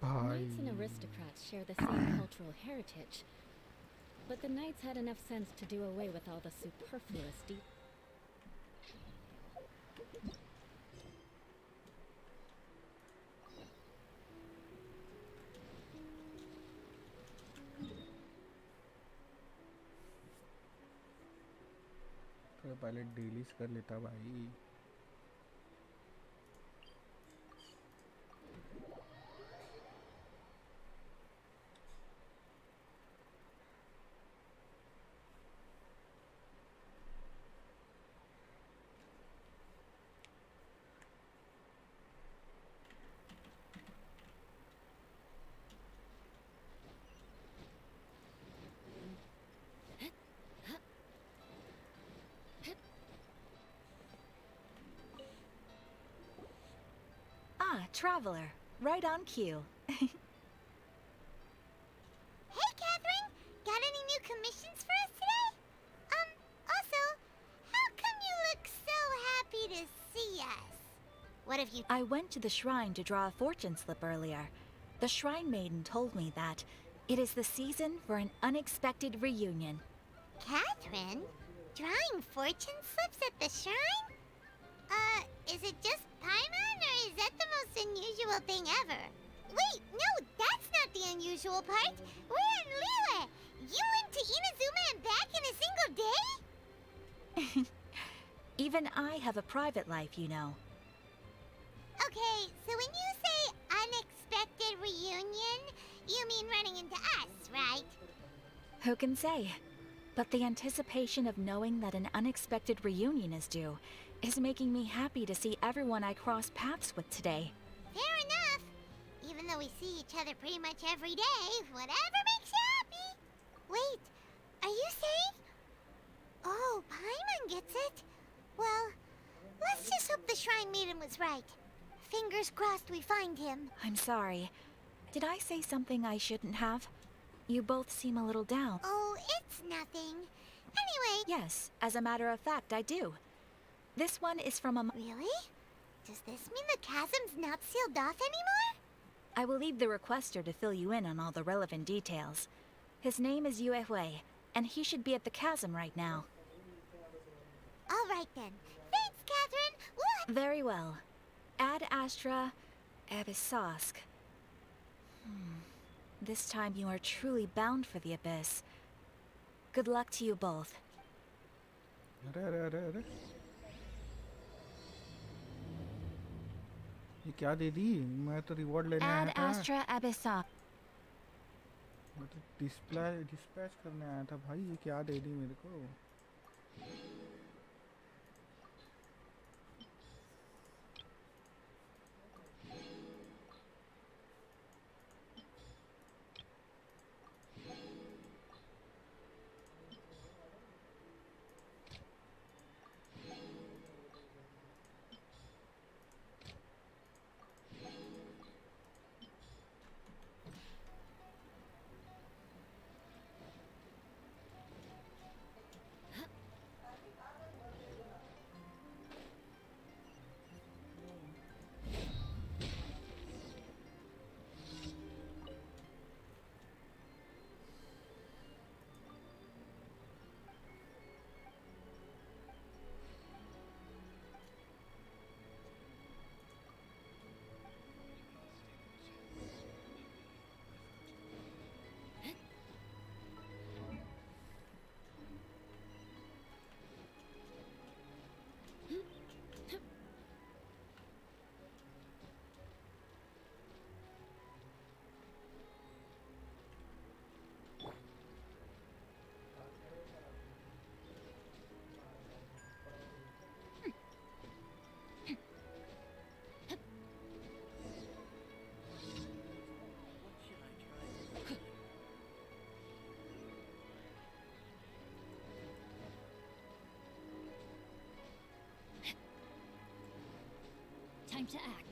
भाई Knights and aristocrats share the same cultural heritage, but the knights had enough sense to do away with all the superfluous तो पहले delete कर लेता भाई। Traveler, right on cue. Hey, Catherine! Got any new commissions for us today? Also, how come you look so happy to see us? What have you... I went to the shrine to draw a fortune slip earlier. The shrine maiden told me that it is the season for an unexpected reunion. Catherine? Drawing fortune slips at the shrine? Is it just Paimon, or is that the most unusual thing ever? Wait, no, that's not the unusual part. We're in Lille. You went to Inazuma and back in a single day? Even I have a private life, you know. Okay, so when you say unexpected reunion, you mean running into us, right? Who can say? But the anticipation of knowing that an unexpected reunion is due is making me happy to see everyone I cross paths with today. Fair enough. Even though we see each other pretty much every day, whatever makes you happy. Wait, are you saying? Oh, Paimon gets it. Well, let's just hope the Shrine Maiden was right. Fingers crossed we find him. I'm sorry. Did I say something I shouldn't have? You both seem a little down. Oh, it's nothing. Anyway... Yes, as a matter of fact, I do. This one is from a... Really? Does this mean the chasm's not sealed off anymore? I will leave the requester to fill you in on all the relevant details. His name is Yue Hui, and he should be at the chasm right now. All right then. Thanks, Catherine. What? Very well. Ad Astra Abyssosk. This time you are truly bound for the abyss. Good luck to you both. अरे ये क्या दे दी? मैं तो reward लेने आया Ad था। Astra Abyssosk. मैं तो डिस्पैच करने आया था भाई। ये क्या दे दी मेरे को? Time to act.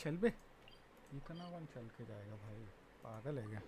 चल बे, इतना कौन चल के जाएगा भाई, पागल है क्या?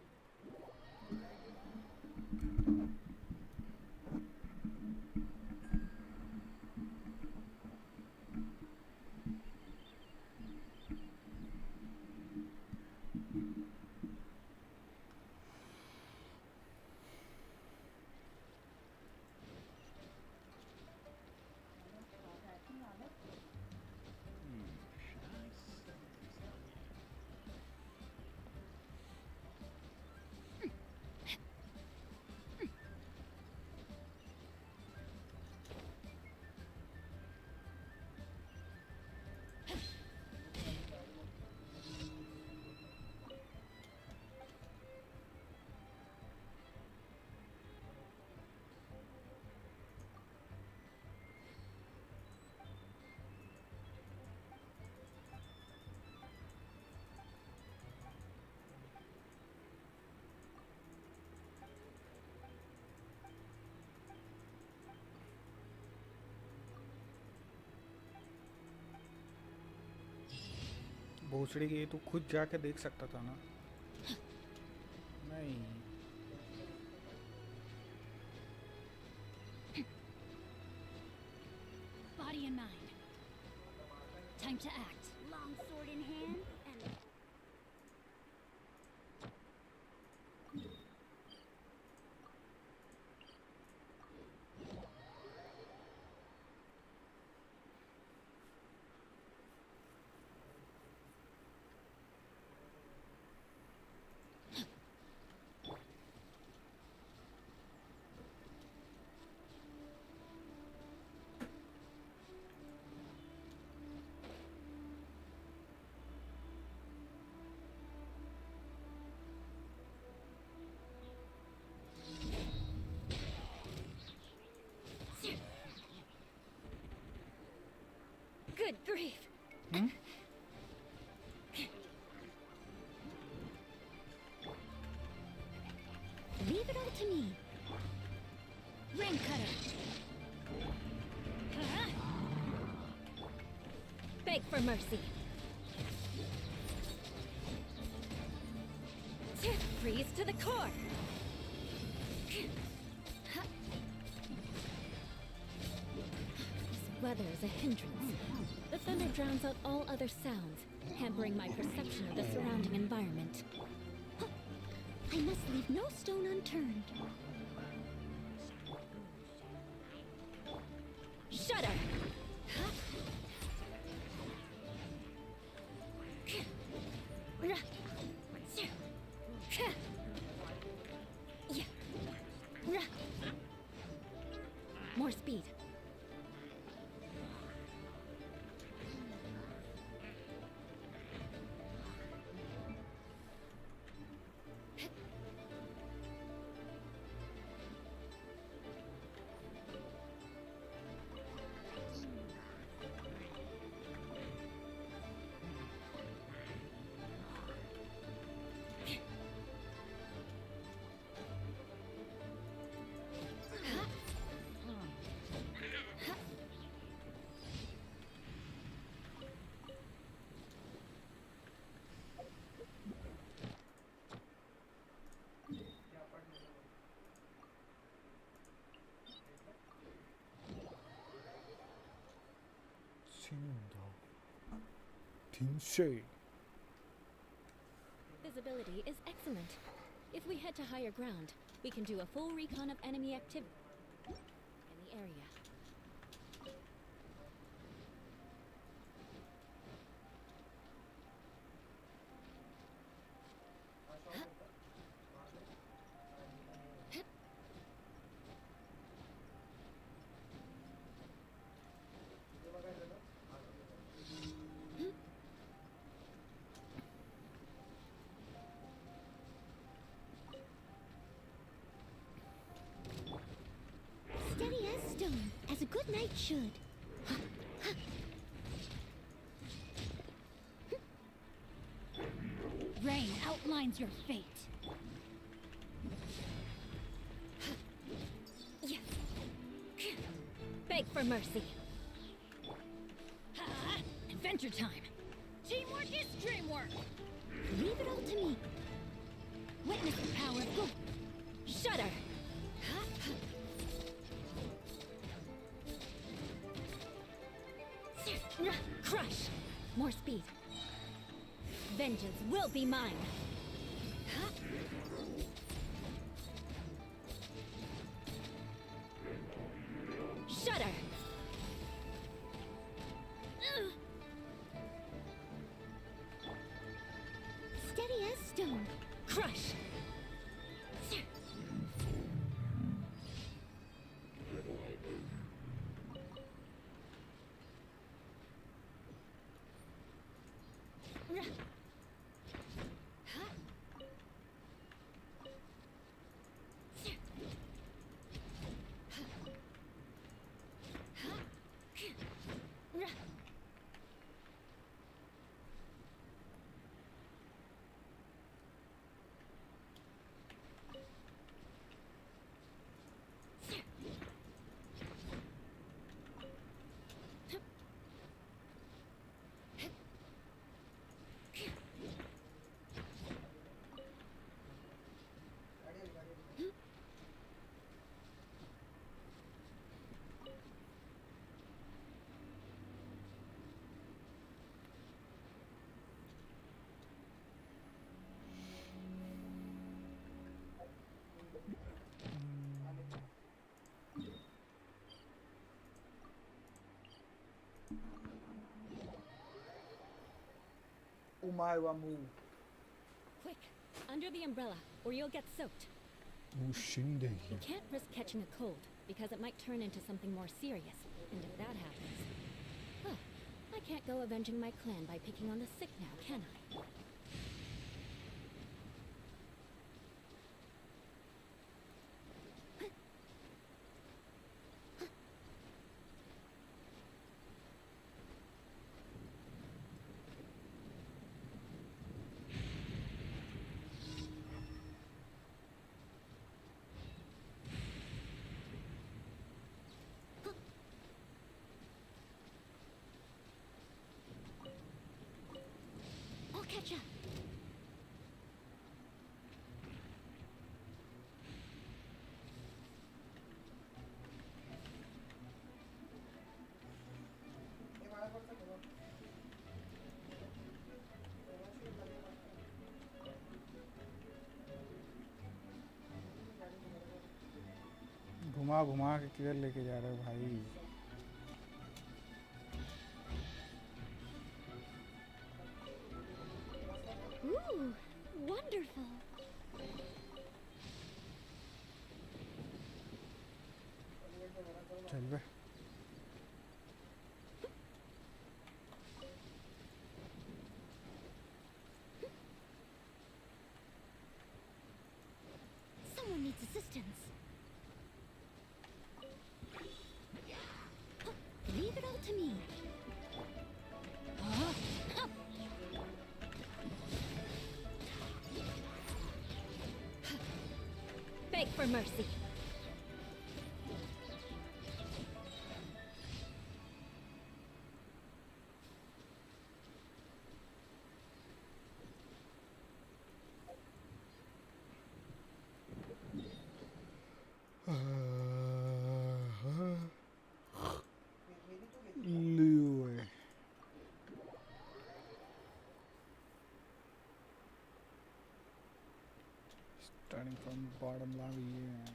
भोसड़ी की तू खुद जाके देख सकता था ना। नहीं Body and mind. Time to act. Long sword in hand and Good grief. leave it all to me. Ring cutter. Beg for mercy. Freeze to the core. This weather is a hindrance. The thunder drowns out all other sounds, hampering my perception of the surrounding environment. I must leave no stone unturned. Shudder! More speed. Visibility is excellent. If we head to higher ground, we can do a full recon of enemy activity in the area. Steady as stone, as a good knight should. Rain outlines your fate. Beg for mercy. Adventure time. Teamwork is dreamwork! Leave it all to me. Witness the power of GROOT. Shudder! Crush! More speed. Vengeance will be mine. Shudder! Steady as stone. Crush! Quick, under the umbrella, or you'll get soaked. You can't risk catching a cold, because it might turn into something more serious. And if that happens... Well, I can't go avenging my clan by picking on the sick now, can I? I'll catch up. घुमा घुमा के किधर लेके जा रहे हो भाई? Ooh, wonderful. चल बे. Someone needs assistance. Leave it all to me. Beg for mercy. Starting from bottom line, yeah.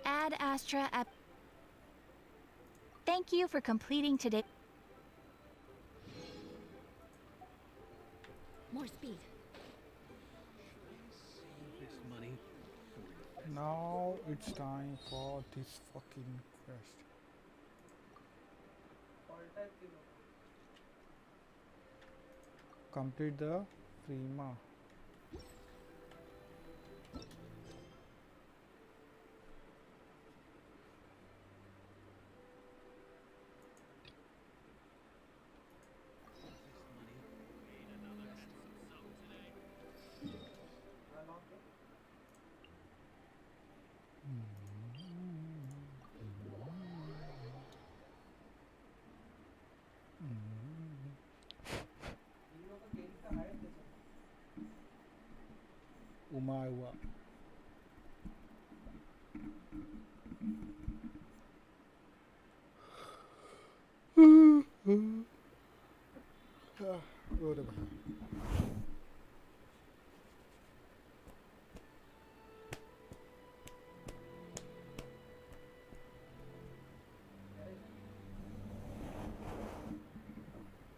Ad Astra app. Thank you for completing today. More speed. Now it's time for this fucking quest. Complete the Prima. Umawa. Whatever.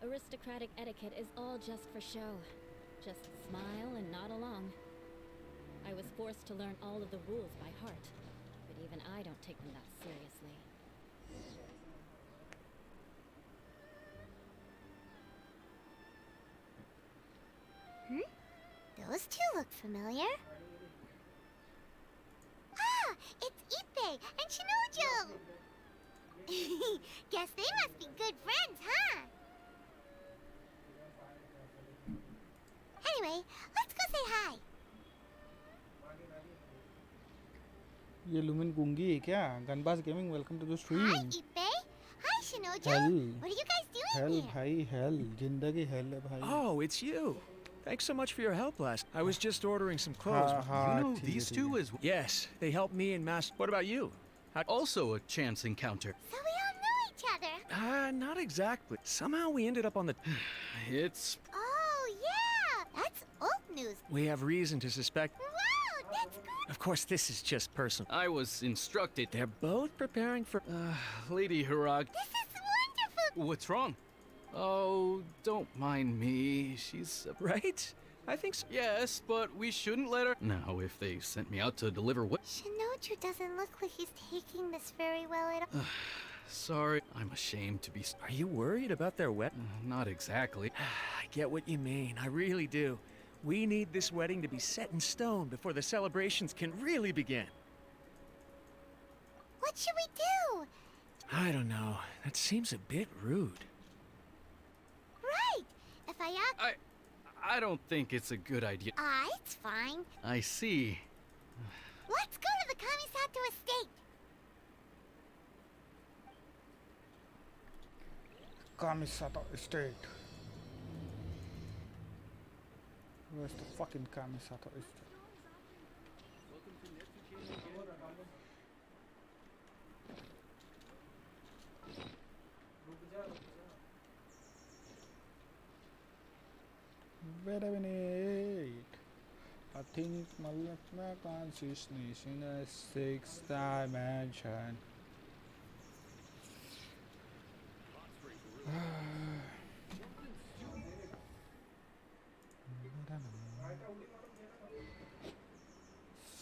Aristocratic etiquette is all just for show. Just smile and nod along. I was forced to learn all of the rules by heart, but even I don't take them that seriously. Those two look familiar. Ah, it's Ippei and Shinojo! Guess they must be good friends, huh? Anyway, let's go say hi. ये लुमिन गुंगी है क्या? गनबाज gaming, welcome to the Hi, stream. Ippei. Hi, Shinojo. Hell. What are you guys doing Hell here? भाई, hell. जिंदगी hell है भाई. Oh, it's you. Thanks so much for your help last. I was just ordering some clothes. हाँ, You know ठीक है, these ठीक two है. as well. Yes, they helped me and Master. What about you? Also a chance encounter. So we all know each other. Not exactly. Somehow we ended up on the. It's Oh, yeah. That's old news. We have reason to suspect. Wow, that's good. Of course, this is just personal. I was instructed. They're both preparing for. Lady Hirag, This is wonderful. what's wrong? Oh, don't mind me. She's Right? I think so. yes, but we shouldn't let her. Now, if they sent me out to deliver what? Shinoju doesn't look like he's taking this very well at all. Sorry, I'm ashamed to be. Are you worried about their wedding? Not exactly. I get what you mean. I really do. We need this wedding to be set in stone before the celebrations can really begin. What should we do? I don't know. That seems a bit rude. Right. If Ayaka... I don't think it's a good idea. It's fine. I see. Let's go to the Kamisato estate. Kamisato estate. Where's the fucking Kamisato estate? Wait a minute. I think my consciousness in a sixth dimension.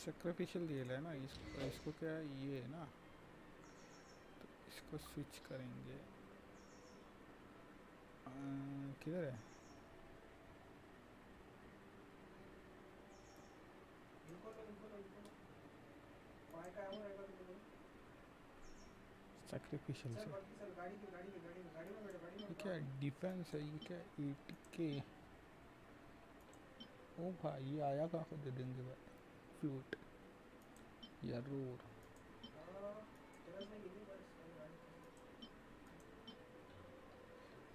Sacrificial deal है ना, इसको क्या ये है ना, तो इसको switch करेंगे. किधर है? Sacrificial से ये क्या डिफेंस है, ये क्या 80K. ओ भाई ये आया कहाँ को दे देंगे भाई, फ्लूट या रोर.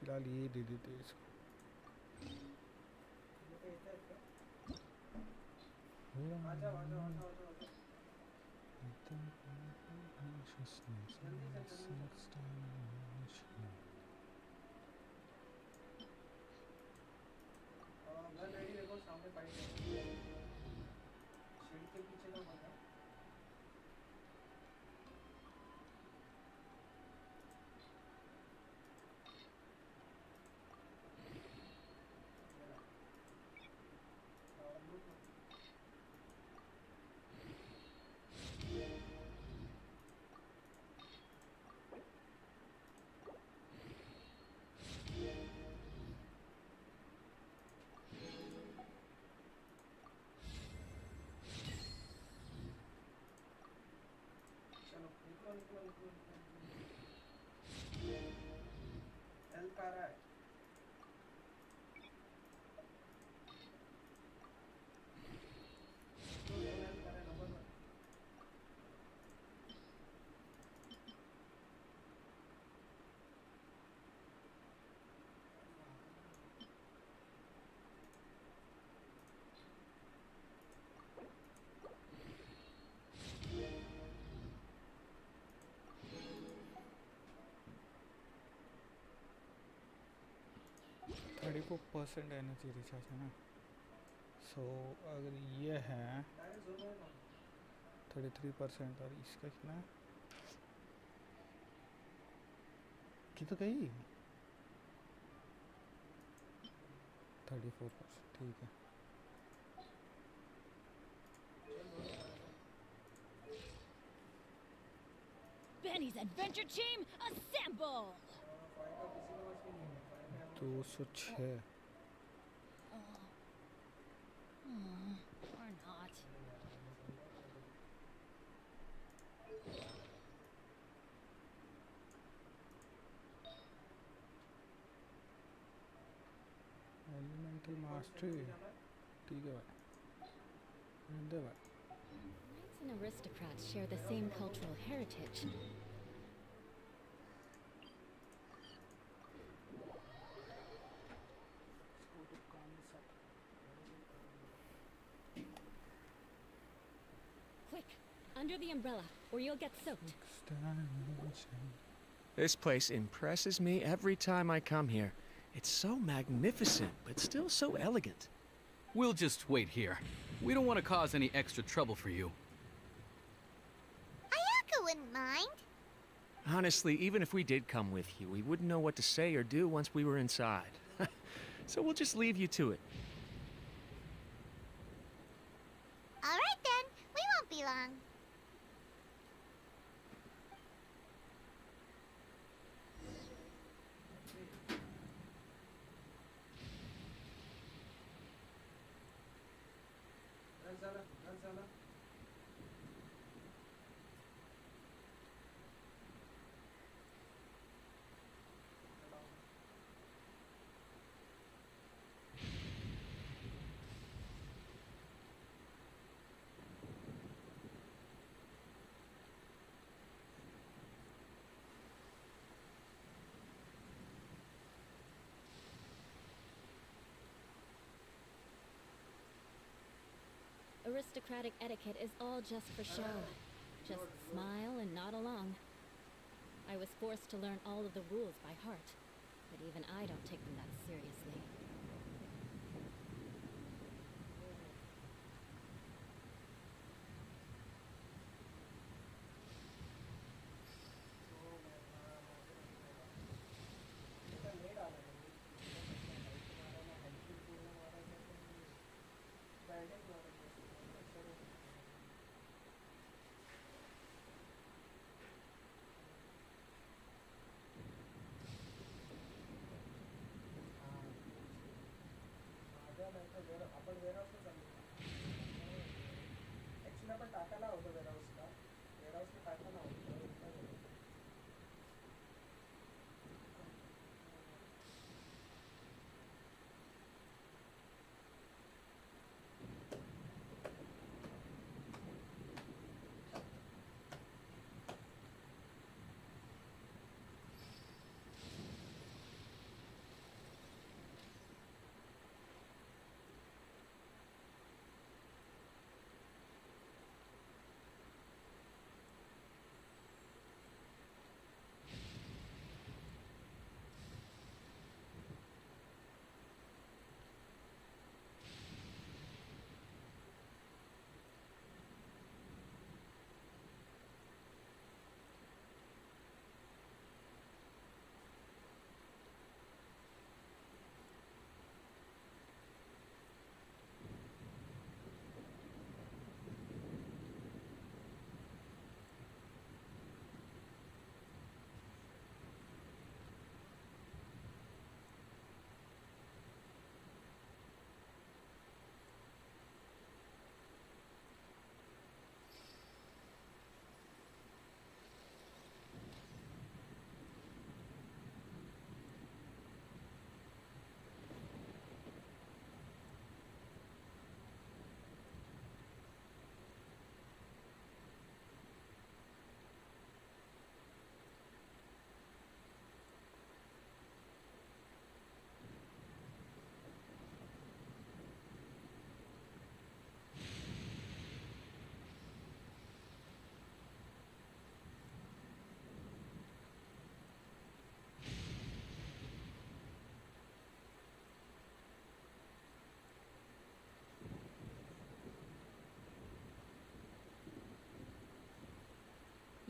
फिलहाल ये दे देते इसको. 34% एनर्जी रिचार्ज है ना. सो अगर ये है 33% और इसका कितना है? कितना गई 34%. ठीक है. Benny's adventure team, assemble! 206. Or not. Elemental mastery. ठीक है भाई. दे भाई. Knights and aristocrats share the same cultural heritage. Quick, under the umbrella, or you'll get soaked. This place impresses me every time I come here. It's so magnificent, but still so elegant. We'll just wait here. We don't want to cause any extra trouble for you. Ayaka wouldn't mind. Honestly, even if we did come with you, we wouldn't know what to say or do once we were inside. So we'll just leave you to it. All right then, we won't be long. Aristocratic etiquette is all just for show. Just smile and nod along. I was forced to learn all of the rules by heart, but even I don't take them that seriously.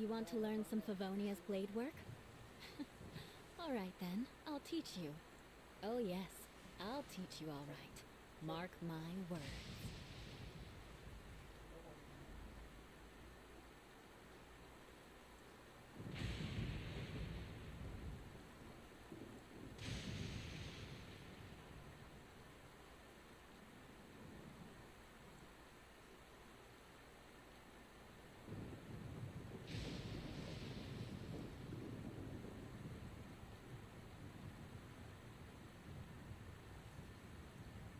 You want to learn some Favonia's blade work? Alright then, I'll teach you. Oh yes, I'll teach you alright. Mark my words.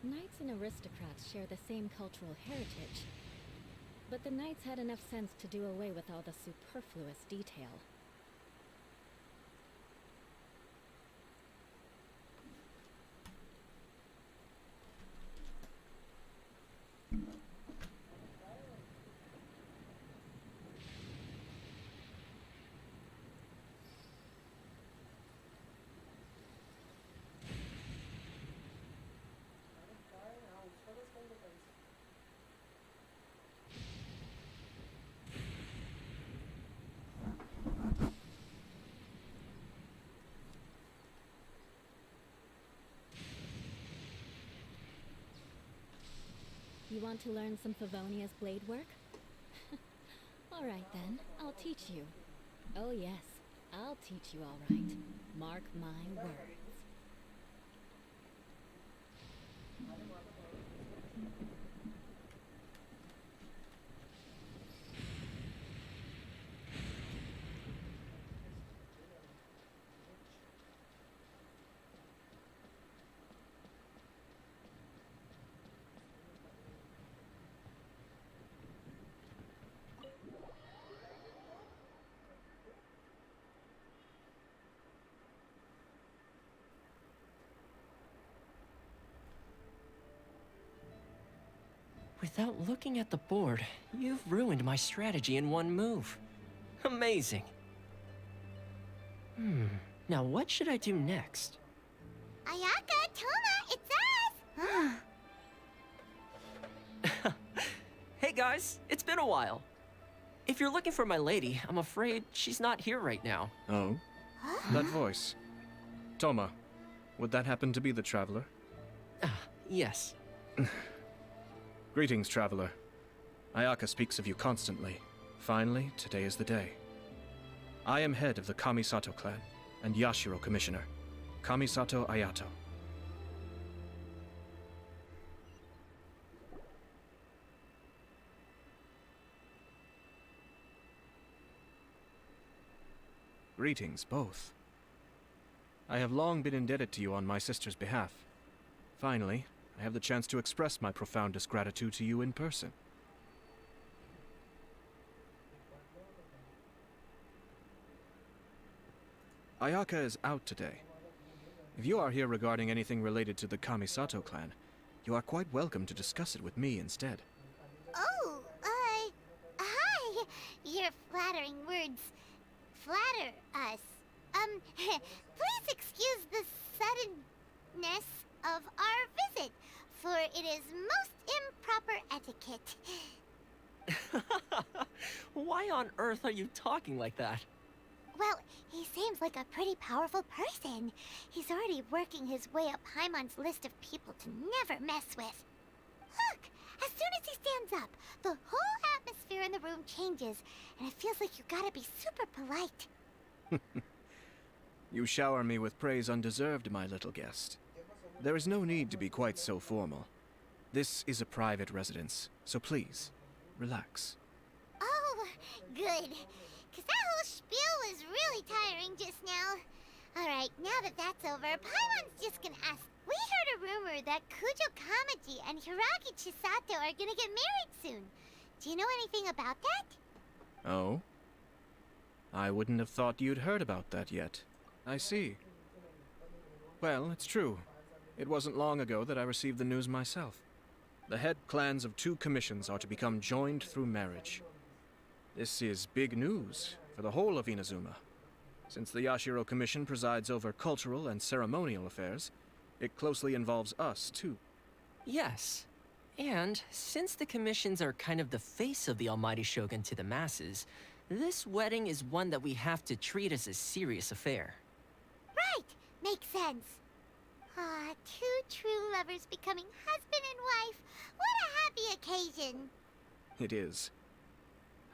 Knights and aristocrats share the same cultural heritage, but the knights had enough sense to do away with all the superfluous detail. You want to learn some Favonia's blade work? Alright then, I'll teach you. Oh yes, I'll teach you alright. Mark my words. Without looking at the board, you've ruined my strategy in one move. Amazing. Now what should I do next? Ayaka, Toma, it's us! Hey guys, it's been a while. If you're looking for my lady, I'm afraid she's not here right now. Oh? That voice. Toma, would that happen to be the traveler? Yes. Greetings, traveler. Ayaka speaks of you constantly. Finally, today is the day. I am head of the Kamisato clan and Yashiro commissioner, Kamisato Ayato. Greetings, both. I have long been indebted to you on my sister's behalf. Finally, I have the chance to express my profoundest gratitude to you in person. Ayaka is out today. If you are here regarding anything related to the Kamisato clan, you are quite welcome to discuss it with me instead. Oh, hi! Your flattering words flatter us. Please excuse the suddenness of our visit, for it is most improper etiquette. Why on earth are you talking like that? Well, he seems like a pretty powerful person. He's already working his way up Paimon's list of people to never mess with. Look! As soon as he stands up, the whole atmosphere in the room changes, and it feels like you gotta be super polite. You shower me with praise undeserved, my little guest. There is no need to be quite so formal. This is a private residence, so please, relax. Oh, good. Because that whole spiel was really tiring just now. Alright, now that that's over, Paimon's just gonna ask. We heard a rumor that Kujo Kamaji and Hiragi Chisato are gonna get married soon. Do you know anything about that? Oh? I wouldn't have thought you'd heard about that yet. I see. Well, it's true. It wasn't long ago that I received the news myself. The head clans of 2 commissions are to become joined through marriage. This is big news for the whole of Inazuma. Since the Yashiro Commission presides over cultural and ceremonial affairs, it closely involves us, too. Yes. And since the commissions are kind of the face of the Almighty Shogun to the masses, This wedding is one that we have to treat as a serious affair. Right, makes sense. Ah, two true lovers becoming husband and wife. What a happy occasion. It is.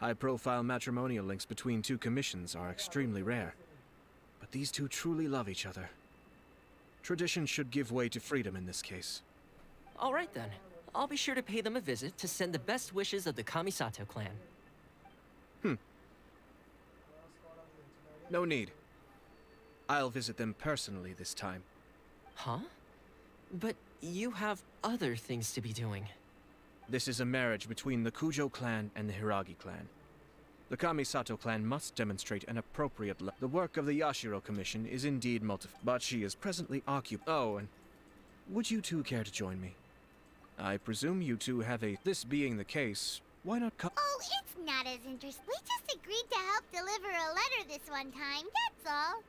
High-profile matrimonial links between two commissions are extremely rare. But these two truly love each other. Tradition should give way to freedom in this case. All right then. I'll be sure to pay them a visit to send the best wishes of the Kamisato clan. No need. I'll visit them personally this time. Huh? But you have other things to be doing. This is a marriage between the Kujo clan and the Hiragi clan. The Kamisato clan must demonstrate an appropriate The work of the Yashiro Commission is indeed but she is presently occupied. Oh, and would you two care to join me? I presume you two have a... This being the case, why not come... Oh, it's not as interesting. We just agreed to help deliver a letter this one time, that's all.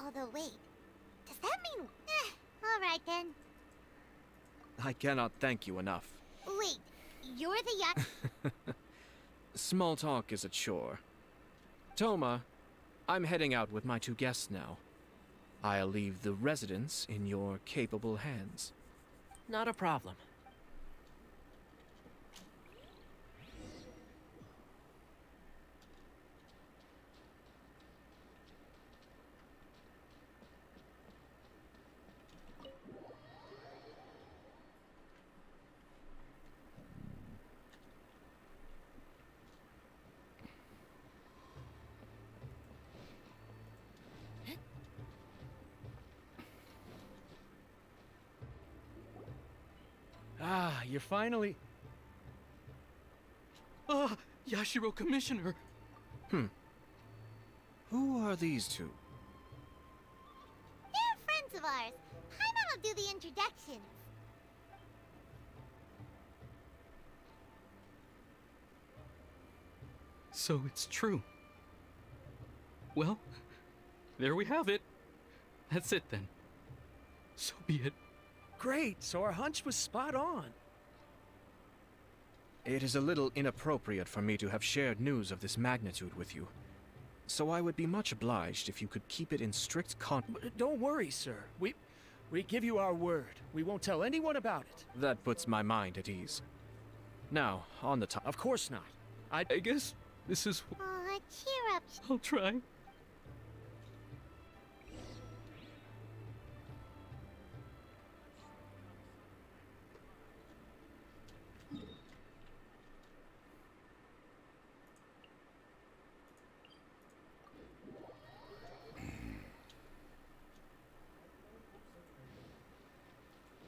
Although wait, does that mean... all right then. I cannot thank you enough. Wait, you're the Small talk is a chore. Toma, I'm heading out with my two guests now. I'll leave the residence in your capable hands. Not a problem. Ah, you're finally... Ah, Yashiro Commissioner! Who are these two? They're friends of ours. Paimon will do the introductions. So it's true. Well, there we have it. That's it then. So be it. Great, so our hunch was spot on. It is a little inappropriate for me to have shared news of this magnitude with you. So I would be much obliged if you could keep it in strict Don't worry, sir. We give you our word. We won't tell anyone about it. That puts my mind at ease. Now, on the top. Of course not. I guess this is... Aw, cheer up. I'll try.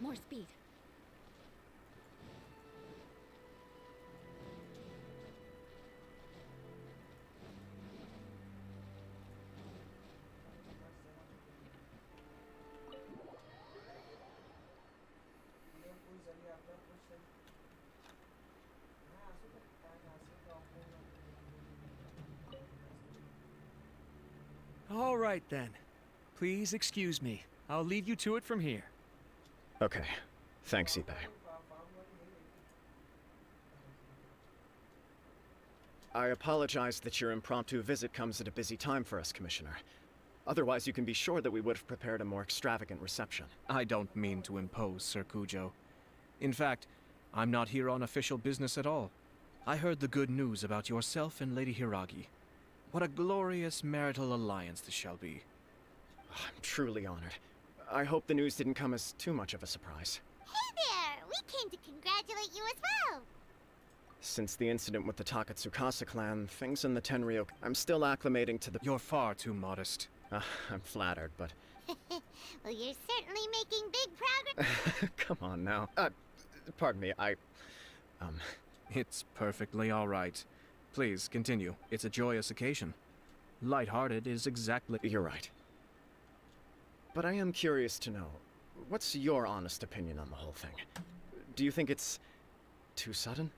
More speed. All right, then. Please excuse me. I'll leave you to it from here. Okay. Thanks, Ippei. I apologize that your impromptu visit comes at a busy time for us, Commissioner. Otherwise, you can be sure that we would have prepared a more extravagant reception. I don't mean to impose, Sir Kujo. In fact, I'm not here on official business at all. I heard the good news about yourself and Lady Hiragi. What a glorious marital alliance this shall be. I'm truly honored. I hope the news didn't come as too much of a surprise. Hey there! We came to congratulate you as well! Since the incident with the Takatsukasa clan, things in the Tenryou... I'm still acclimating to the... You're far too modest. I'm flattered, but... Well, you're certainly making big progress. Come on now. Pardon me, It's perfectly all right. Please, continue. It's a joyous occasion. Lighthearted is exactly... You're right. But I am curious to know, what's your honest opinion on the whole thing? Do you think it's too sudden?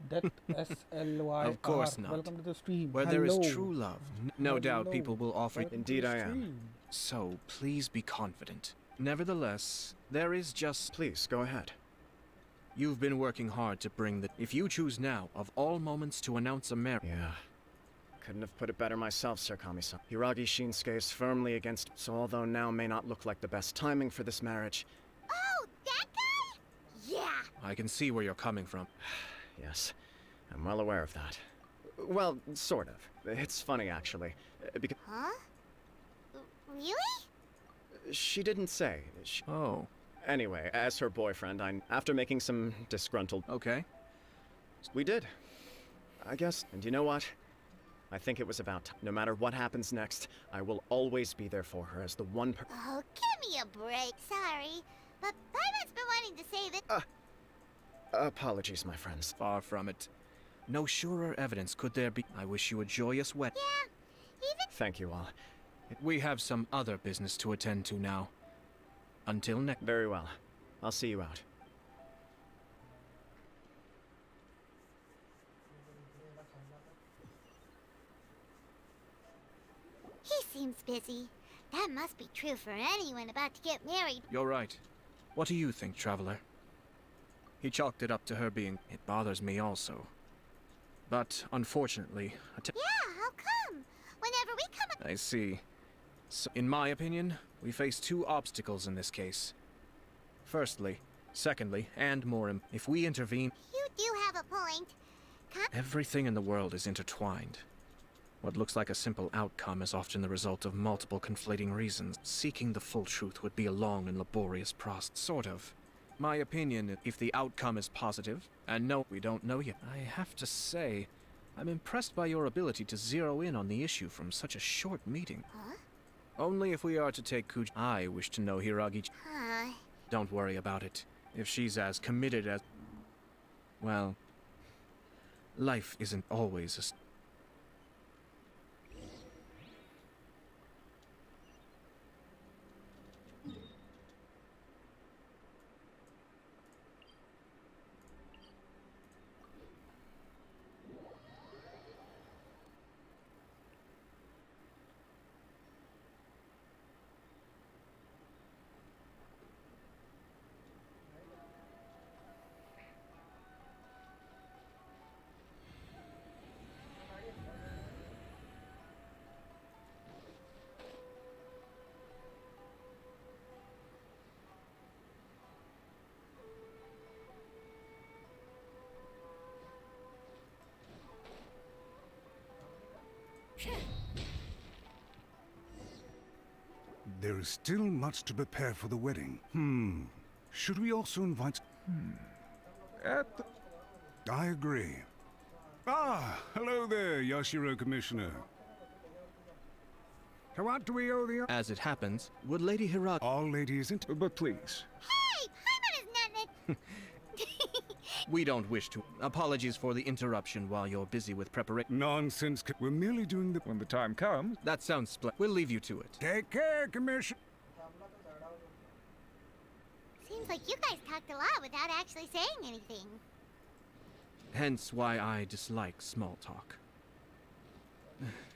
That SLY. Of course not. Welcome to the stream. Where there is true love, no doubt Hello. people will offer... Welcome to Indeed the I am. stream. So, please be confident. Nevertheless, there is just... Please, go ahead. You've been working hard to bring the... If you choose now, of all moments, to announce a marriage... Yeah, Couldn't have put it better myself, Sir Kami-san. Hiragi Shinsuke is firmly against, so although now may not look like the best timing for this marriage... Oh, that guy? Yeah. I can see where you're coming from. Yes, I'm well aware of that. Well, sort of. It's funny, actually. Because Huh? Really? she didn't say. Oh, Anyway, as her boyfriend, after making some disgruntled... okay. We did. I guess. And you know what? I think it was about time. No matter what happens next, I will always be there for her as the one Oh, give me a break. Sorry, but Paimon's been wanting to say that. Apologies, my friends. Far from it. No surer evidence could there be. I wish you a joyous wed. Yeah, even. Thank you all. We have some other business to attend to now. Until next. Very well. I'll see you out. He seems busy. That must be true for anyone about to get married. You're right. What do you think, Traveler? He chalked it up to her being... It bothers me also. But, unfortunately... Yeah, how come? Whenever we come... I see. So, in my opinion, we face two obstacles in this case. Firstly, secondly, and more if we intervene... You do have a point. Everything in the world is intertwined. What looks like a simple outcome is often the result of multiple conflating reasons. Seeking the full truth would be a long and laborious process. Sort of. My opinion, if the outcome is positive, and no, we don't know yet. I have to say, I'm impressed by your ability to zero in on the issue from such a short meeting. Huh? Only if we are to take Kuj. I wish to know Hiragi. Huh. Don't worry about it. If she's as committed as... Well, life isn't always a... There is still much to prepare for the wedding. Should we also invite... I agree. Ah, hello there, Yashiro Commissioner. To what do we owe the... As it happens, would Lady Hiragi... All ladies in... But please. Hey, Paimon is not... We don't wish to. Apologies for the interruption while you're busy with preparation. Nonsense. We're merely doing the... When the time comes... That sounds splendid. We'll leave you to it. Take care, Commissioner. Seems like you guys talked a lot without actually saying anything. Hence why I dislike small talk.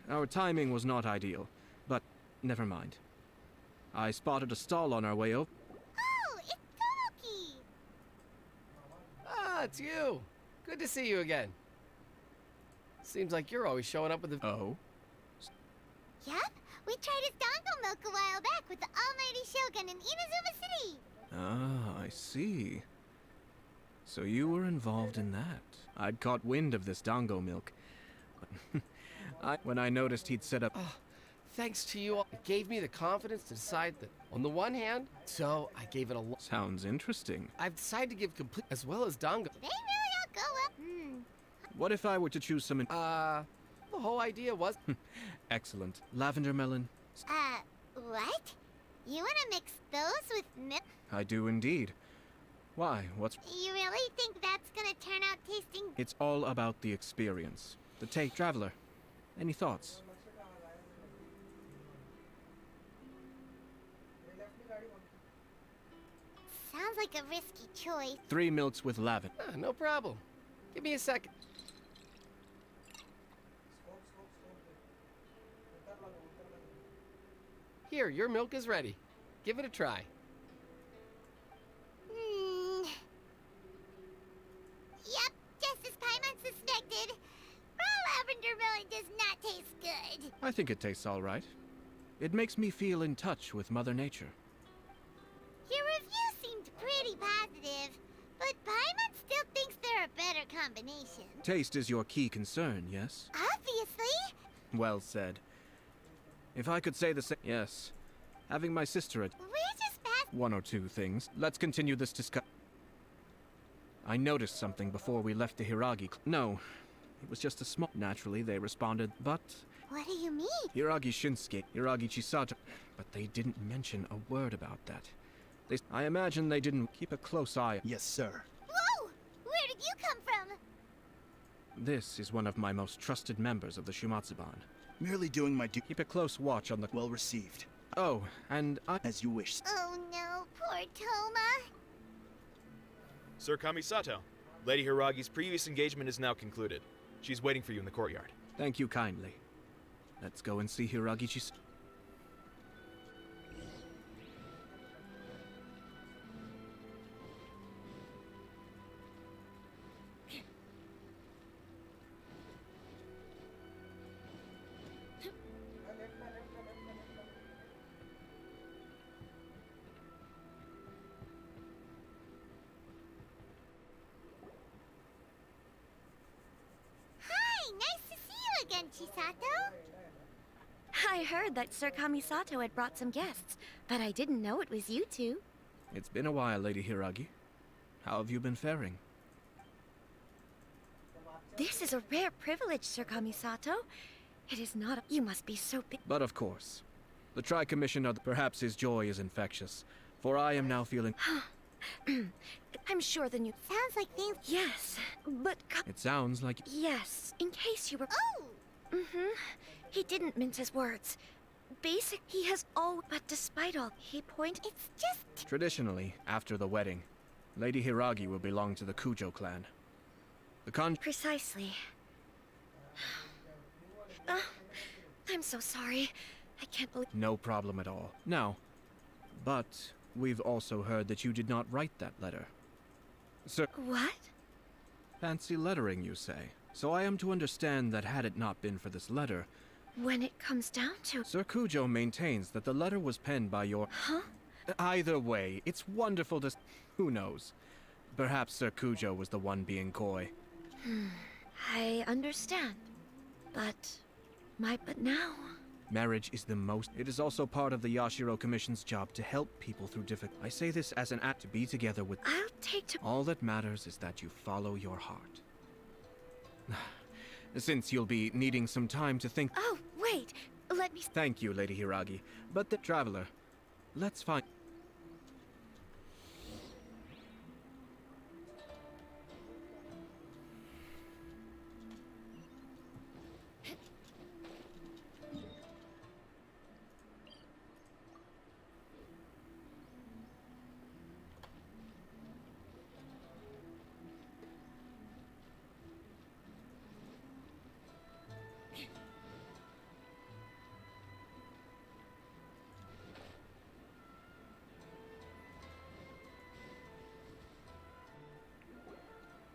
Our timing was not ideal, but never mind. I spotted a stall on our way over. Oh, it's Tomoki! Ah, it's you. Good to see you again. Seems like you're always showing up with the... Oh? Yep, we tried his dongle milk a while back with the almighty Shogun in Inazuma City. Ah, I see. So you were involved in that. I'd caught wind of this dango milk. When I noticed he'd set up... Oh, thanks to you all. It gave me the confidence to decide that, on the one hand, so I gave it a lot. Sounds interesting. I've decided to give complete as well as dango. They really all go up. What if I were to choose some... The whole idea was... Excellent. Lavender melon. What? You wanna mix those with milk? I do indeed. Why? What's... You really think that's gonna turn out tasting... It's all about the experience. The take, Traveler. Any thoughts? Sounds like a risky choice. 3 milks with lavender. No problem. Give me a second. Here, your milk is ready. Give it a try. Yep, just as Paimon suspected. Raw lavender melon does not taste I think it tastes all right. It makes me feel in touch with Mother Nature. Your review seemed pretty positive, but Paimon still thinks they're a better combination. Taste is your key concern, yes? Obviously. Well said. If I could say the same... Yes. Having my sister at... We're just past... One or two things. Let's continue this discussion. I noticed something before we left the Hiragi... No. It was just a small... Naturally, they responded, but... What do you mean? Hiragi Shinsuke, Hiragi Chisato... But they didn't mention a word about that. I imagine they didn't keep a close eye... Yes, sir. Whoa! Where did you come from? This is one of my most trusted members of the Shumatsuban. Merely doing my Keep a close watch on the... Well received. Oh, and As you wish. Oh no, poor Toma. Sir Kamisato, Lady Hiragi's previous engagement is now concluded. She's waiting for you in the courtyard. Thank you kindly. Let's go and see Hiragi Chisato. Hi, nice to see you again, Chisato. I heard that Sir Kamisato had brought some guests, but I didn't know it was you two. It's been a while, Lady Hiragi. How have you been faring? This is a rare privilege, Sir Kamisato. It is not. You must be so big. But of course. The Tri-Commission of perhaps his joy is infectious, for I am now feeling... I'm sure the new. Sounds like things. Yes, but. It sounds like... Yes, in case you were. Oh! He didn't mince his words. He has all. But despite all, he pointed. It's just. Traditionally, after the wedding, Lady Hiragi will belong to the Kujo clan. The Precisely. I'm so sorry. I can't believe. No problem at all. Now, but we've also heard that you did not write that letter. Sir... What? Fancy lettering, you say. So I am to understand that had it not been for this letter... When it comes down to... Sir Kujo maintains that the letter was penned by your... Huh? Either way, it's wonderful to... Who knows? Perhaps Sir Kujo was the one being coy. I understand. But now... Marriage is the most... It is also part of the Yashiro Commission's job to help people through difficult... I say this as an act to be together with... I'll take to... All that matters is that you follow your heart. Since you'll be needing some time to think... Oh, wait! Let me... Thank you, Lady Hiragi. But the traveler... Let's find...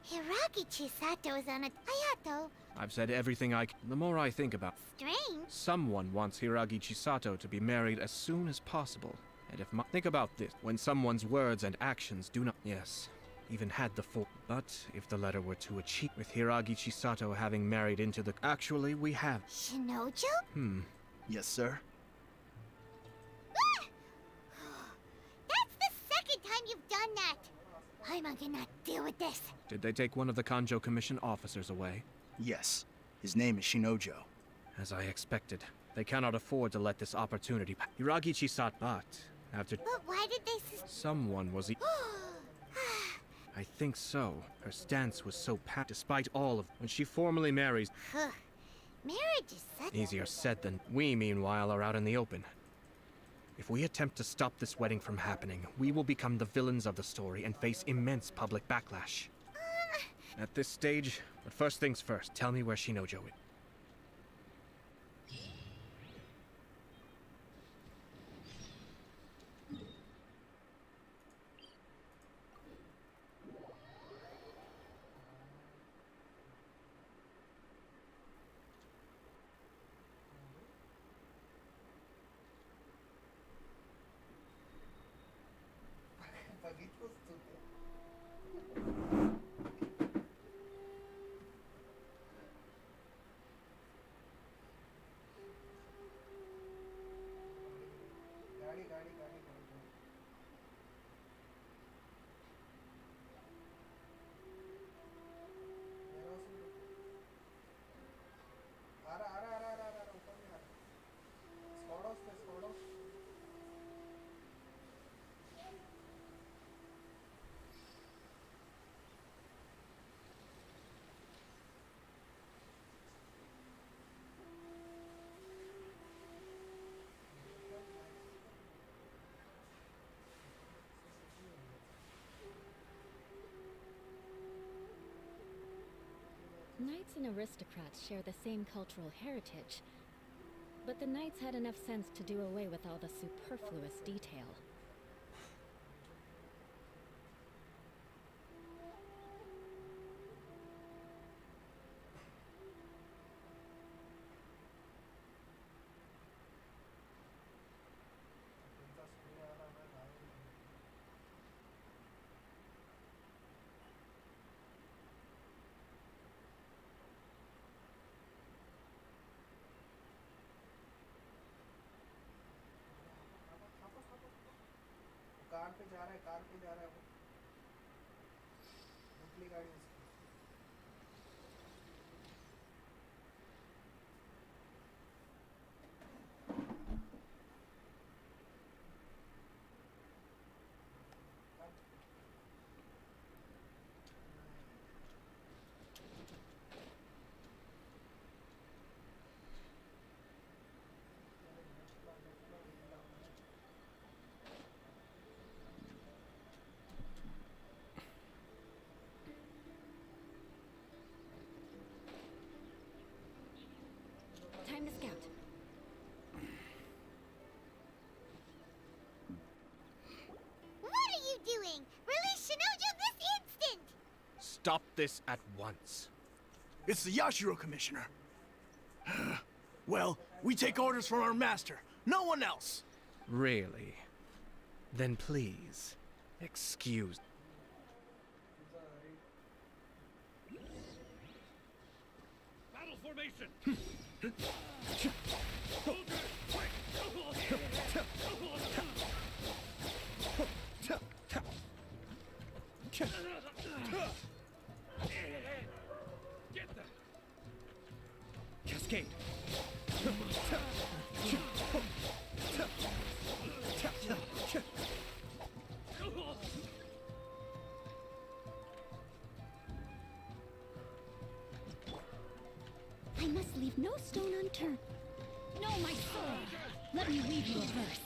Hiragi Chisato is on a Hayato. I've said everything I can. The more I think about... Strange. Someone wants Hiragi Chisato to be married as soon as possible. And if Think about this. When someone's words and actions do not... Yes. Even had the full... But if the letter were to achieve... With Hiragi Chisato having married into the... Actually, we have... Shinojo? Yes, sir. Ah! That's the second time you've done that. I'm not gonna deal with this. Did they take one of the Kanjo Commission officers away? Yes. His name is Shinojo. As I expected. They cannot afford to let this opportunity pass. Hiragi Chisato... But... After... But why did they Someone was... I think so. Her stance was so pat despite all of... When she formally marries... Marriage is such... Easier said than... We, meanwhile, are out in the open. If we attempt to stop this wedding from happening, we will become the villains of the story and face immense public backlash. At this stage, but first things first, tell me where Shinojo is. Knights and aristocrats share the same cultural heritage, but the knights had enough sense to do away with all the superfluous detail. Car पे जा रहा है वो निकली गाड़ी उसकी। Time to scout. What are you doing? Release Shinojo this instant! Stop this at once. It's the Yashiro Commissioner. Well, we take orders from our master. No one else. Really? Then please, excuse. Battle formation! Get them! Cascade. I must leave no stone unturned. No, my sword! Let me read you a verse.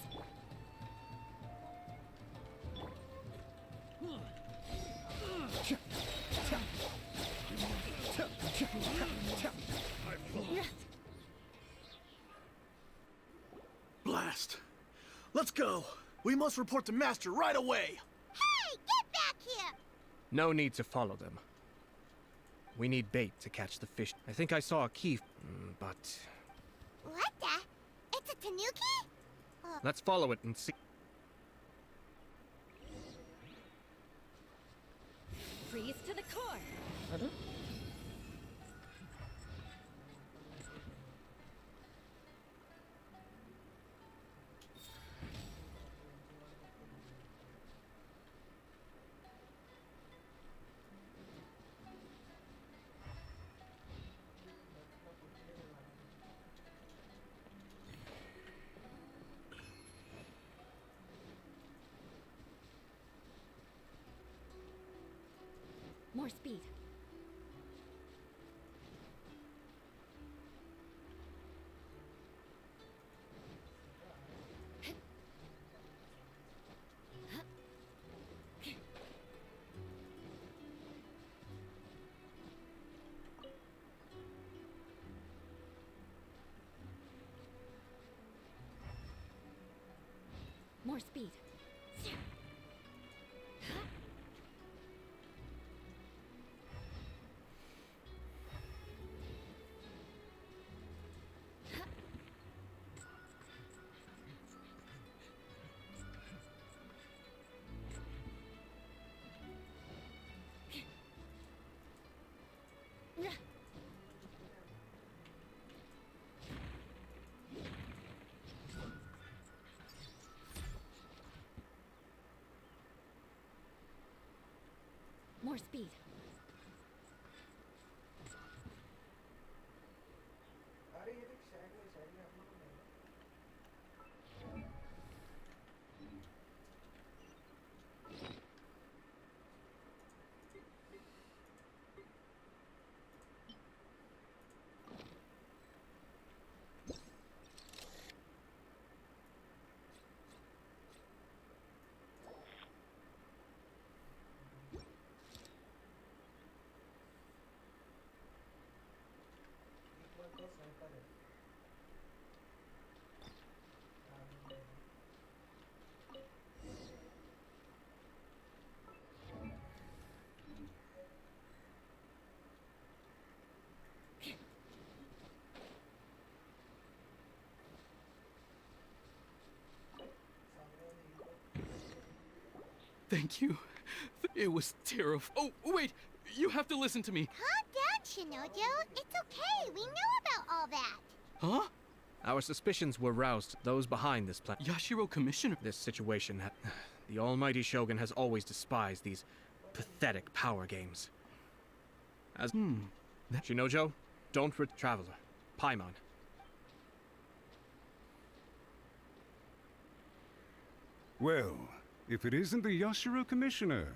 Blast. Let's go. We must report to Master right away. Hey, get back here! No need to follow them. We need bait to catch the fish. I think I saw a key, but... What the? It's a tanuki? Let's follow it and see. Freeze to the core! More speed. More speed. More speed. Thank you. It was terrible. Oh, wait! You have to listen to me. Calm down, Shinojo. It's okay. We know about all that. Huh? Our suspicions were roused. Those behind this plan. Yashiro Commissioner. This situation. The almighty Shogun has always despised these pathetic power games. As Shinojo, don't Traveler. Paimon. Well, if it isn't the Yashiro Commissioner.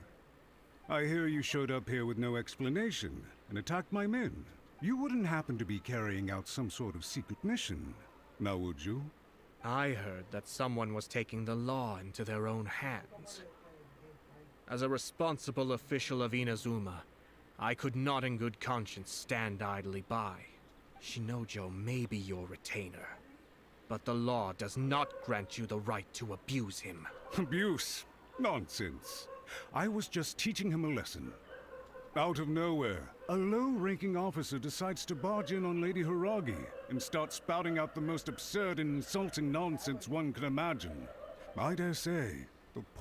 I hear you showed up here with no explanation and attacked my men. You wouldn't happen to be carrying out some sort of secret mission, now would you? I heard that someone was taking the law into their own hands. As a responsible official of Inazuma, I could not in good conscience stand idly by. Shinojo may be your retainer, but the law does not grant you the right to abuse him. Abuse? Nonsense. I was just teaching him a lesson. Out of nowhere, a low-ranking officer decides to barge in on Lady Hiragi and start spouting out the most absurd and insulting nonsense one can imagine. I dare say,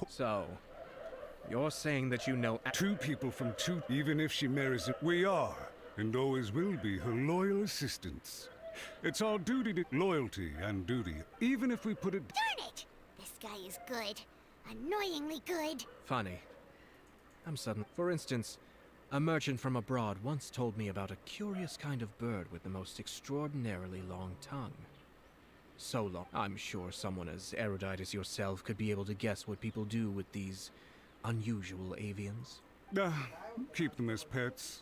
So, you're saying that you know two people from two, even if she marries him, we are, and always will be, her loyal assistants. It's our duty to loyalty and duty, even if we put it— Darn it! This guy is good. Annoyingly good. Funny. I'm sudden. For instance, a merchant from abroad once told me about a curious kind of bird with the most extraordinarily long tongue. So long. I'm sure someone as erudite as yourself could be able to guess what people do with these unusual avians. Keep them as pets.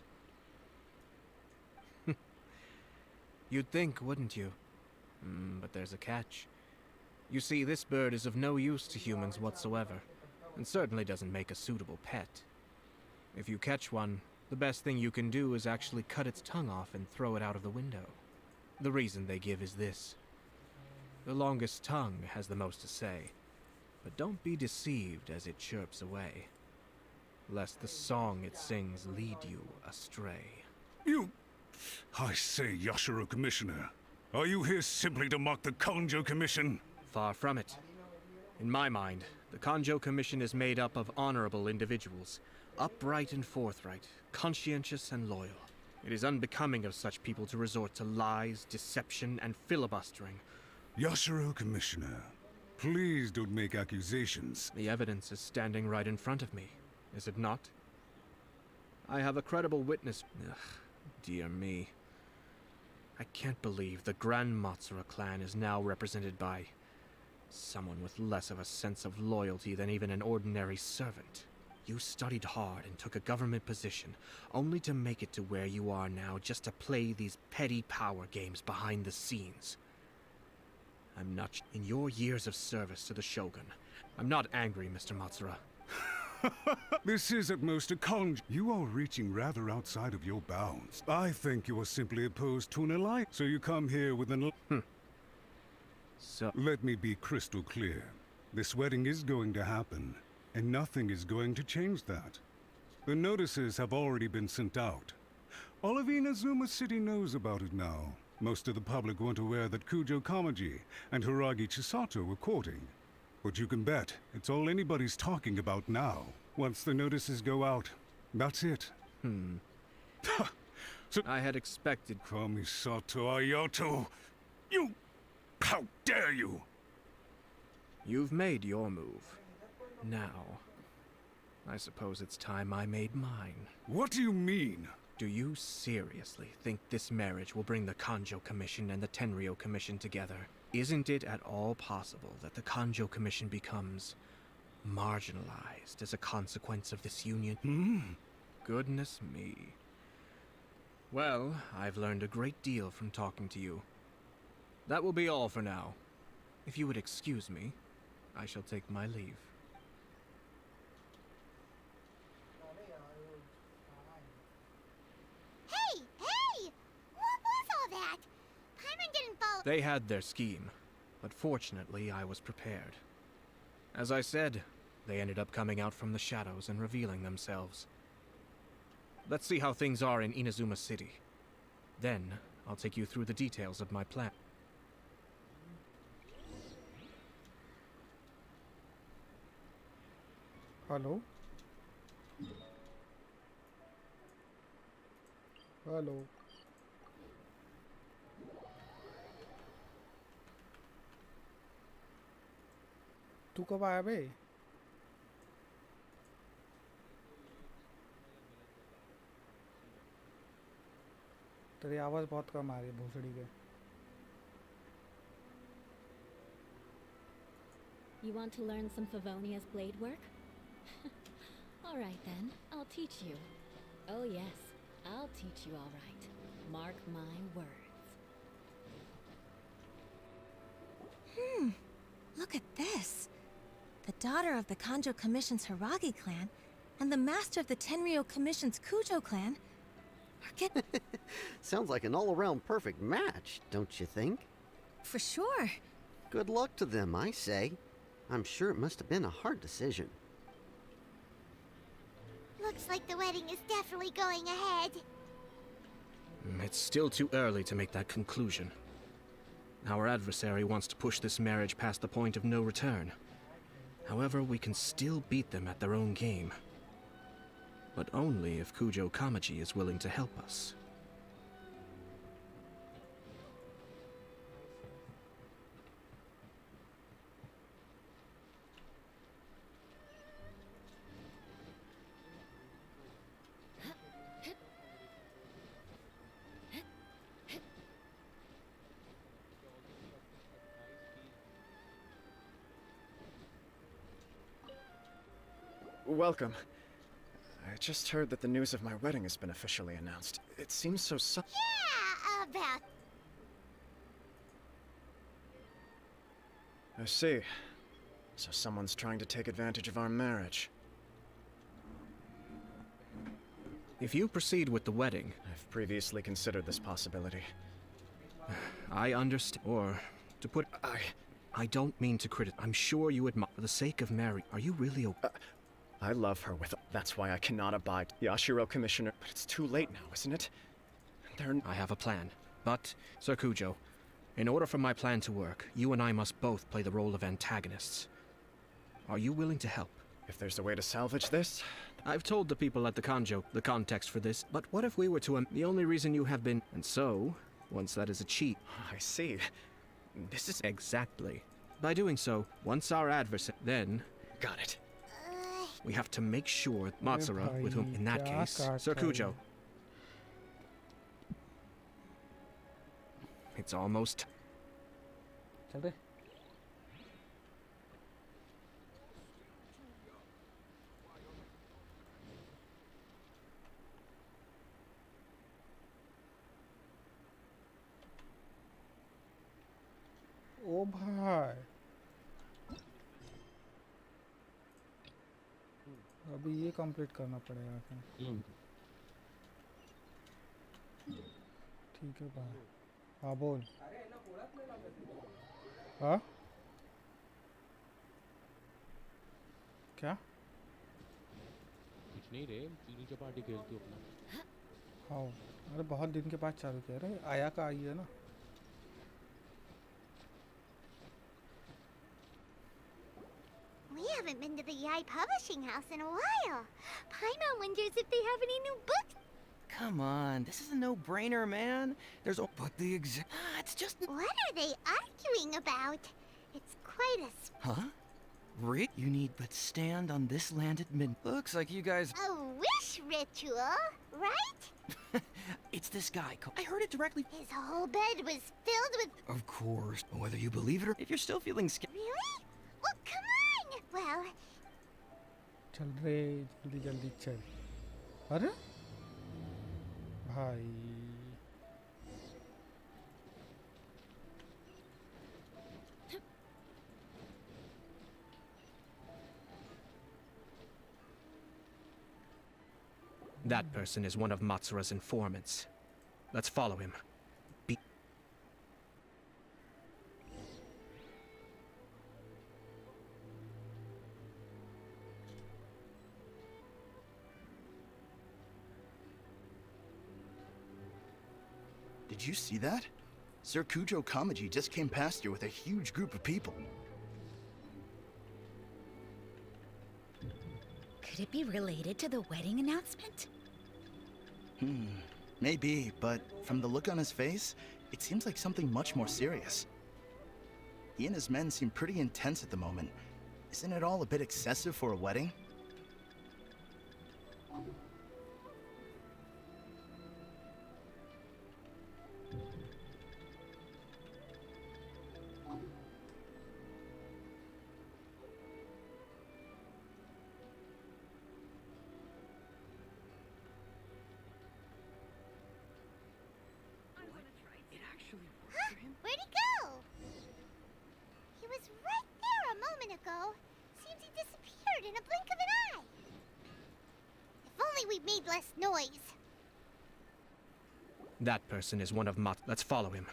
You'd think, wouldn't you? But there's a catch. You see, this bird is of no use to humans whatsoever, and certainly doesn't make a suitable pet. If you catch one, the best thing you can do is actually cut its tongue off and throw it out of the window. The reason they give is this. The longest tongue has the most to say, but don't be deceived as it chirps away, lest the song it sings lead you astray. I say, Yashiro Commissioner, are you here simply to mock the Kanjo Commission? Far from it. In my mind, the Kanjo Commission is made up of honorable individuals, upright and forthright, conscientious and loyal. It is unbecoming of such people to resort to lies, deception, and filibustering. Yashiro Commissioner, please don't make accusations. The evidence is standing right in front of me, is it not? I have a credible witness. Ugh, dear me. I can't believe the Grand Matsura clan is now represented by someone with less of a sense of loyalty than even an ordinary servant. You studied hard and took a government position, only to make it to where you are now just to play these petty power games behind the scenes. I'm not— in your years of service to the Shogun, I'm not angry, Mr. Matsura. This is at most a conj. You are reaching rather outside of your bounds. I think you are simply opposed to an alliance, so you come here with an— So— Let me be crystal clear. This wedding is going to happen, and nothing is going to change that. The notices have already been sent out. All of Inazuma City knows about it now. Most of the public weren't aware that Kujo Kamaji and Hiragi Chisato were courting. But you can bet it's all anybody's talking about now. Once the notices go out, that's it. So I had expected— Kamisato Ayato! You— How dare you! You've made your move. Now, I suppose it's time I made mine. What do you mean? Do you seriously think this marriage will bring the Kanjo Commission and the Tenryo Commission together? Isn't it at all possible that the Kanjo Commission becomes marginalized as a consequence of this union? Goodness me. Well, I've learned a great deal from talking to you. That will be all for now. If you would excuse me, I shall take my leave. Hey! What was all that? Paimon didn't follow— They had their scheme, but fortunately I was prepared. As I said, they ended up coming out from the shadows and revealing themselves. Let's see how things are in Inazuma City. Then, I'll take you through the details of my plan. Hello hello तू कब आया बे? तेरी आवाज़ बहुत कम आ रही है भोसड़ी के। You want to learn some Favonia's blade work? Alright then, I'll teach you. Oh yes, I'll teach you alright. Mark my words. Look at this. The daughter of the Kanjo Commission's Hiragi clan and the master of the Tenryo Commission's Kujo clan are getting... Sounds like an all-around perfect match, don't you think? For sure. Good luck to them, I say. I'm sure it must have been a hard decision. Looks like the wedding is definitely going ahead. It's still too early to make that conclusion. Our adversary wants to push this marriage past the point of no return. However, we can still beat them at their own game. But only if Kujo Kamaji is willing to help us. Welcome. I just heard that the news of my wedding has been officially announced. It seems so Yeah, about... I see. So someone's trying to take advantage of our marriage. If you proceed with the wedding... I've previously considered this possibility. I understand. Or, to put... I don't mean to I'm sure you admire... For the sake of Mary, are you really I love her with... That's why I cannot abide Yashiro Commissioner. But it's too late now, isn't it? I have a plan. But, Sir Kujo, in order for my plan to work, you and I must both play the role of antagonists. Are you willing to help? If there's a way to salvage this... I've told the people at the Kanjo the context for this, but what if we were to... the only reason you have been... And so, once that is achieved... I see. This is... Exactly. By doing so, once our adversary... Then... Got it. We have to make sure Matsura, with whom, in that case, Sir Kujo. It's almost... चल रहे ओ भाई अभी ये complete करना पड़ेगा फिर ठीक है भाई हाँ बोल हाँ क्या कुछ नहीं रे चीनी चपाटी खेलती हूँ अपना हाँ अरे बहुत दिन के बाद चालू किया रे आया का आई है ना We haven't been to the Yai Publishing House in a while. Paimon wonders if they have any new books. Come on, this is a no-brainer, man. There's a... But the it's just... What are they arguing about? It's quite a... Huh? Rick? You need but stand on this land at mid... Looks like you guys... A wish ritual, right? It's this guy. I heard it directly... His whole bed was filled with... Of course. Whether you believe it or... If you're still feeling scared... Really? Well, come on! Well... चल रे जल्दी जल्दी चल अरे भाई That person is one of Matsura's informants. Let's follow him. Did you see that? Sir Kujo Kamaji just came past here with a huge group of people. Could it be related to the wedding announcement? Maybe, but from the look on his face, it seems like something much more serious. He and his men seem pretty intense at the moment. Isn't it all a bit excessive for a wedding? Where'd he go? He was right there a moment ago. Seems he disappeared in a blink of an eye. If only we'd made less noise. That person is one of Mat. Let's follow him.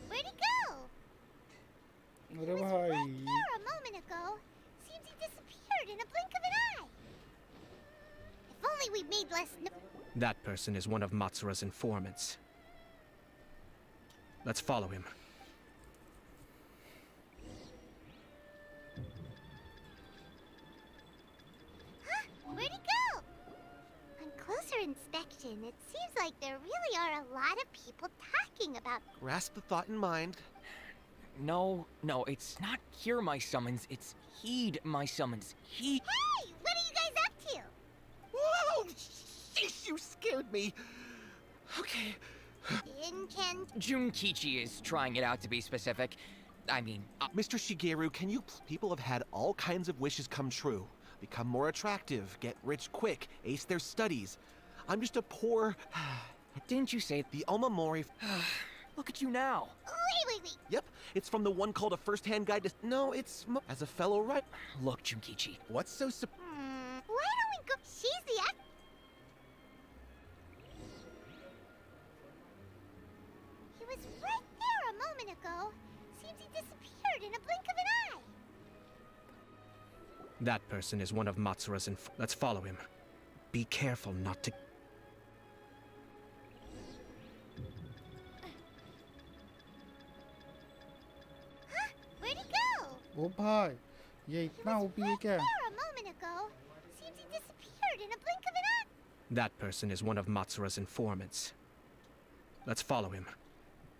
Where'd he go? अरे भाई Right there a moment ago. Seems he disappeared in a blink of an eye. If only we'd made less noise. That person is one of Matsura's informants. Let's follow him. Where'd he go? On closer inspection, it seems like there really are a lot of people talking about. Grasp the thought in mind. No, it's not hear my summons, it's heed my summons. Hey, what are you guys up to? Whoa! Sheesh, you scared me. Okay. Junkichi is trying it out to be specific. I mean, Mr. Shigeru, can you... People have had all kinds of wishes come true. Become more attractive, get rich quick, ace their studies. I'm just a poor... Didn't you say... The Omamori... Look at you now. Wait. Yep, it's from the one called A First-Hand Guide to... No, it's... As a fellow writer... Look, Junkichi. What's so... Why don't we go... She's the act... He was right there a moment ago. Seems he disappeared in a blink of an eye. That person is one of Matsura's Let's follow him. Be careful not to... Where'd he go? ओ भाई ये इतना OP है क्या? There a moment ago. Seems he disappeared in a blink of an eye. That person is one of Matsura's informants. Let's follow him.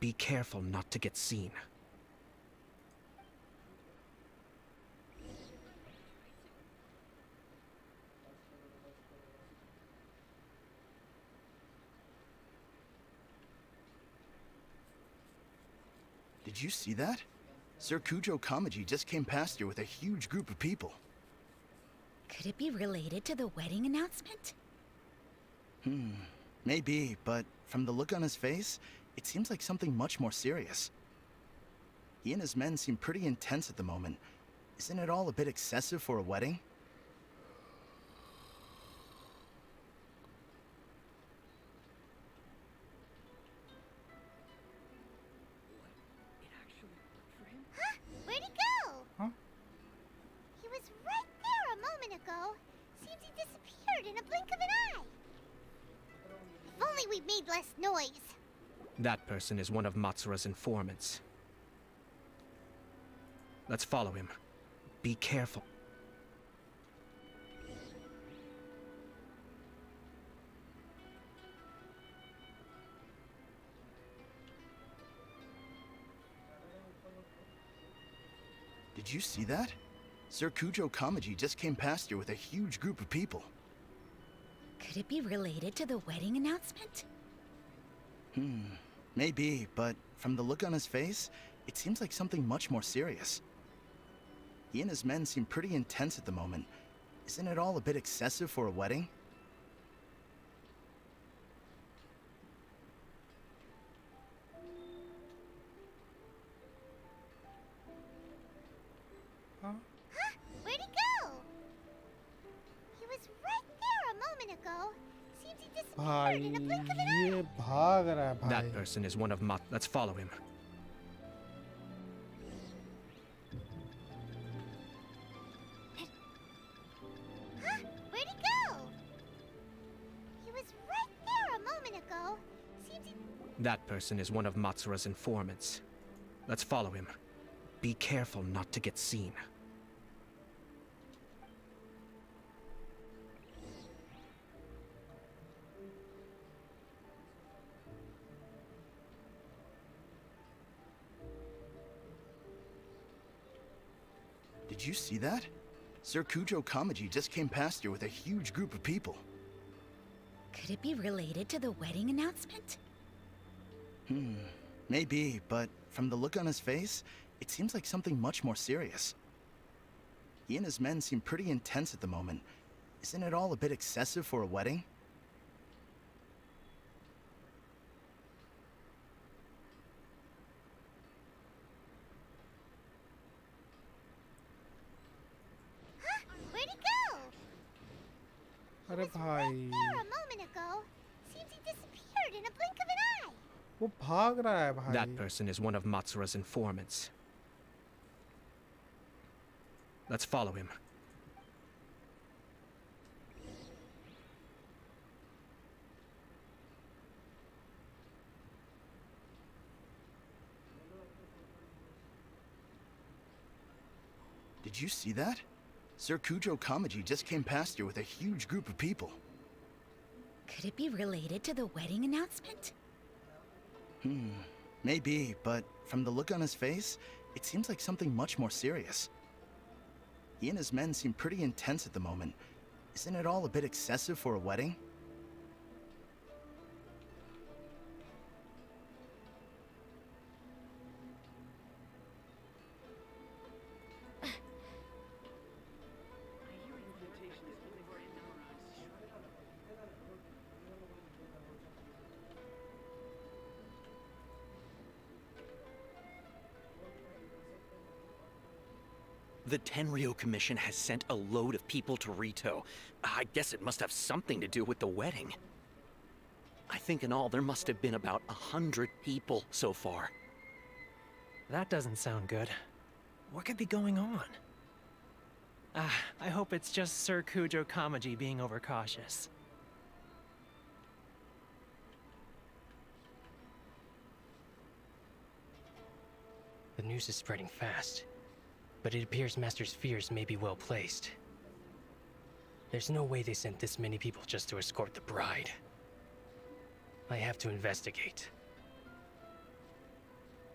Be careful not to get seen. Did you see that? Sir Kujo Kamaji just came past here with a huge group of people. Could it be related to the wedding announcement? Maybe, but from the look on his face, it seems like something much more serious. He and his men seem pretty intense at the moment. Isn't it all a bit excessive for a wedding? Where'd he go? Huh? He was right there a moment ago. Seems he disappeared in a blink of an eye. If only we'd made less noise. That person is one of Matsura's informants. Let's follow him. Be careful. Did you see that? Sir Kujo Kamaji just came past here with a huge group of people. Could it be related to the wedding announcement? Maybe, but from the look on his face, it seems like something much more serious. He and his men seem pretty intense at the moment. Isn't it all a bit excessive for a wedding? Where'd he go? He was right there a moment ago. Seems he disappeared भाई in a blink of an ये भाग रहा है भाई. That person is one of Mat. Let's follow him. Huh? Where'd he go? He was right there a moment ago. Seems he... That person is one of Matsura's informants. Let's follow him. Be careful not to get seen. Did you see that? Sir Kujo Kamaji just came past here with a huge group of people. Could it be related to the wedding announcement? Maybe, but from the look on his face, it seems like something much more serious. He and his men seem pretty intense at the moment. Isn't it all a bit excessive for a wedding? Where'd he go? अरे भाई There a moment ago. Seems he disappeared in a blink of an eye. वो भाग रहा है भाई. That person is one of Matsura's informants. Let's follow him. Did you see that? Sir Kujo Kamaji just came past here with a huge group of people. Could it be related to the wedding announcement? Maybe, but from the look on his face, it seems like something much more serious. He and his men seem pretty intense at the moment. Isn't it all a bit excessive for a wedding? The Tenryo Commission has sent a load of people to Rito. I guess it must have something to do with the wedding. I think in all there must have been about 100 people so far. That doesn't sound good. What could be going on? I hope it's just Sir Kujo Kamaji being overcautious. The news is spreading fast, but it appears Master's fears may be well placed. There's no way they sent this many people just to escort the bride. I have to investigate.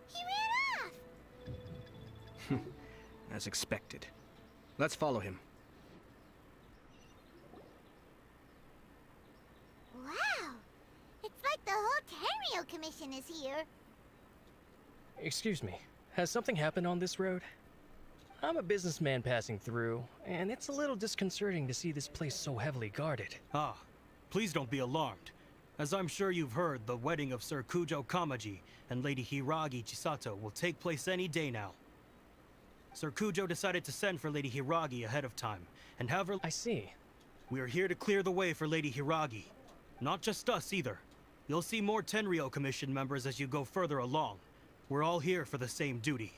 He ran off! As expected. Let's follow him. Wow! It's like the whole Tenryo Commission is here. Excuse me, has something happened on this road? I'm a businessman passing through, and it's a little disconcerting to see this place so heavily guarded. Ah, please don't be alarmed. As I'm sure you've heard, the wedding of Sir Kujo Kamaji and Lady Hiragi Chisato will take place any day now. Sir Kujo decided to send for Lady Hiragi ahead of time, and have her— I see. We are here to clear the way for Lady Hiragi. Not just us, either. You'll see more Tenryo Commission members as you go further along. We're all here for the same duty.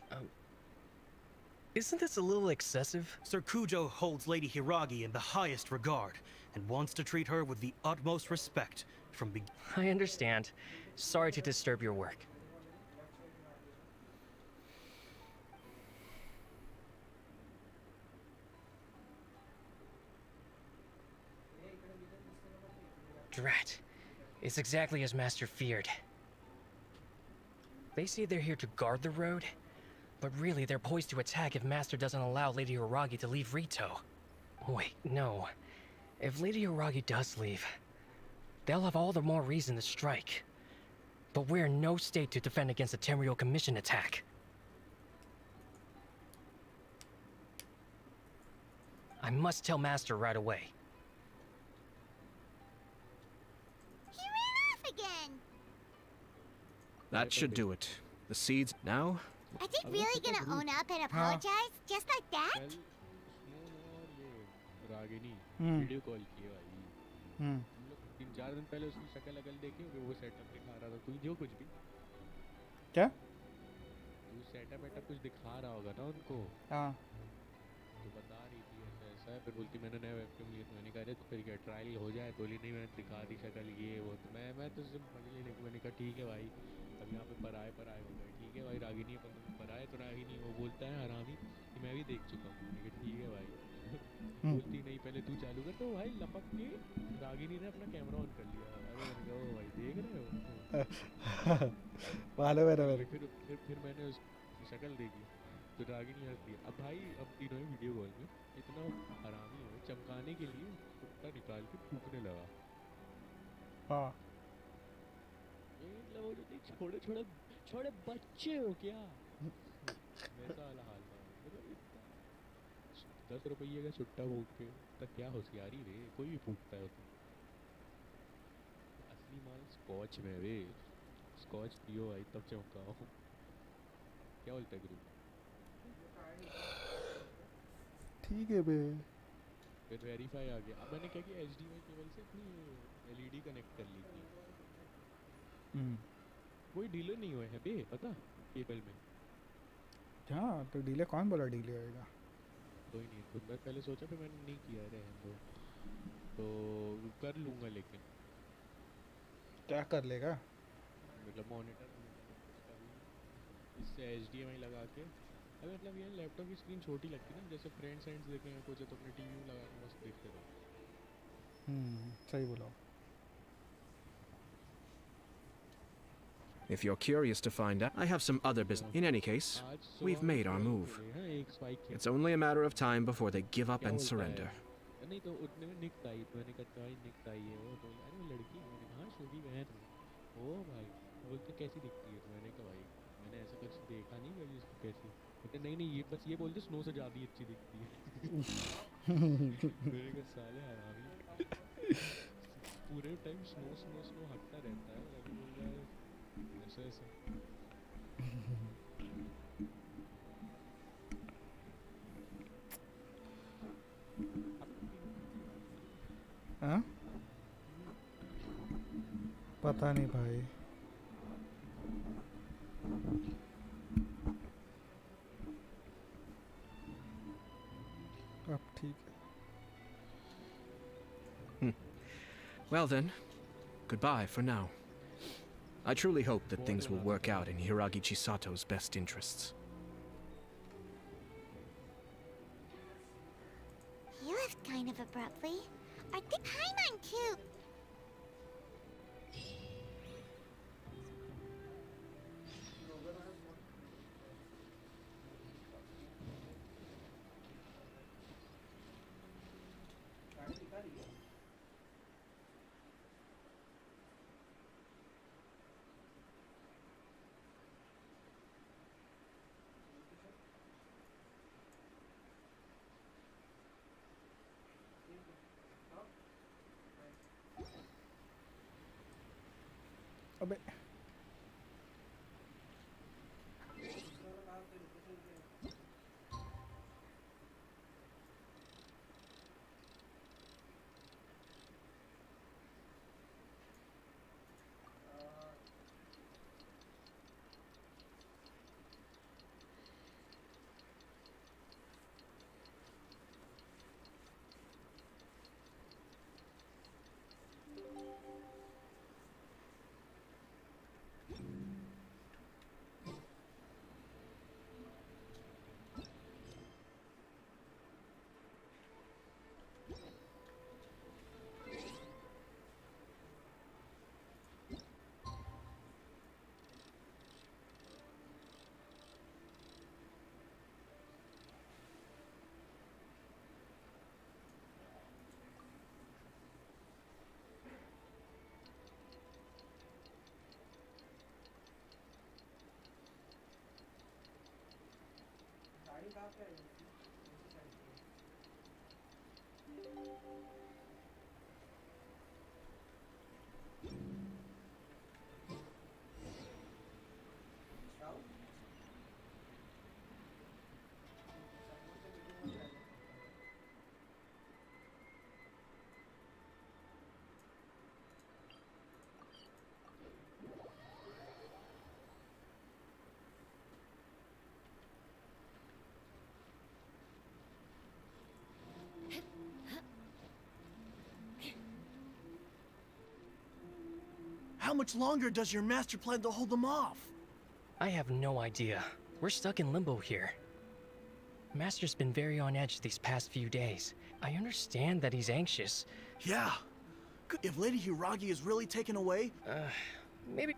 Isn't this a little excessive? Sir Kujo holds Lady Hiragi in the highest regard, and wants to treat her with the utmost respect from I understand. Sorry to disturb your work. Drat. It's exactly as Master feared. They say they're here to guard the road, but really they're poised to attack if Master doesn't allow Lady Hiragi to leave Rito. Wait, no. If Lady Hiragi does leave, they'll have all the more reason to strike. But we're in no state to defend against a Tenryo Commission attack. I must tell Master right away. He ran off again! That should do it. The seeds now? Are they really gonna own up and apologize? Just like that? Ragini hmm. Video call किया भाई हम्म। हम लोग 3 3-4 दिन पहले उसकी शक्ल अकल देखी होगी, वो सेटअप दिखा रहा था, तू जो कुछ भी क्या? तू सेटअप वेटअप कुछ दिखा रहा होगा ना उनको। हाँ। तो बता रही थी ऐसा ऐसा है, फिर बोलती मैंने नया वेबकैम लिया, तो मैंने कहा अरे तो फिर क्या ट्रायल हो जाए, बोली नहीं मैंने दिखा दी शक्ल ये वो, तो मैं तो सिर्फ मजे लेने को मैंने कहा ठीक है भाई, अब यहाँ पे पराए हो गए, ठीक है भाई रागिनी अपन तो पराए तो रागिनी, वो बोलता है हरामी कि मैं भी देख चुका हूँ, मैंने कहा ठीक है भाई। बोलती नहीं पहले तू चालू कर, तो भाई लपक के रागिनी ने अपना कैमरा ऑन कर लिया, अरे मैंने कहा ओ भाई देख रहे हो वाले मेरे फिर मैंने उस शक्ल देखी तो रागिनी हंस दिया। अब भाई अब तीनों ही वीडियो कॉल में इतना हरामी है, चमकाने के लिए कुत्ता निकाल के फूकने लगा। हाँ। ये मतलब वो जो छोटे बच्चे हो क्या वैसा वाला हाल था, मतलब इतना 10 रुपये का छुट्टा फूक के तक क्या होशियारी रे, कोई भी फूकता है उसमें। असली माल स्कॉच में वे, स्कॉच पियो भाई तब चमकाओ। क्या बोलता है ग्रुप? ठीक है बे। फिर वेरीफाई आ गया। अब मैंने क्या किया, HDMI केबल से अपनी LED कनेक्ट कर ली थी। कोई डीले नहीं हुए हैं बे पता केबल में। हाँ तो डीले कौन बोला डीले होएगा? कोई नहीं, तो मैं पहले सोचा फिर मैंने नहीं किया रहने दो, तो कर लूँगा लेकिन। क्या कर लेगा? मतलब मॉनिटर इससे HDMI लगा के, अबे मतलब ये लैपटॉप की स्क्रीन छोटी लगती है ना, जैसे फ्रेंड्स एंड्स देखे हैं कुछ तो अपने टीवी में लगा के मस्त देखते रहो। सही बोला। If you're curious to find out, I have some other business. In any case, we've made our move. It's only a matter of time before they give up and surrender. नहीं तो उतने में निक आई, मैंने कहा भाई निक आई है वो, बोला अरे वो लड़की, मैंने कहा छोटी बहन है ओ भाई, बोलते कैसी दिखती है, तो मैंने कहा भाई मैंने ऐसा कुछ देखा नहीं कभी उसको कैसी, बोलते नहीं ये बस ये बोलते स्नो से ज़्यादा अच्छी दिखती है। मैंने कहा साले हरामी पूरे टाइम स्नो हटता रहता है, अभी बोल रहा है ऐसा ऐसा। हाँ? पता नहीं भाई। अब ठीक है। Well then, goodbye for now. I truly hope that things will work out in Hiragi Chisato's best interests. He left kind of abruptly. I think Paimon too. अबे How much longer does your master plan to hold them off? I have no idea. We're stuck in limbo here. Master's been very on edge these past few days. I understand that he's anxious. Yeah. If Lady Hiiragi is really taken away... maybe...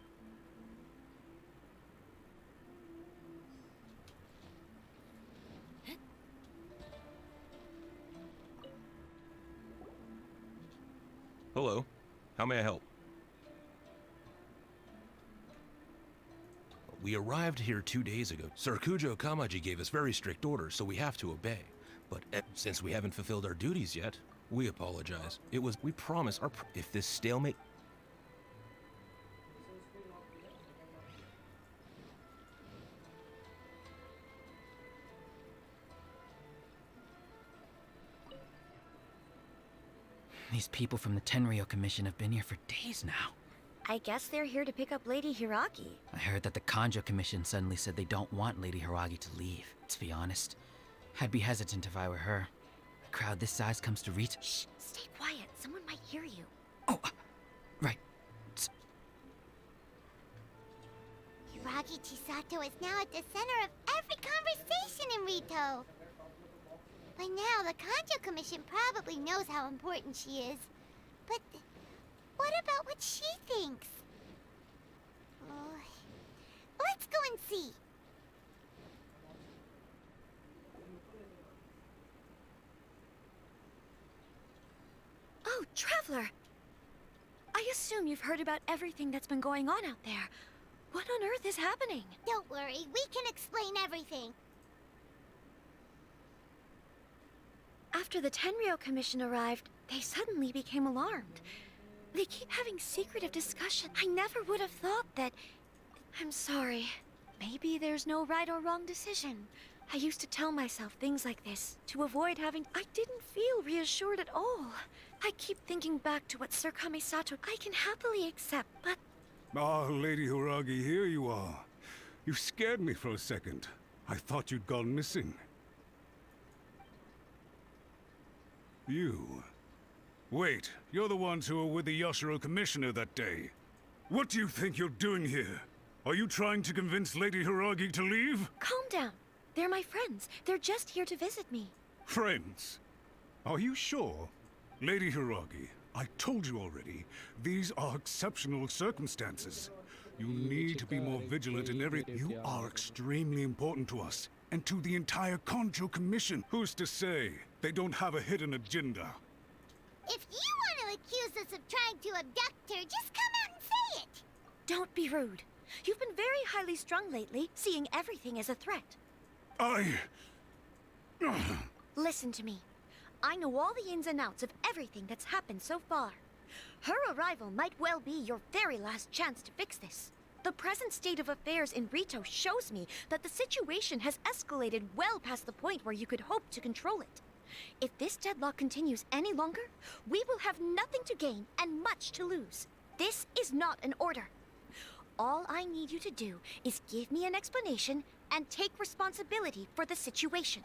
Hello. How may I help? We arrived here 2 days ago. Sir Kujo Kamaji gave us very strict orders, so we have to obey. But since we haven't fulfilled our duties yet, we apologize. We promise if this stalemate... These people from the Tenryo Commission have been here for days now. I guess they're here to pick up Lady Hiiragi. I heard that the Kanjo Commission suddenly said they don't want Lady Hiiragi to leave. To be honest, I'd be hesitant if I were her. A crowd this size comes to reach... Shh, stay quiet. Someone might hear you. Right. Hiiragi Chisato is now at the center of every conversation in Rito. By now, the Kanjo Commission probably knows how important she is. But what about what she thinks? Let's go and see. Oh, Traveler! I assume you've heard about everything that's been going on out there. What on earth is happening? Don't worry, we can explain everything. After the Tenryo Commission arrived, they suddenly became alarmed. They keep having secretive discussion. I never would have thought that... I'm sorry. Maybe there's no right or wrong decision. I used to tell myself things like this to avoid having... I didn't feel reassured at all. I keep thinking back to what Sir Kamisato I can happily accept, but... Ah, Lady Hiiragi, here you are. You scared me for a second. I thought you'd gone missing. You... Wait, you're the ones who were with the Yashiro Commissioner that day. What do you think you're doing here? Are you trying to convince Lady Hiiragi to leave? Calm down. They're my friends. They're just here to visit me. Friends? Are you sure? Lady Hiiragi, I told you already, these are exceptional circumstances. You need to be more vigilant in everything. You are extremely important to us, and to the entire Kanjo Commission. Who's to say they don't have a hidden agenda? If you want to accuse us of trying to abduct her, just come out and say it! Don't be rude. You've been very highly strung lately, seeing everything as a threat. Listen to me. I know all the ins and outs of everything that's happened so far. Her arrival might well be your very last chance to fix this. The present state of affairs in Rito shows me that the situation has escalated well past the point where you could hope to control it. If this deadlock continues any longer, we will have nothing to gain and much to lose. This is not an order. All I need you to do is give me an explanation and take responsibility for the situation.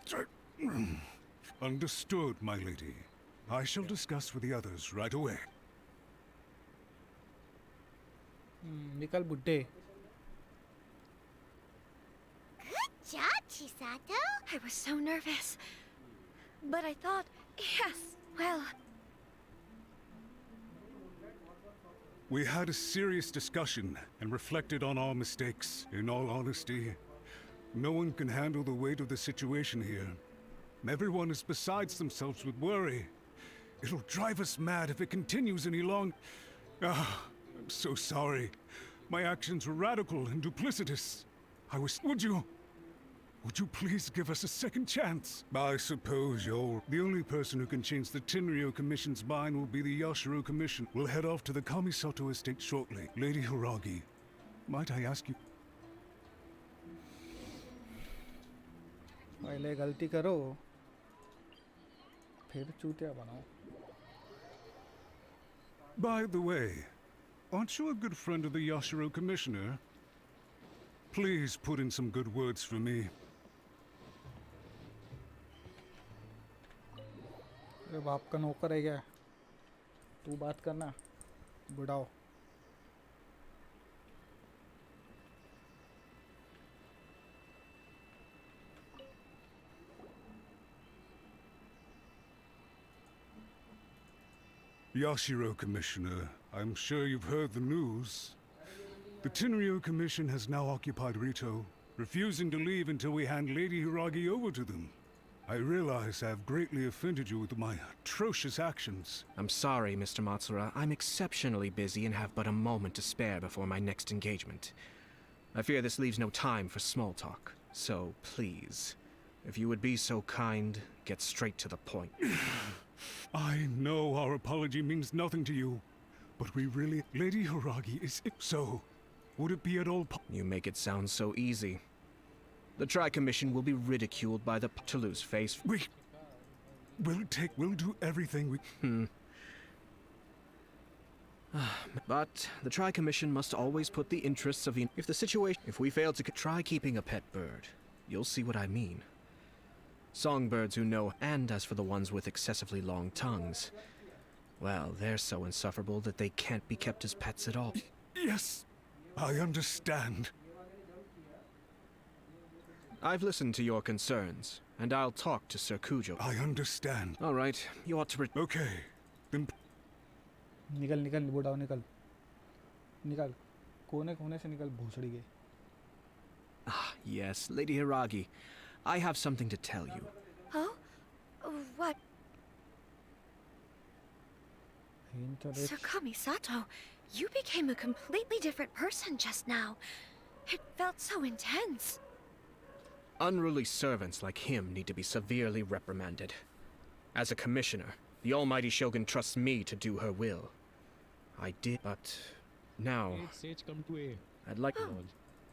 Understood, my lady. I shall discuss with the others right away. निकल बुड्ढे. Good job, Chisato. I was so nervous. But I thought, yes, well... We had a serious discussion and reflected on our mistakes. In all honesty, no one can handle the weight of the situation here. Everyone is besides themselves with worry. It'll drive us mad if it continues any long... I'm so sorry. My actions were radical and duplicitous. Would you please give us a second chance? I suppose you're... The only person who can change the Tenryo Commission's mind will be the Yashiro Commission. We'll head off to the Kamisato estate shortly. Lady Hiiragi, might I ask you... पहले गलती करो फिर चूतिया बनाओ. By the way, aren't you a good friend of the Yashiro Commissioner? Please put in some good words for me. अरे बाप का नौकर है क्या? तू बात करना बुढ़ाओ. Yashiro, Commissioner, I'm sure you've heard the news. The Tenryo Commission has now occupied Rito, refusing to leave until we hand Lady Hiragi over to them. I realize I have greatly offended you with my atrocious actions. I'm sorry, Mr. Matsura. I'm exceptionally busy and have but a moment to spare before my next engagement. I fear this leaves no time for small talk. So, please, if you would be so kind, get straight to the point. I know our apology means nothing to you, but we really... Lady Hiragi is... So, would it be at all You make it sound so easy. The Tri-Commission will be ridiculed by the Toulouse face. We'll do everything we... But the Tri-Commission must always put the interests of the... If we fail to try keeping a pet bird, you'll see what I mean. Songbirds who know, and as for the ones with excessively long tongues, well, they're so insufferable that they can't be kept as pets at all. Yes, I understand. I've listened to your concerns, and I'll talk to Sir Kujo. I understand. All right, you ought to... Okay, then... निकल बुढ़ाओ निकल कोने कोने से निकल भूसड़ी के. Ah, yes, Lady Hiragi. I have something to tell you. Oh? What? Sakami Sato, you became a completely different person just now. It felt so intense. Unruly servants like him need to be severely reprimanded. As a commissioner, the almighty Shogun trusts me to do her will. I did, but now... Sage come to A. I'd like...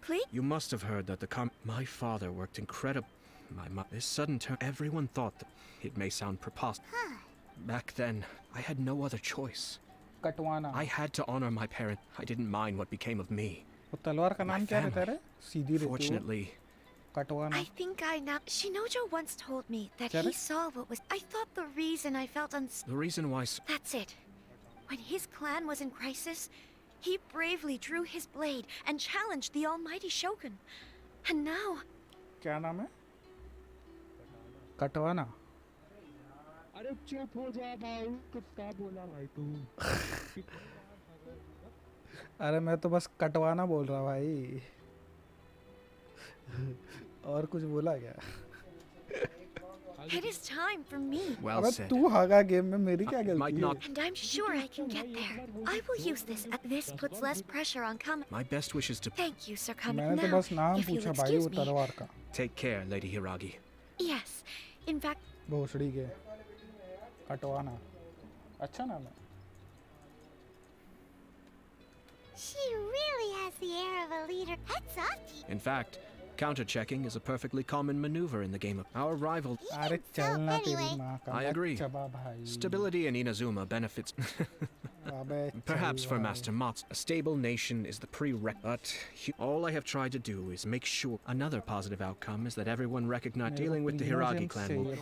Please? You must have heard that my father worked incredible... This sudden turn... Everyone thought that... It may sound preposterous. Back then, I had no other choice. कटवाना. I had to honor my parent. I didn't mind what became of me. वो तलवार का नाम क्या रहता है? सीधी रहती है. Fortunately... कटवाना. I think I know. Shinojo once told me that he saw what was... I thought the reason I felt The reason why... That's it. When his clan was in crisis, he bravely drew his blade and challenged the almighty Shogun. And now... क्या नाम है? कटवाना. अरे चुप हो जा भाई कितना बोला भाई तू. अरे मैं तो बस कटवाना बोल रहा भाई. और कुछ बोला क्या? It is time for me. Well said. तू हागा गेम में मेरी क्या गलती है? And I'm sure I can get there. I will use this. This puts less pressure on Kami. My best wishes to... Thank you, Sir Kami. मैंने तो Now, बस नाम if you'll पूछा भाई वो excuse me. तलवार का. Take care, Lady Hiragi. Yes. In fact... भोसड़ी के. कटवाना. अच्छा नाम है. She really has the air of a leader. Hats off to you. In fact, counter-checking is a perfectly common maneuver in the game of our rival. अरे चलना तेरी माँ का. I agree. चबा भाई. Stability in Inazuma benefits... Perhaps for Master Mats, a stable nation is the prerequisite. But all I have tried to do is make sure another positive outcome is that everyone recognizes dealing with the Hiragi clan will...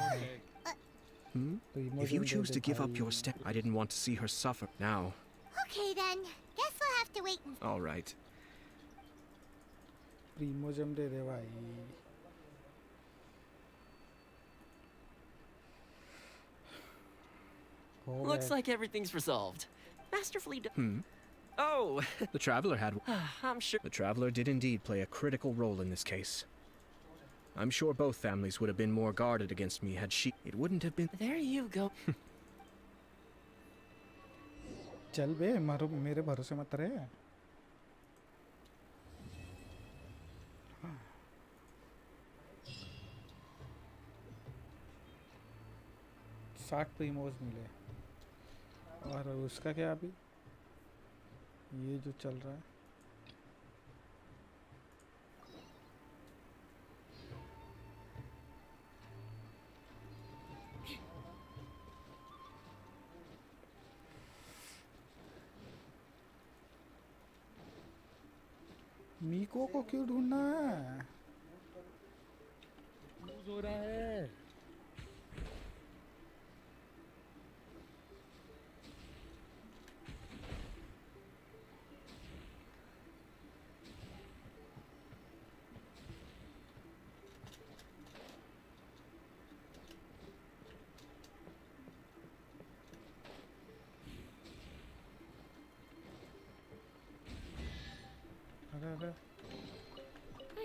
If you choose to give up your step, I didn't want to see her suffer. Now... Okay then. Guess we'll have to wait and... All right. प्रीमोजम दे दे भाई. Looks like everything's resolved. Masterfully done. Oh! The Traveler had... I'm sure... The Traveler did indeed play a critical role in this case. I'm sure both families would have been more guarded against me had she... It wouldn't have been... There you go. चल बे मेरे भरोसे मत रहे. साठ प्रीमोज मिले. और उसका क्या अभी ये जो चल रहा है. मीको को क्यों ढूंढना है? लूज हो रहा है.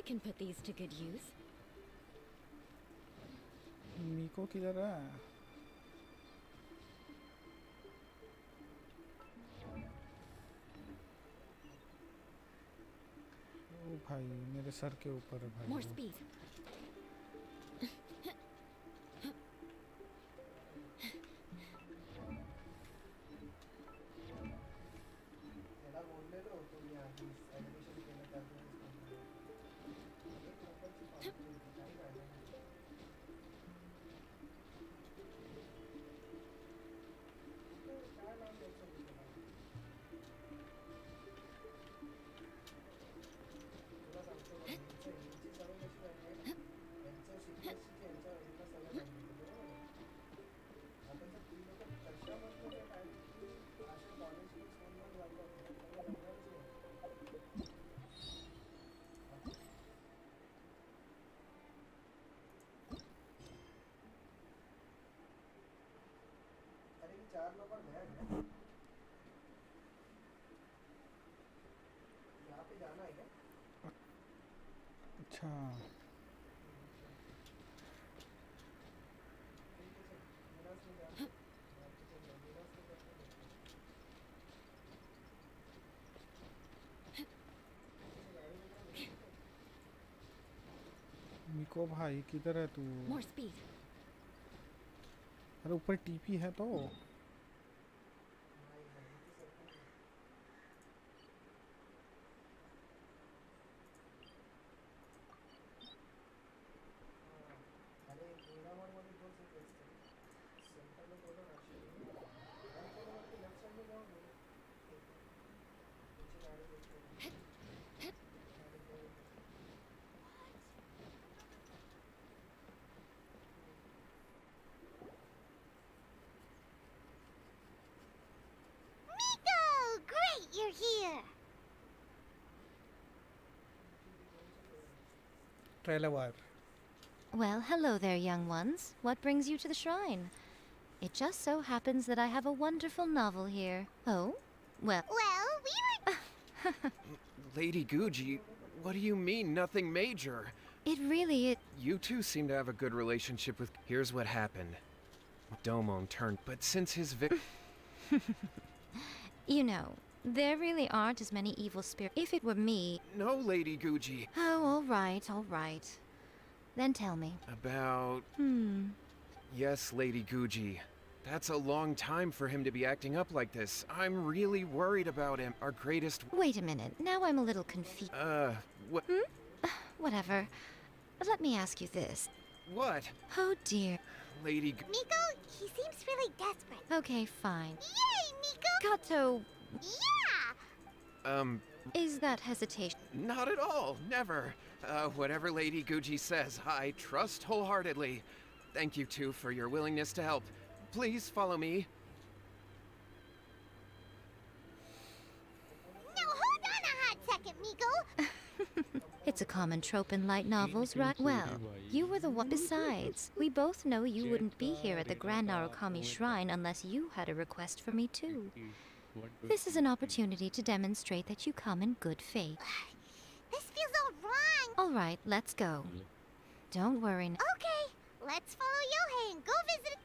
can put these to good use. मीको किधर है? ओ भाई मेरे सर के ऊपर है भाई. More speed. अच्छा मीको भाई किधर है तू? More speed. अरे ऊपर टीपी है तो. You're here. Trailer war. Well, hello there, young ones. What brings you to the shrine? It just so happens that I have a wonderful novel here. Oh? Well... Well, we were... Lady Guji, what do you mean, nothing major? It... You two seem to have a good relationship with... Here's what happened. Domon turned, but since his You know, there really aren't as many evil spirits. If it were me... No, Lady Guji. Oh, all right. Then tell me. About... Yes, Lady Guji. That's a long time for him to be acting up like this. I'm really worried about him. Our greatest... Wait a minute. Now I'm a little confused. What? Whatever. Let me ask you this. What? Oh, dear. Lady... Miko, he seems really desperate. Okay, fine. Yay, Miko! Kato... Yeah! Is that hesitation? Not at all. Never. Whatever Lady Guji says, I trust wholeheartedly. Thank you two for your willingness to help. Please follow me. Now hold on a hot second, Miko. It's a common trope in light novels, right? Well, you were the one. Besides, we both know you wouldn't be here at the Grand Narukami Shrine unless you had a request for me too. This is an opportunity to demonstrate that you come in good faith. This feels all wrong. All right, let's go. Don't worry. Okay, let's follow Yohei and go visit.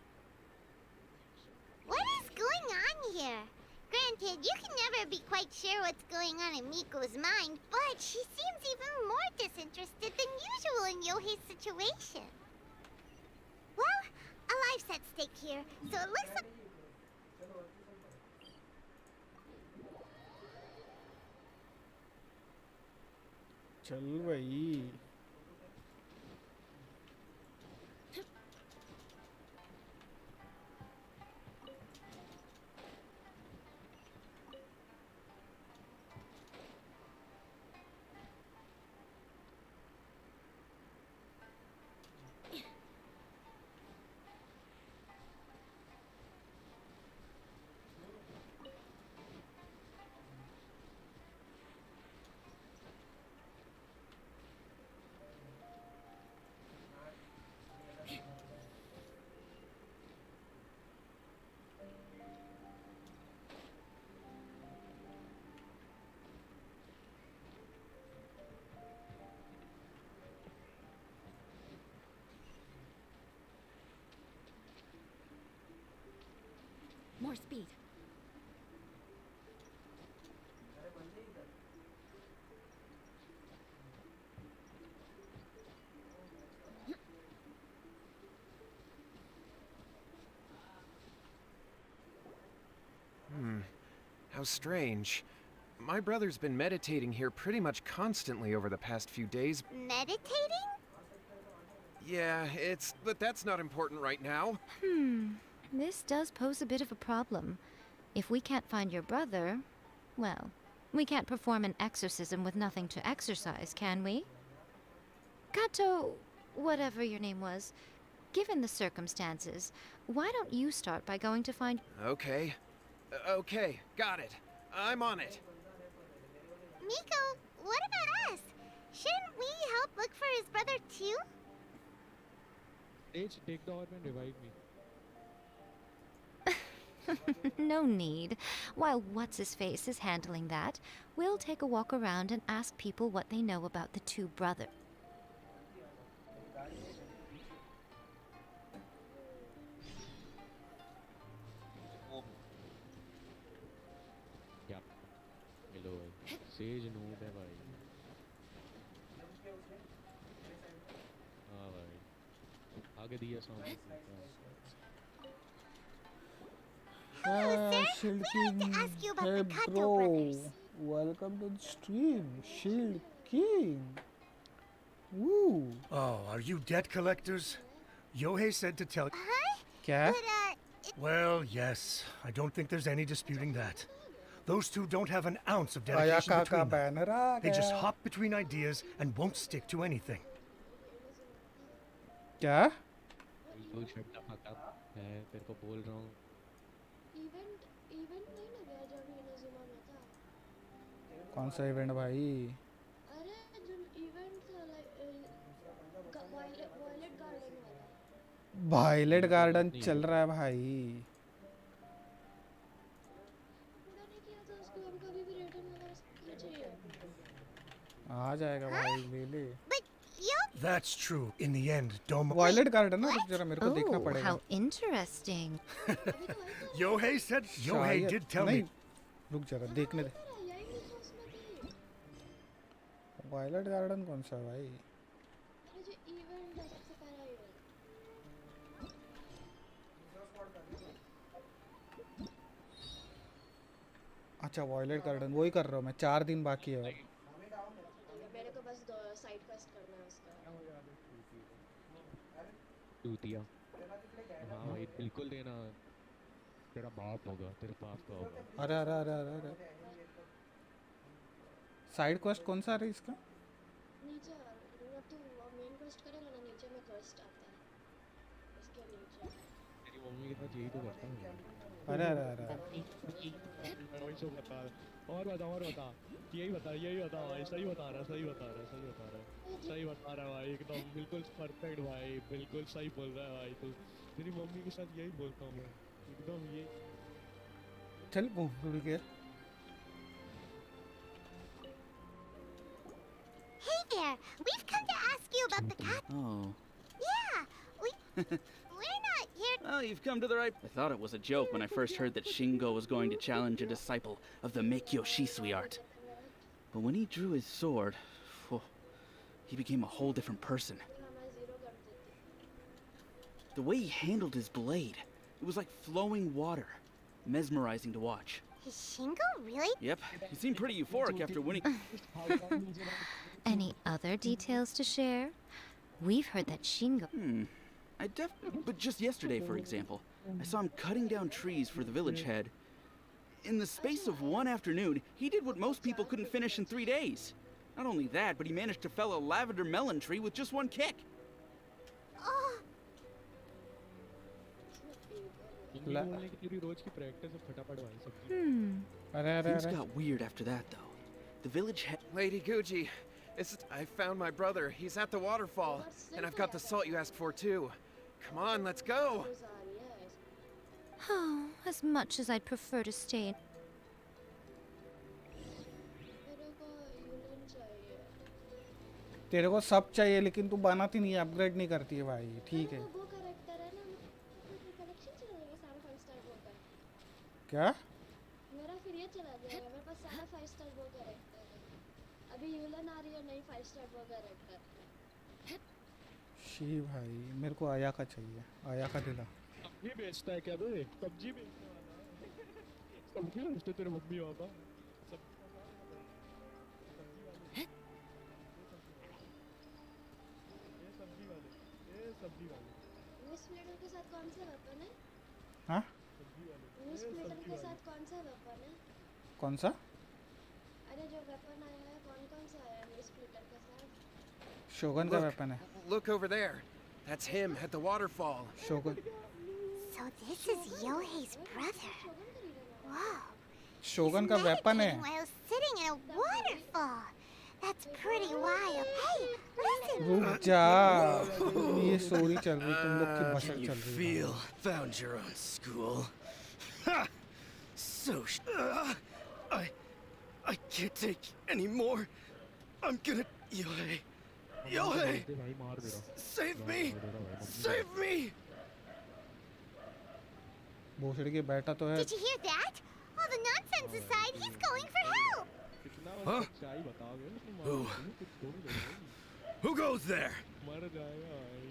What is going on here? Granted, you can never be quite sure what's going on in Miko's mind, but she seems even more disinterested than usual in Yohei's situation. Well, a life's at stake here, so it looks like... चल भाई. more speed. How strange. My brother's been meditating here pretty much constantly over the past few days. Meditating? Yeah, but that's not important right now. This does pose a bit of a problem. If we can't find your brother, well, we can't perform an exorcism with nothing to exorcise, can we? Kato, whatever your name was, given the circumstances, why don't you start by going to find... Okay. Okay, got it. I'm on it. Miko, what about us? Shouldn't we help look for his brother too? Sage, take the orb and revive me. No need. While What's-His-Face is handling that, we'll take a walk around and ask people what they know about the two brothers. Yeah. Hello. Sage noob है भाई. हाँ भाई. आगे दिया सामने. Shield King. Hey bro, welcome to the stream, Shield King. Woo. Oh, are you debt collectors? Yohei said to tell. Kya? Well, yes. I don't think there's any disputing that. Those two don't have an ounce of dedication Ayaka ka between them. banner aa They just gaya. hop between ideas and won't stick to anything. क्या? बिल्कुल shut the fuck up. मैं तेरे को बोल रहा हूँ. Event नहीं ना गया जब इनाजुमा में था. कौन सा इवेंट भाई? अरे जो इवेंट था लाइक वायलेट गार्डन वाला. वायलेट गार्डन चल रहा है भाई. पूरा नहीं किया था उसको. हम कभी भी रिटर्न वगैरह चाहिए. आ जाएगा भाई, ले ले. That's true. In the end, Domo. Violet garden ना, रुक जरा मेरे को देखना Oh, पड़ेगा. how interesting. Yohei said. Yohei did tell me. रुक जरा देखने दे. वायलेट गार्डन कौन सा है भाई? अरे जो इवेंट है सबसे पहला इवेंट. अच्छा वायलेट गार्डन वही कर रहा हूँ मैं. 4 दिन बाकी है. मेरे को बस साइड क्वेस्ट करना है उसका. टूटिया. हाँ भाई बिल्कुल देना. तेरा बाप होगा. तेरे बाप का होगा. अरे अरे अरे अरे अरे. साइड क्वेस्ट कौन सा है इसका? नीचे जब तू मेन क्वेस्ट करेगा ना, नीचे में क्वेस्ट आता है. इसके नीचे. तेरी मम्मी के साथ यही तो करता हूँ. अरे अरे अरे. और बता. यही बता भाई. सही बता रहा भाई. एकदम बिल्कुल परफेक्ट भाई. बिल्कुल सही बोल रहा है भाई. तू तेरी मम्मी के साथ यही बोलता हूँ मैं. एकदम ये. चल भूल गया. Hey there, we've come to ask you about the cat. Oh. Yeah, we're not here. Well, you've come to the right. I thought it was a joke when I first heard that Shingo was going to challenge a disciple of the Meikyo Shisui art. But when he drew his sword, he became a whole different person. The way he handled his blade, it was like flowing water. Mesmerizing to watch. Is Shingo really? Yep, he seemed pretty euphoric after winning. Any other details to share? We've heard that Shingo... But just yesterday, for example, I saw him cutting down trees for the village head. In the space of one afternoon, he did what most people couldn't finish in 3 days. Not only that, but he managed to fell a lavender melon tree with just one kick. Things got weird after that, though. The village head... Lady Gucci, I found my brother. He's at the waterfall. And I've got the salt you asked for, too. Come on, let's go. Oh, as much as I'd prefer to stay in... तेरे को सब चाहिए लेकिन तू बनाती नहीं है, upgrade नहीं करती है भाई. ठीक है. क्या? मेरा फिर ये चला जाएगा, मेरे पास सारा 5 स्टार वो कैरेक्टर है। अभी यूलन आ रही है नई 5 स्टार वो कैरेक्टर। शी भाई मेरे को आयाका चाहिए, आयाका दिला। सब्जी बेचता है क्या बे? सब्जी बेचने वाला है। सब्जी बेचते तेरे मम्मी पापा। सब्जी वाले। मिस प्लेटर के साथ कौन सा वेपन है? हाँ? मिस प्लेटर के साथ कौन सा वेपन है? कौन सा? अरे जो वेपन आया है कौन सा आया है मिस प्लेटर के साथ? शोगन का वेपन है। Look over there. That's him at the waterfall. शोगन। So this is Yohei's brother. Wow. शोगन का वेपन है। While sitting in a waterfall. That's pretty wild. Hey, listen. रुक जा, ये स्टोरी चल रही, तुम लोग की बशर चल रही। Feel found your own school. Ha! So I can't take any more. I'm gonna Yohei. Yohei! Save me! Save me! भोसड़ी के बेटा तो है। Did you hear that? All the nonsense aside, he's going for help. Huh? Who goes there?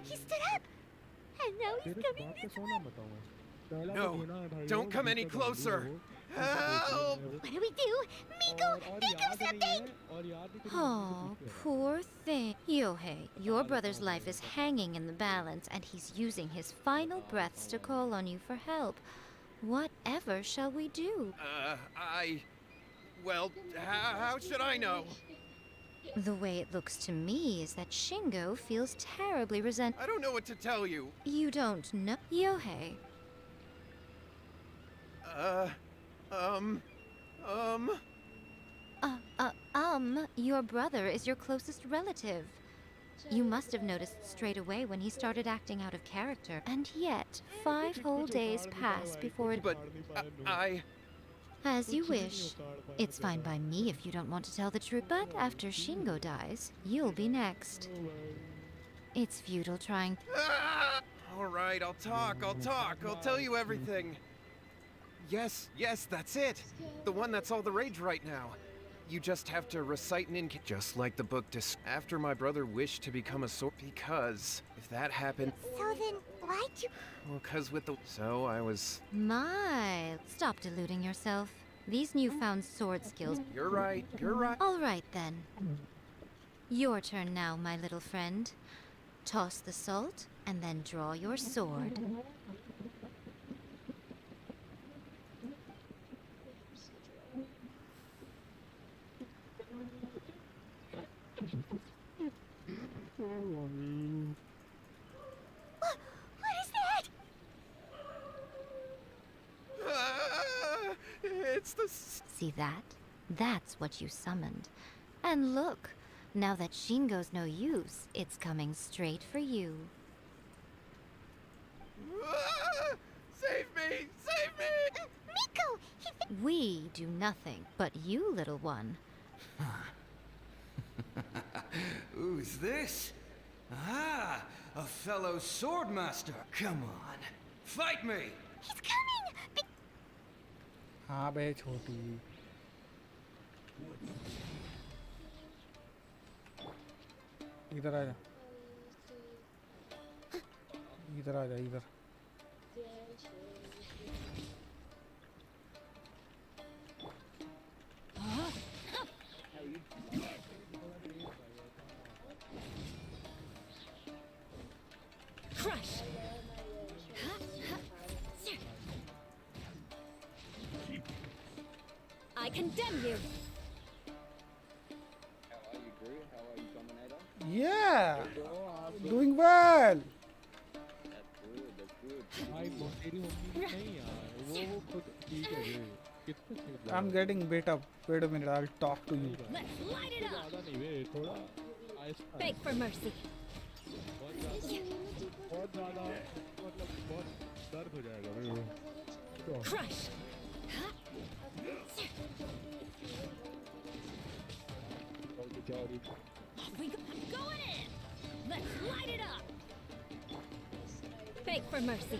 He stood up. And now he's coming this way. No, don't come any closer. Help! What do we do? Miko, do something! Oh, poor thing. Yohei, your brother's life is hanging in the balance, and he's using his final breaths to call on you for help. Whatever shall we do? Well, how should I know? The way it looks to me is that Shingo feels terribly I don't know what to tell you. You don't know? Yohei. Your brother is your closest relative. You must have noticed straight away when he started acting out of character. And yet, 5 whole days pass before it... But As you wish. It's fine by me if you don't want to tell the truth, but after Shingo dies, you'll be next. It's futile trying... All right, I'll talk. I'll tell you everything. Yes, that's it. The one that's all the rage right now. You just have to recite an just like the book after my brother wished to become a sword, because if that happened... So then, why'd you... Well, because with the... So I was... My... Stop deluding yourself. These newfound sword skills... You're right. All right, then. Your turn now, my little friend. Toss the salt, and then draw your sword. What is that? It's the... See that? That's what you summoned. And look, now that Shingo's no use, it's coming straight for you. Save me! Miko! We do nothing, but you, little one. Who's this? Ah, a fellow swordmaster. Come on, fight me! He's coming! हाँ बे छोटी। इधर आ जा। इधर। Crush! I condemn you! Yeah, doing well. I'm getting beat up. Wait a minute, I'll talk to you. Let's light it up! Beg for mercy. Crush! We going in! Let's light it up! Beg for mercy.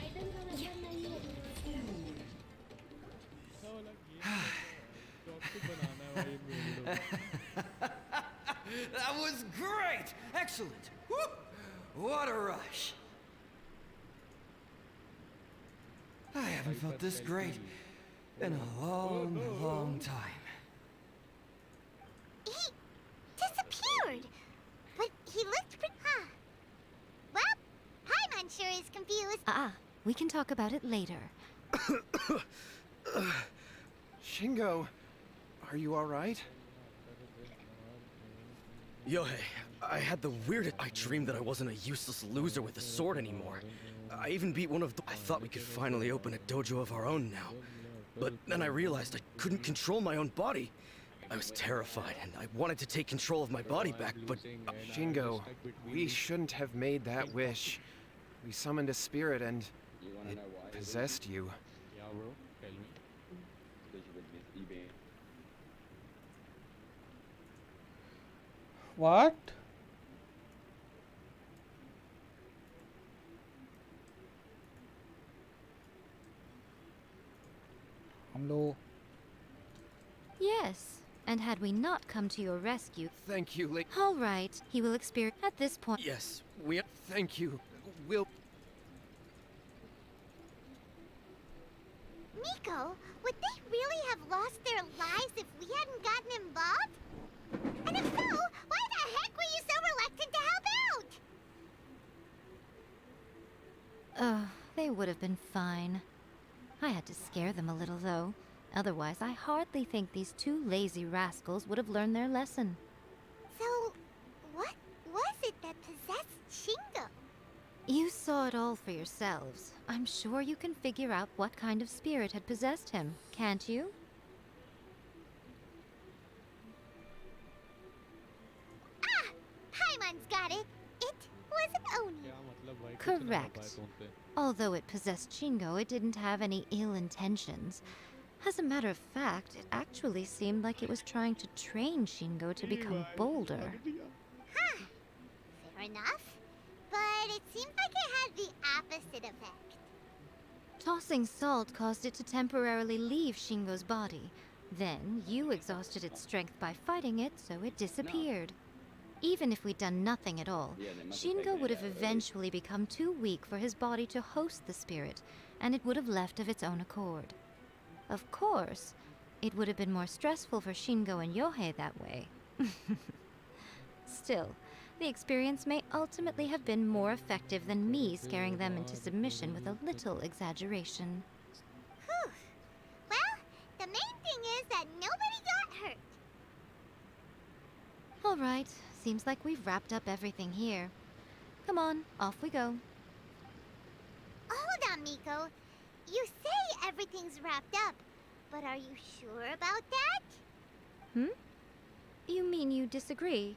That was great! Excellent! Whoop! What a rush! I haven't felt this great in a long, long time. He disappeared! But he looked pretty... Huh. Well, Paimon sure is confused. We can talk about it later. Shingo, are you alright? Yohei, I had the weirdest... I dreamed that I wasn't a useless loser with a sword anymore. I even beat one of the... I thought we could finally open a dojo of our own now. But then I realized I couldn't control my own body. I was terrified, and I wanted to take control of my body back, but... Shingo, we shouldn't have made that wish. We summoned a spirit and it possessed you. Yeah, bro. Tell me. What? हम लोग Yes, and had we not come to your rescue... Thank you, All right, he will experience... At this point... Yes, we... Thank you. We'll... Miko, would they really have lost their lives if we hadn't gotten involved? And if so, why the heck were you so reluctant to help out? They would have been fine. I had to scare them a little, though. Otherwise, I hardly think these two lazy rascals would have learned their lesson. So, what was it that possessed Shingo? You saw it all for yourselves. I'm sure you can figure out what kind of spirit had possessed him, can't you? Paimon's got it. It was an Oni. Correct. Although it possessed Shingo, it didn't have any ill intentions. As a matter of fact, it actually seemed like it was trying to train Shingo to become bolder. Huh. Fair enough. But it seemed like it had the opposite effect. Tossing salt caused it to temporarily leave Shingo's body. Then, you exhausted its strength by fighting it, so it disappeared. Even if we'd done nothing at all, Shingo would have eventually become too weak for his body to host the spirit, and it would have left of its own accord. Of course, it would have been more stressful for Shingo and Yohei that way. Still, the experience may ultimately have been more effective than me scaring them into submission with a little exaggeration. Whew. Well, the main thing is that nobody got hurt. All right, seems like we've wrapped up everything here. Come on, off we go. Hold on, Miko. You say everything's wrapped up, but are you sure about that? You mean you disagree?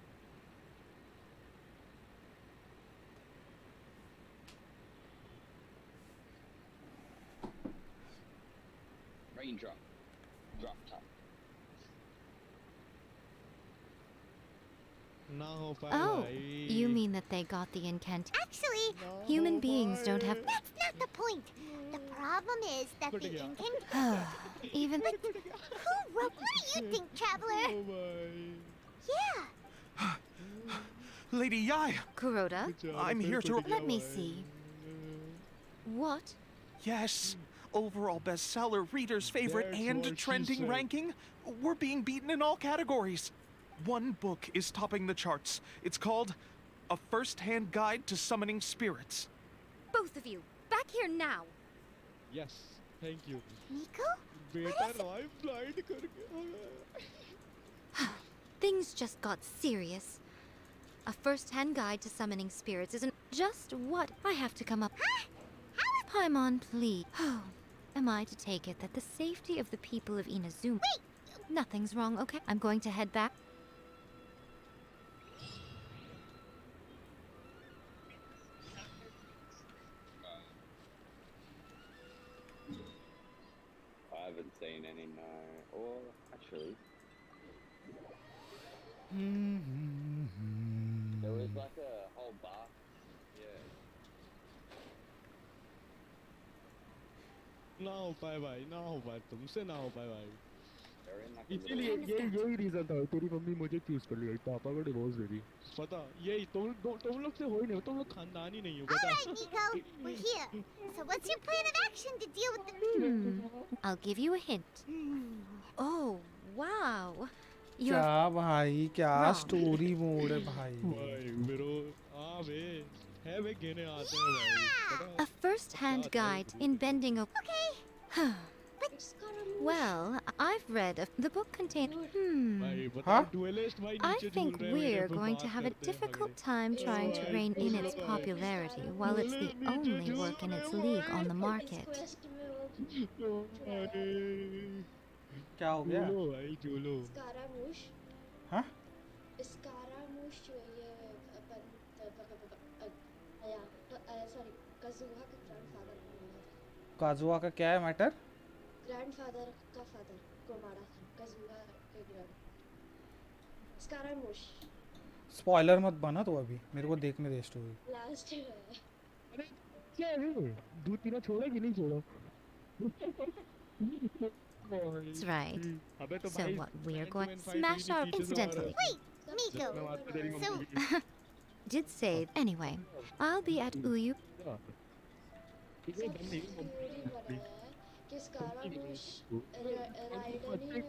Raindrop. Drop top. Oh, you mean that they got the incantation? Actually, Human beings don't have... that's not the point. The problem is that the incantation... Even... But who wrote... What do you think, Traveler? Yeah. Lady Yai! Kuroda? I'm here to... Let me see. What? Yes. Overall bestseller, reader's favorite, and trending ranking. We're being beaten in all categories. One book is topping the charts. It's called A First-Hand Guide to Summoning Spirits. Both of you, back here now. Yes, thank you. Miko? Things just got serious. A first-hand guide to summoning spirits isn't just what I have to come up... Paimon, please. Oh, am I to take it that the safety of the people of Inazuma... Wait! Nothing's wrong, okay? I'm going to head back. I haven't seen any, no. Or, actually... There was like a whole bar. Yeah. ना हो पाए भाई, ना हो पाए तुमसे ना हो पाए भाई. इसीलिए यही रीजन था तेरी मम्मी मुझे चूज कर लिया पापा को डिवोर्स दे दी पता यही तुम लोग से हो ही नहीं तुम लोग खानदानी नहीं हो पता Alright, Nico, we're here. So what's your plan of action to deal with the... I'll give you a hint. Oh, wow. You're क्या भाई क्या wrong. स्टोरी मोड है भाई भाई मेरे हाँ बे है वे गेने आते हैं भाई पता A first-hand guide in bending a... Okay. Well, I've read the book contains... भाई Huh? बता duelist भाई I नीचे think झूल रहे हैं we're मेरे पे going to बात have a करते हैं difficult time trying to rein in its popularity while it's the only work in its league on the market. क्या हो गया झूलो भाई झूलो स्कारामूश हाँ स्कारामूश जो है ये सॉरी कजुआ का ग्रैंडफादर काजुआ का क्या है मैटर ग्रैंडफादर का फादर को मारा था कजुआ के ग्रैंड स्कारामूश स्पॉइलर मत बना तो अभी मेरे को देखने दे स्टोरी लास्ट है अरे क्या है दूध पीना छोड़ा कि नहीं छोड़ा That's right. अबे तो So भाई what we're going to smash our incidentally. Wait, Nico. So, Did say anyway. I'll be at Uyu. कि स्कारामूश राइडर ही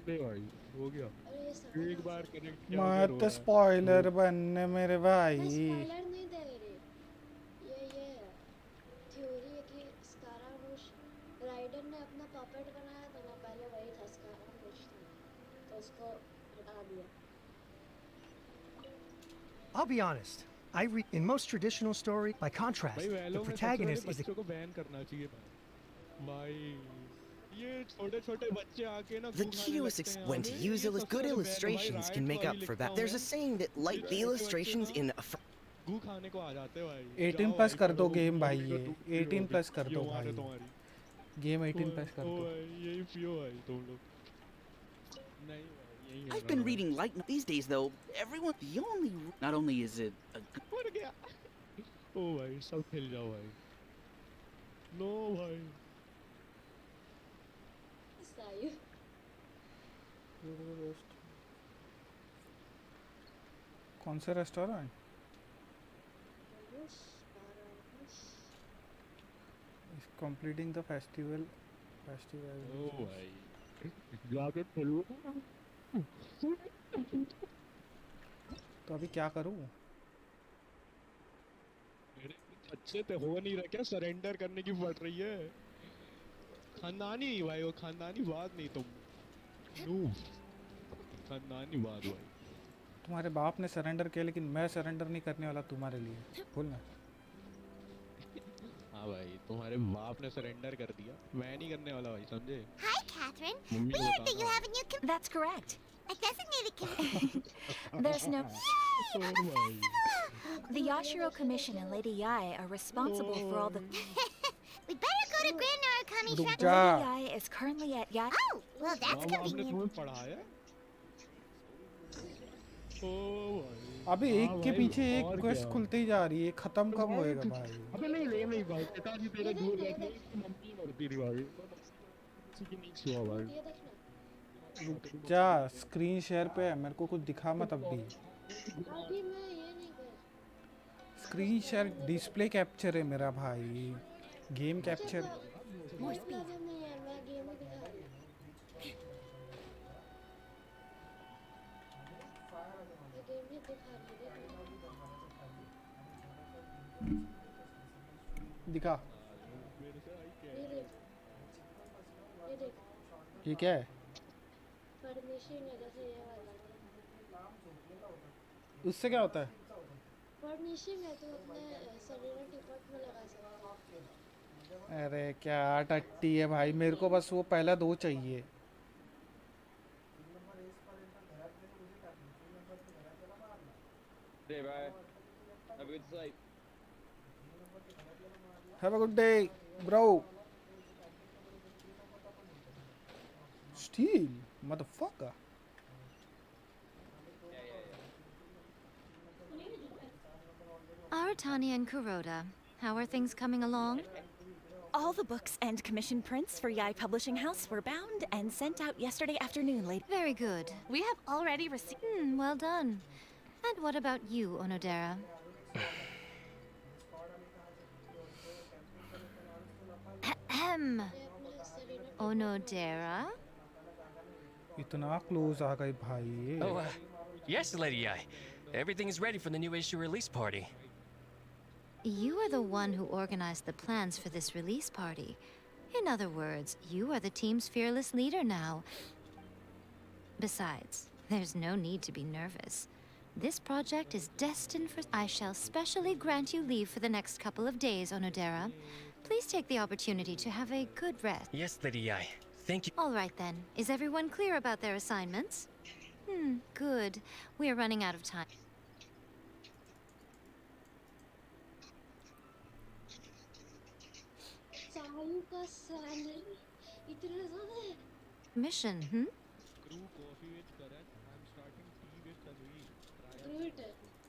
दे भाई हो गया एक बार कनेक्ट किया मत स्पॉइलर बनने मेरे भाई स्पॉइलर नहीं दे रही ये थ्योरी है कि स्कारामूश राइडर ने अपना पपेट बनाया था ना पहले वही था स्कारामूश तो उसको हटा दिया I'll be honest. I read in most traditional story. By contrast, भाई the वैलो में protagonist is बच्चों को बैन करना चाहिए भाई ये छोटे-छोटे बच्चे आके ना The key to a success when to use good illustrations can make up for that. There's a saying that like the illustrations in a गू खाने को आ जाते भाई 18 प्लस कर दो गेम भाई ये 18 प्लस कर दो भाई गेम 18 प्लस कर दो यही पियो भाई तुम लोग नहीं भाई यही I've been reading light these days, though. Everyone, the only, not only is it a good... मर गया ओ भाई सब खेल जाओ भाई नो भाई सायु कौन सा restaurant is completing the festival ओ भाई जाके खेलो तो अभी क्या करूं मेरे अच्छे पे हो नहीं रहा क्या सरेंडर करने की पड़ रही है खानदानी भाई वो खानदानी बात नहीं तुम नूब खानदानी बात भाई तुम्हारे बाप ने सरेंडर किया लेकिन मैं सरेंडर नहीं करने वाला तुम्हारे लिए बोलना हाँ भाई तुम्हारे बाप ने सरेंडर कर दिया मैं नहीं करने वाला भाई समझे Hi, Catherine. मम्मी We को heard that you बताना have a new That's correct. a designated committee. There's no... और भाई The Yashiro Commission and Lady Yai are responsible for all the... We better go to Grand Narukami रुक Shrine. जा Lady Yai is currently at Yai... Oh, well, that's बाप आपने convenient. तुम्हें पढ़ाया ओ भाई अबे एक हाँ के भाई, पीछे एक और क्वेस्ट क्या? खुलती जा रही है खत्म कब होएगा भाई अबे नहीं ले नहीं भाई पिताजी तेरे दूर रहते हैं तो मम्मी मरती थी भाई किसी की नहीं छुआ भाई ये देखना रुक जा स्क्रीन शेयर पे है मेरे को कुछ दिखा मत अब भी अभी मैं ये नहीं कर स्क्रीन शेयर डिस्प्ले कैप्चर है मेरा भाई गेम कैप्चर More speed. नहीं यार मैं गेम ही दिखा रही हूँ मैं गेम ही दिखा रही हूँ दिखा ये देख ये देख ये क्या है परमिशन है जैसे ये वाला उससे क्या होता है परमिशन है तो अपने सेलुलर टिकट में लगा सकते हैं अरे क्या टट्टी है भाई मेरे को बस वो पहला दो चाहिए Day, bye. Have a good sleep. Have a good day, bro. Steal, motherfucker. Aratani and Kuroda, how are things coming along? All the books and commission prints for Yai Publishing House were bound and sent out yesterday afternoon, lady. Very good. We have already received. Well done. And what about you, Onodera? Ahem. Onodera? इतना close आ गए भाई. Oh, yes, Lady I. Everything is ready for the new issue release party. You are the one who organized the plans for this release party. In other words, you are the team's fearless leader now. Besides, there's no need to be nervous. This project is destined for... I shall specially grant you leave for the next couple of days, Onodera. Please take the opportunity to have a good rest. Yes, Lady I. Thank you. All right then. Is everyone clear about their assignments? Good. We are running out of time. Mission,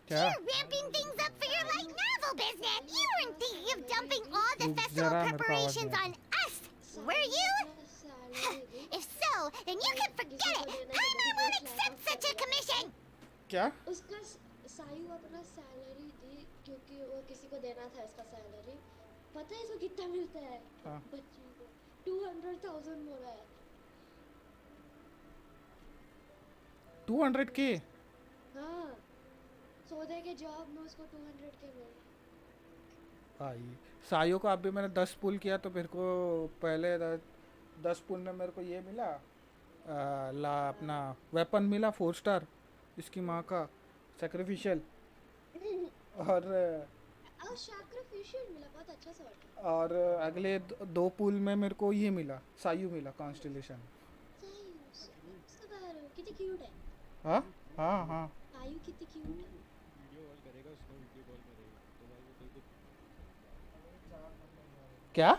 You're ramping things up for your light novel business. You weren't thinking of dumping all the festival preparations on us, were you? If so, then you can forget it. Paimon won't accept such a commission. क्या? उसका सायु अपना salary दी क्योंकि वो किसी को देना था इसका सैलरी. पता है इसको कितना मिलता है? बच्ची को 200,000 मिला है. 200K? हाँ. सौदे के जॉब में उसको 200K मिला. भाई सायो को अभी मैंने 10 पुल किया तो मेरे को पहले 10 पुल में मेरे को ये मिला अपना वेपन मिला 4 स्टार इसकी माँ का सैक्रिफिशियल और सैक्रिफिशियल मिला बहुत अच्छा सा. और अगले 2 पुल में मेरे को ये मिला सायु मिला कॉन्स्टेलेशन. कितनी क्यूट है. हाँ हाँ हाँ सायु कितनी क्यूट है. क्या?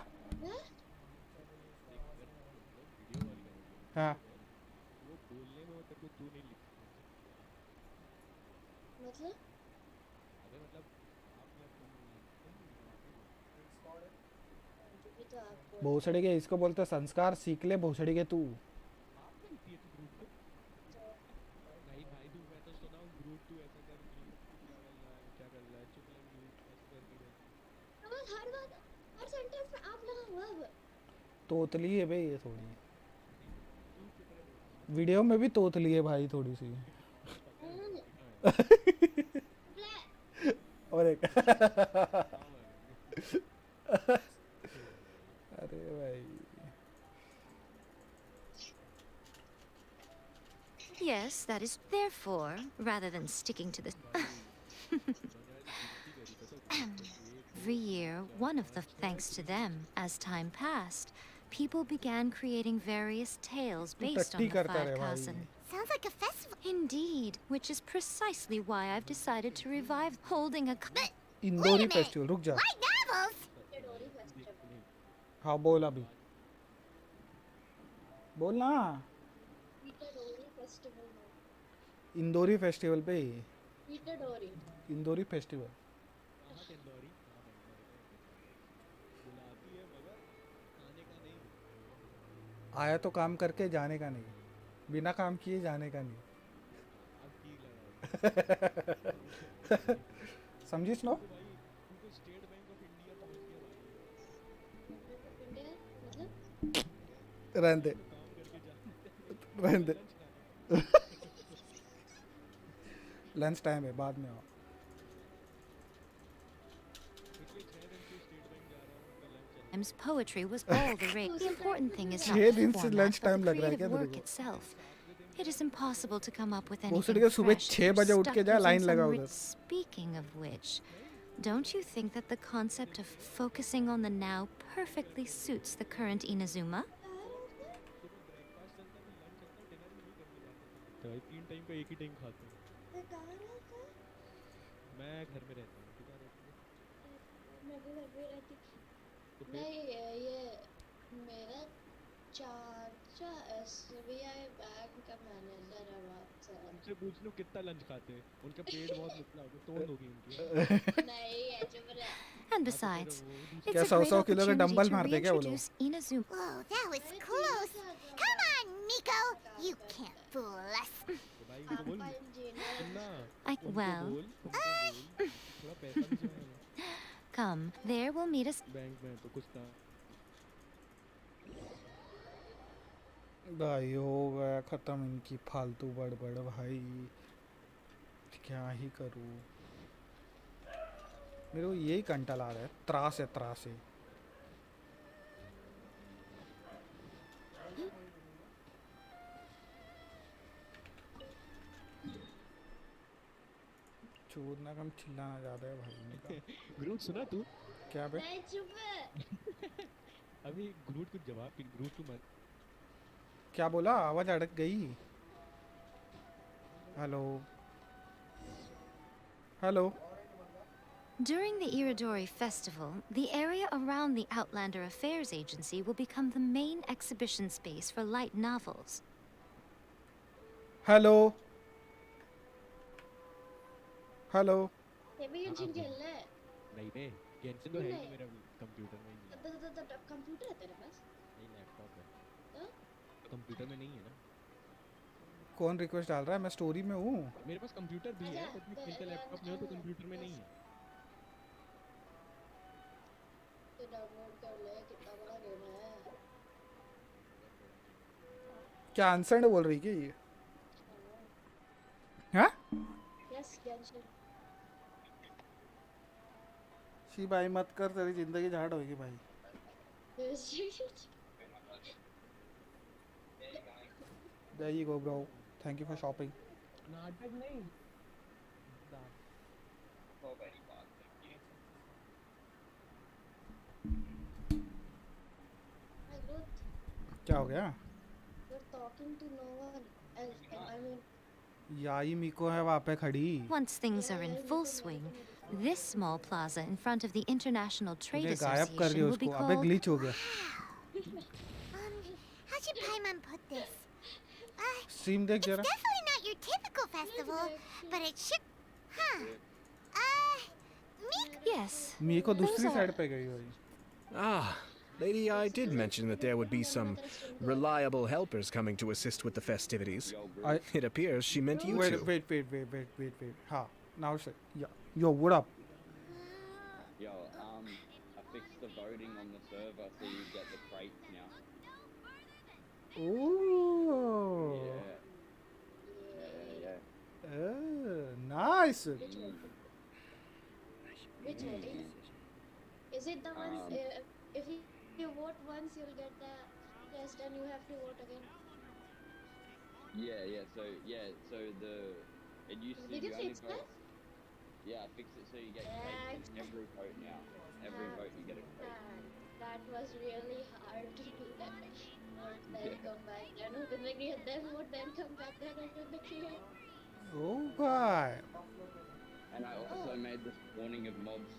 हाँ मतलब भोसड़ी के इसको बोलते संस्कार सीख ले भोसड़ी के तू. तोतली है भाई ये थोड़ी. वीडियो में भी तोतली है भाई थोड़ी सी. और एक अरे भाई. Yes, that is therefore, rather than sticking to the... Every year, one of the... Thanks to them, as time passed, people began creating various tales based on the 5 cousin. Sounds like a festival. Indeed, which is precisely why I've decided to revive holding a... Indori festival. रुक जा. Light novels. हाँ बोल अभी. बोल ना. Indori festival पे. Indori festival. आया तो काम करके जाने का नहीं. बिना काम किए जाने का नहीं. समझिस नो. रहने दे. रहने दे. लंच टाइम है बाद में आओ. Poetry was all the rage. The important thing is not 6 the दिन से format, lunch but time the लग रहा है creative क्या तेरे work को? itself. It is impossible to come up with भोसड़ी anything के सुबह fresh 6 or बजे उठ stuck के जा using लाइन some लगा rich- उधर. Speaking of which, don't you think that the concept of focusing on the now perfectly suits the current Inazuma? तो भाई 3 टाइम का एक ही टाइम खाते हैं. मैं घर में रहता हूँ. तू कहाँ रहती है? मैं भी घर में रहती. नहीं ये मेरा चाचा SBI बैंक का मैनेजर है बात सर उनसे पूछ लो कितना लंच खाते हैं उनका पेट बहुत निकला होगा तोड़ होगी उनकी नहीं है चुप रहे And besides, क्या it's a 100 great 100 किलो के opportunity डंबल to मारते क्या वो लोग? reintroduce Inazuma. Whoa, that was close. Come on, Miko. You can't fool us. पापा इंजीनियर Well, थोड़ा पैसा भी चाहिए come, there we'll meet us. Bank में तो कुछ था भाई हो गया खत्म इनकी फालतू बड़बड़ भाई क्या ही करूँ मेरे को यही कंटाल आ रहा है त्रास है चोदना कम चिल्लाना ज़्यादा है भाई इनका ग्रूट सुना तू क्या बे नहीं चुप है अभी ग्रूट कुछ जवाब ग्रूट तू मत क्या बोला आवाज़ अटक गई hello During the Iridori Festival, the area around the Outlander Affairs Agency will become the main exhibition space for light novels. Hello ये भी गेंशिन खेलना है नहीं बे गेंशिन तो है ही मेरा कंप्यूटर में ही तो कंप्यूटर है तेरे पास नहीं लैपटॉप है तो कंप्यूटर में नहीं है ना कौन रिक्वेस्ट डाल रहा है मैं स्टोरी में हूँ मेरे पास कंप्यूटर भी है बट मैं खेलता लैपटॉप में हूँ तो कंप्यूटर में नहीं है तो डाउनलोड कर ले कितना बड़ा गेम है क्या आंसर बोल रही क्या ये हाँ यस गेंशिन शी भाई मत कर तेरी जिंदगी झाड़ होगी भाई There you go bro thank you for shopping नाटक नहीं क्या हो गया You're talking to no one else I mean याई मीको है वहाँ पे खड़ी Once things are in full swing, this small plaza in front of the International Trade मुझे गायब कर दिया Association will be उसको अबे called... ग्लिच हो गया How should Paimon put this? Stream देख जरा Definitely not your typical festival, but it should. Huh. Yes. मीको दूसरी साइड पे गई हुई Ah, lady, I did mention that there would be some reliable helpers coming to assist with the festivities. It appears she meant you two. Wait. हाँ, now say, yo, what up? Yo, I fixed the voting on the server so you get the crates now. Ooh. Yeah. Nice. which voting is it the one if you vote once you'll get the test and you have to vote again Yeah. So it used to did you only fix vote. that Yeah, I fixed it so you get crates in every vote now. Every vote you get a crate. that was really hard to do that vote then come back then open the gate then vote then come back then open the gate Oh God. And I also made the spawning of mobs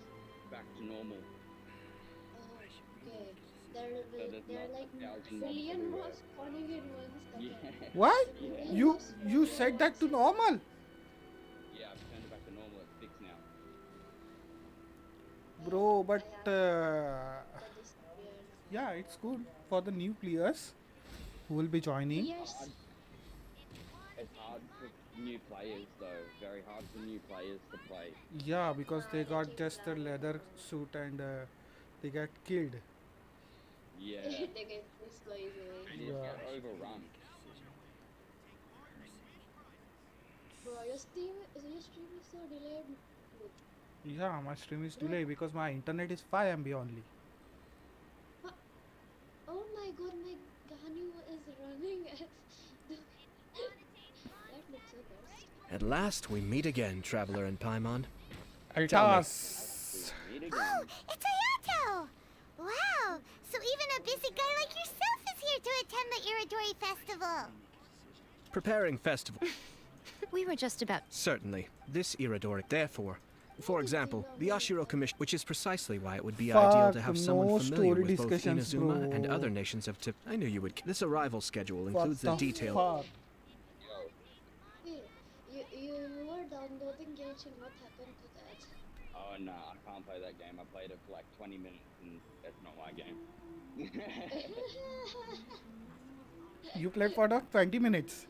back to normal. okay there there's are not like 1,000 mobs billion everywhere. mobs spawning in one second Yeah. What? Yeah. You set that to normal? Yeah, I've turned it back to normal. It's fixed now. Bro, but yeah, it's good for the new players who will be joining. Yes. It's hard for new players though. Very hard for new players to play. Yeah, because they got just a leather suit and they get killed. Yeah. they get this so easily And you get overrun. bro your stream is so delayed Yeah, my stream is delayed because my internet is 5 MB only. oh my god my Ganu is running at that looks so best At last we meet again, Traveler and Paimon. Altas. Oh, it's Ayato! Wow, so even a busy guy like yourself is here to attend the Iridori Festival. Preparing festival. We were just about... Certainly. This Iridori. Therefore, For example, the Ashiro Commission, which is precisely why it would be ideal to have Fuck, someone no familiar story with both discussions, Inazuma and bro. other nations of Tip. I knew you would. This arrival schedule What includes the the detail. fuck? Hey, you were downloading Genshin. What happened to that? Oh no, I can't play that game. I played it for like 20 minutes and that's not my game. You played for the 20 minutes.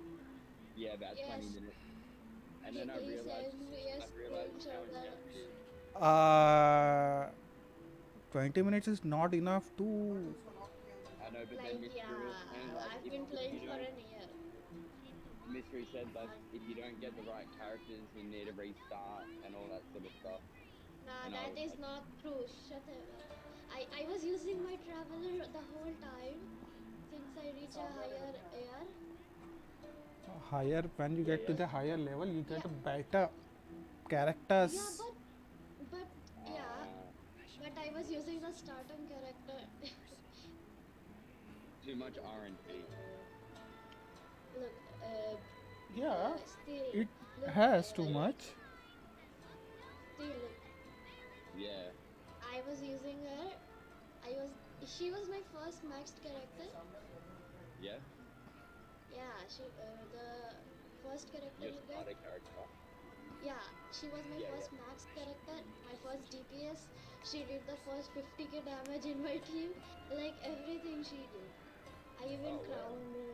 Yeah, about 20 minutes. And then I realized Uh, 20 minutes is not enough to. I know, but then Mystery was saying like I've been playing for an year. Mystery said like if you don't get the right characters, you need a restart and all that sort of stuff. Nah, And I that was is like, not true. Shut up. I was using my traveler the whole time since I reach a higher AR. Higher, when you get to the higher level, you get better characters. But I was using the starting character. too much R&D. Look, Yeah, still, it look, has too much. Still, look, Yeah. I was using her. She was my first maxed character. Yeah? Yeah, the first character Your you get. starter character. Yeah, she was my Yeah, first maxed character, my first DPS. She did the first 50k damage in my team. Like everything she did. I even crowned her.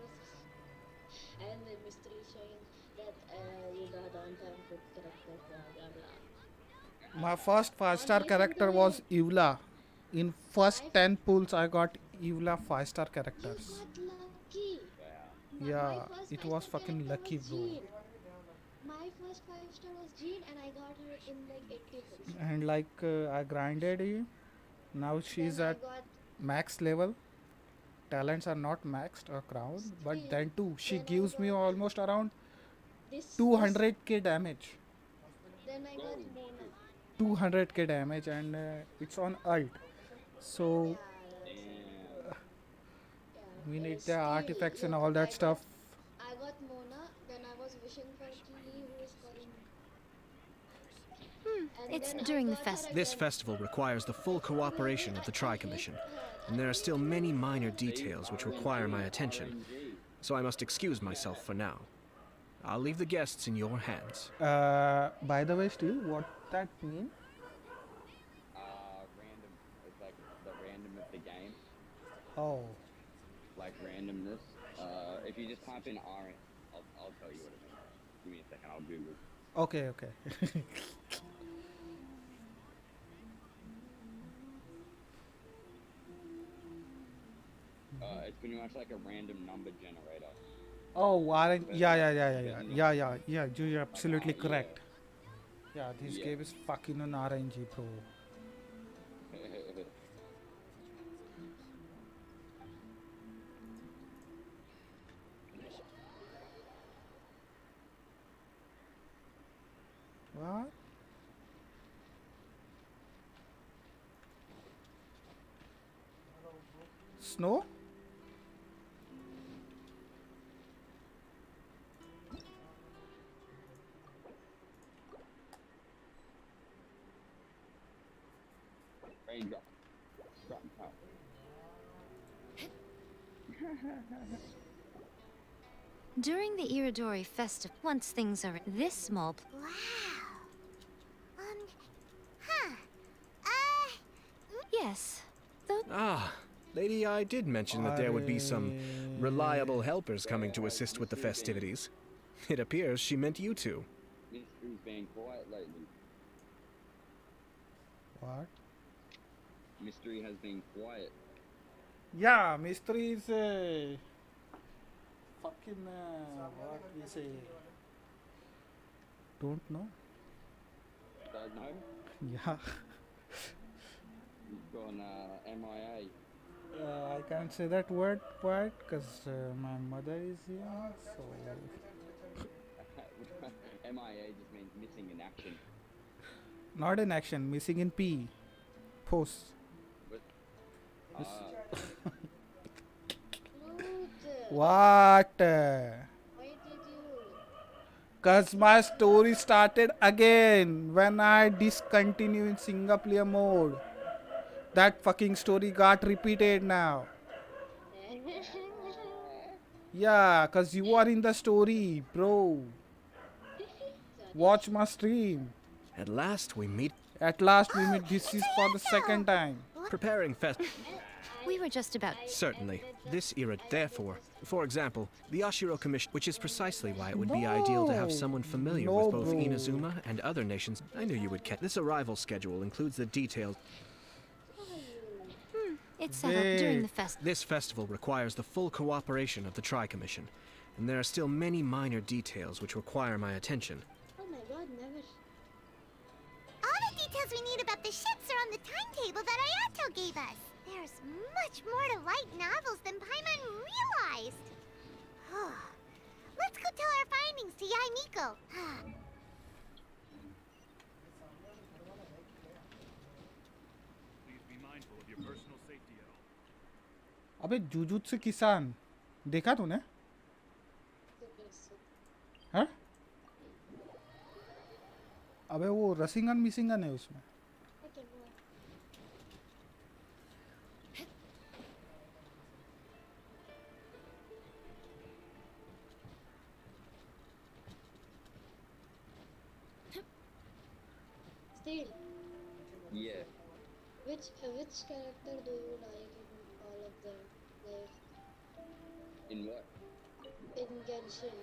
And the mystery showing that you don't have good character, blah blah blah. My first 5-star character was EULA. In first 10 pools, I got EULA 5-star characters. Lucky. Yeah, it was fucking lucky, bro. My first 5-star was Jean, and I got her in like 80 hits. And like I grinded it. Now she's Then I at got- max level. Talents are not maxed or crowned, but Still, then too, she then I gives me got almost around This 200k damage. Then I got Mona. 200k damage, and it's on ult. So we need the artifacts and all that stuff. I got Mona, then I was wishing for Kili, who is calling. And It's then I during the got her festival. This festival requires the full cooperation of the Tri-Commission, and there are still many minor details which require my attention, so I must excuse myself for now. I'll leave the guests in your hands. By the way, Steve, what that mean? Random. It's like the random of the game. Oh, Like randomness. If you just type in R, I'll tell you what it means. Give me a second, I'll Google. okay, okay. It's pretty much like a random number generator. Oh, yeah. You're absolutely correct. Yeah, this Yeah. game is fucking an RNG, bro. What? Snow? Raindrop. Drop and pop. During the Iridori Festival, once things are this small. Yes. Though Ah, Lady, I did mention that there would be some reliable helpers coming to assist with the festivities. It appears she meant you two. Mystery's been quiet lately. What? Mystery has been quiet. Yeah, mystery is fucking what we say. Don't know. Don't know? Yeah. You've gone MIA. I can't say that word quite because my mother is here. So MIA just means missing in action. not in action, missing in P. Post. But, What? Why did you? Cause my story started again when I discontinued in single player mode. That fucking story got repeated now. Yeah, cause you are in the story, bro. Watch my stream. At last we meet. At last we meet. This is for the second time. Preparing fest. We were just about. Certainly. This era, therefore. For example, the Ashiro Commission, which is precisely why it would be ideal to have someone familiar with both bro. Inazuma and other nations. I knew you would catch. This arrival schedule includes the details. It's set up during the festival. This festival requires the full cooperation of the Tri-Commission, and there are still many minor details which require my attention. Oh my god, never. All the details we need about the ships are on the timetable that Ayato gave us. There's much more to light novels than Paimon realized. Let's go tell our findings to Yai Miko. Please be mindful of your personal safety at all. अबे jujutsu किसान देखा तूने? हाँ? अबे वो रसिंगन मिसिंगन है उसमें. Still, Yeah. which character do you like in all of them? Like In what? in Genshin.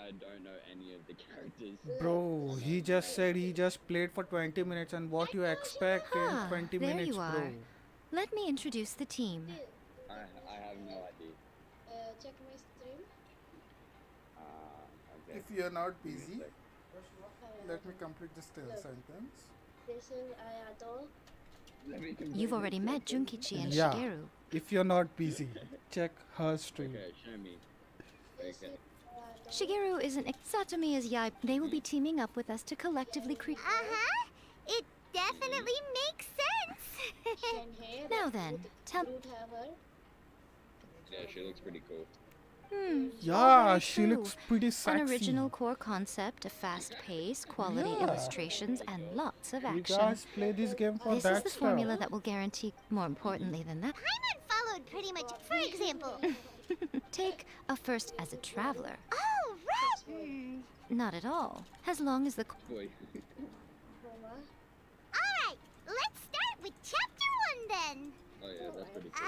I don't know any of the characters. Bro, he just said he just played for 20 minutes and what you expect in 20 there minutes, you are. bro. Let me introduce the team. I have no idea. Check my stream. Okay. If you're not busy, let me complete this sentence. This is Ayato. You've already met Junkichi and Yeah. Shigeru. If you're not busy, check her stream. Okay, show me. Okay. Shigeru isn't. Satomi is Yai. They will be teaming up with us to collectively create. It definitely makes sense. Now then, tell. Yeah, she looks pretty cool. Yeah, very she true. looks pretty sexy. An original core concept, a fast pace, quality Yeah. illustrations, and lots of You action. guys play this game for This that is the stuff. formula that will guarantee, more importantly than that, Paimon followed pretty much. For example. take a first as a traveler. Oh, right. Not at all. As long as the. Boy. Alright, let's start with chapter 1 then. Oh yeah, that's pretty cool.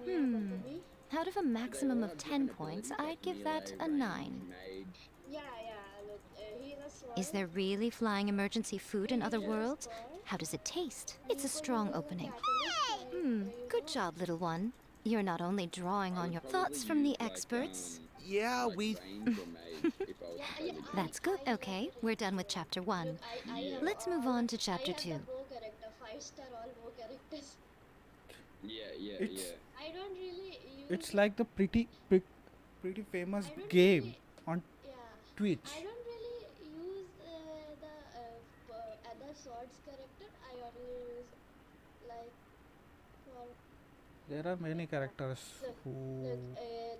No! Out of a maximum of 10 points, I'd give that a 9. Yeah, look, he's a sword. Is there really flying emergency food in other worlds? How does it taste? It's a strong opening. Good job, little one. You're not only drawing on your thoughts from the experts. Yeah, we. That's good. Okay, we're done with chapter 1. Let's move on to chapter 2. 5-star all war characters. Yeah. I don't really use. It's like the pretty famous game on Twitch. I don't really use the other swords character. I only use like for There are many characters who.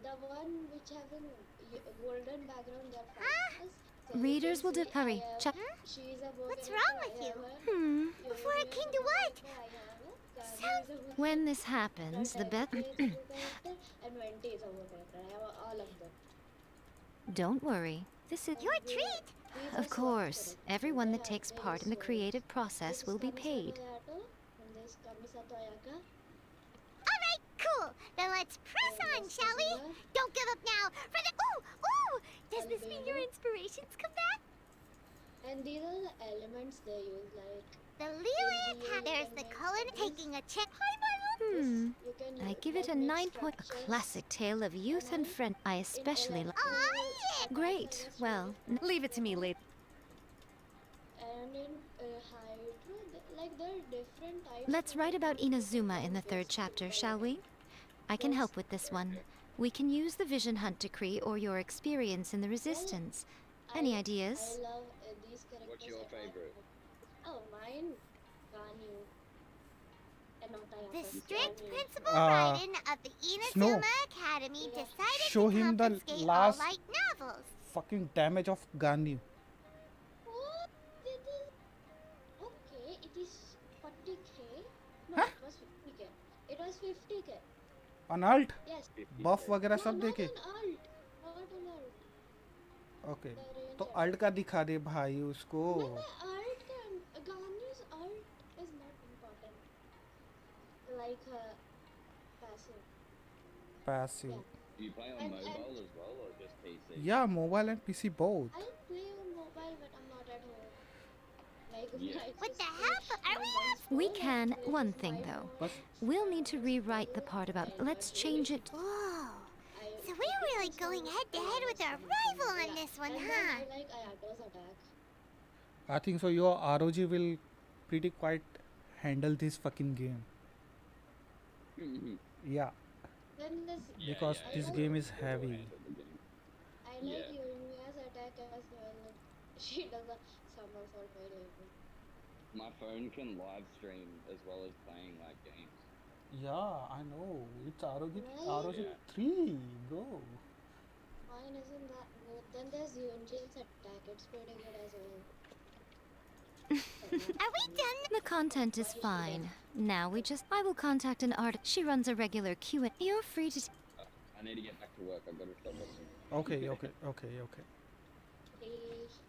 the one which have a golden background. That fighters. So Readers will hurry. She's a war What's character, wrong I with you? have her. Before I can do what? When this happens, the best. And 20 is a war character. I have all of them. Don't worry. This is. Your treat. Of course, everyone that takes part in the creative process will be paid. Alright, cool. Then let's press on, shall we? Don't give up now. For the. Ooh! Does this mean your inspirations come back? And these are the elements they use, like The Lilith. There's the color taking a check. I give it a 9 point. A classic tale of youth and friend. I especially like. Great. Well, leave it to me later. and in Hydro, like there are different types. Let's write about Inazuma in the 3rd chapter, shall we? I can help with this one. We can use the Vision Hunt decree or your experience in the Resistance. Any ideas? I love these characters. What's your favorite? Oh, mine, Ganyu. The strict principal Uh, warden of the Snow, Inazuma Academy decided show to him the confiscate all last light novels. fucking damage of Ganyu. What? It is okay. It is 40k. No, it was 50k. It was 50k. On alt? Yes. Buff वगैरह No, सब not देखे? on alt. Not on alt. Okay तो alt का दिखा दे भाई उसको. No, alt can. Ganyu's alt is not important. Like passive. Passive. Yeah. Do you play on And- mobile and- as well, or just PC? Yeah, mobile and PC both. I play on mobile, but I'm not at home. Like, Yeah. I What just the hell? push Are we my on? We phone can. and play One with thing, my though. phone. We'll need to rewrite the part about. Let's change it. Whoa. So we're really going head to head with our rival on this one, And then huh? I like Ayato's attack. I think so. Your ROG will pretty quite handle this fucking game. Yeah, Then this. because I this like- game is heavy. I like Yumiya's attack as well. She does a somersault very able. My phone can live stream as well as playing like games. Yeah, I know. It's ROG, Right? ROG 3, bro. Mine isn't that good. Then there's Yunjin's attack. It's pretty good as well. Are we done? The content is fine. Now we just. I will contact an artist. She runs a regular Q&A. You're free to. I need to get back to work. I've got to stop watching. Okay, okay, okay, okay. Truth.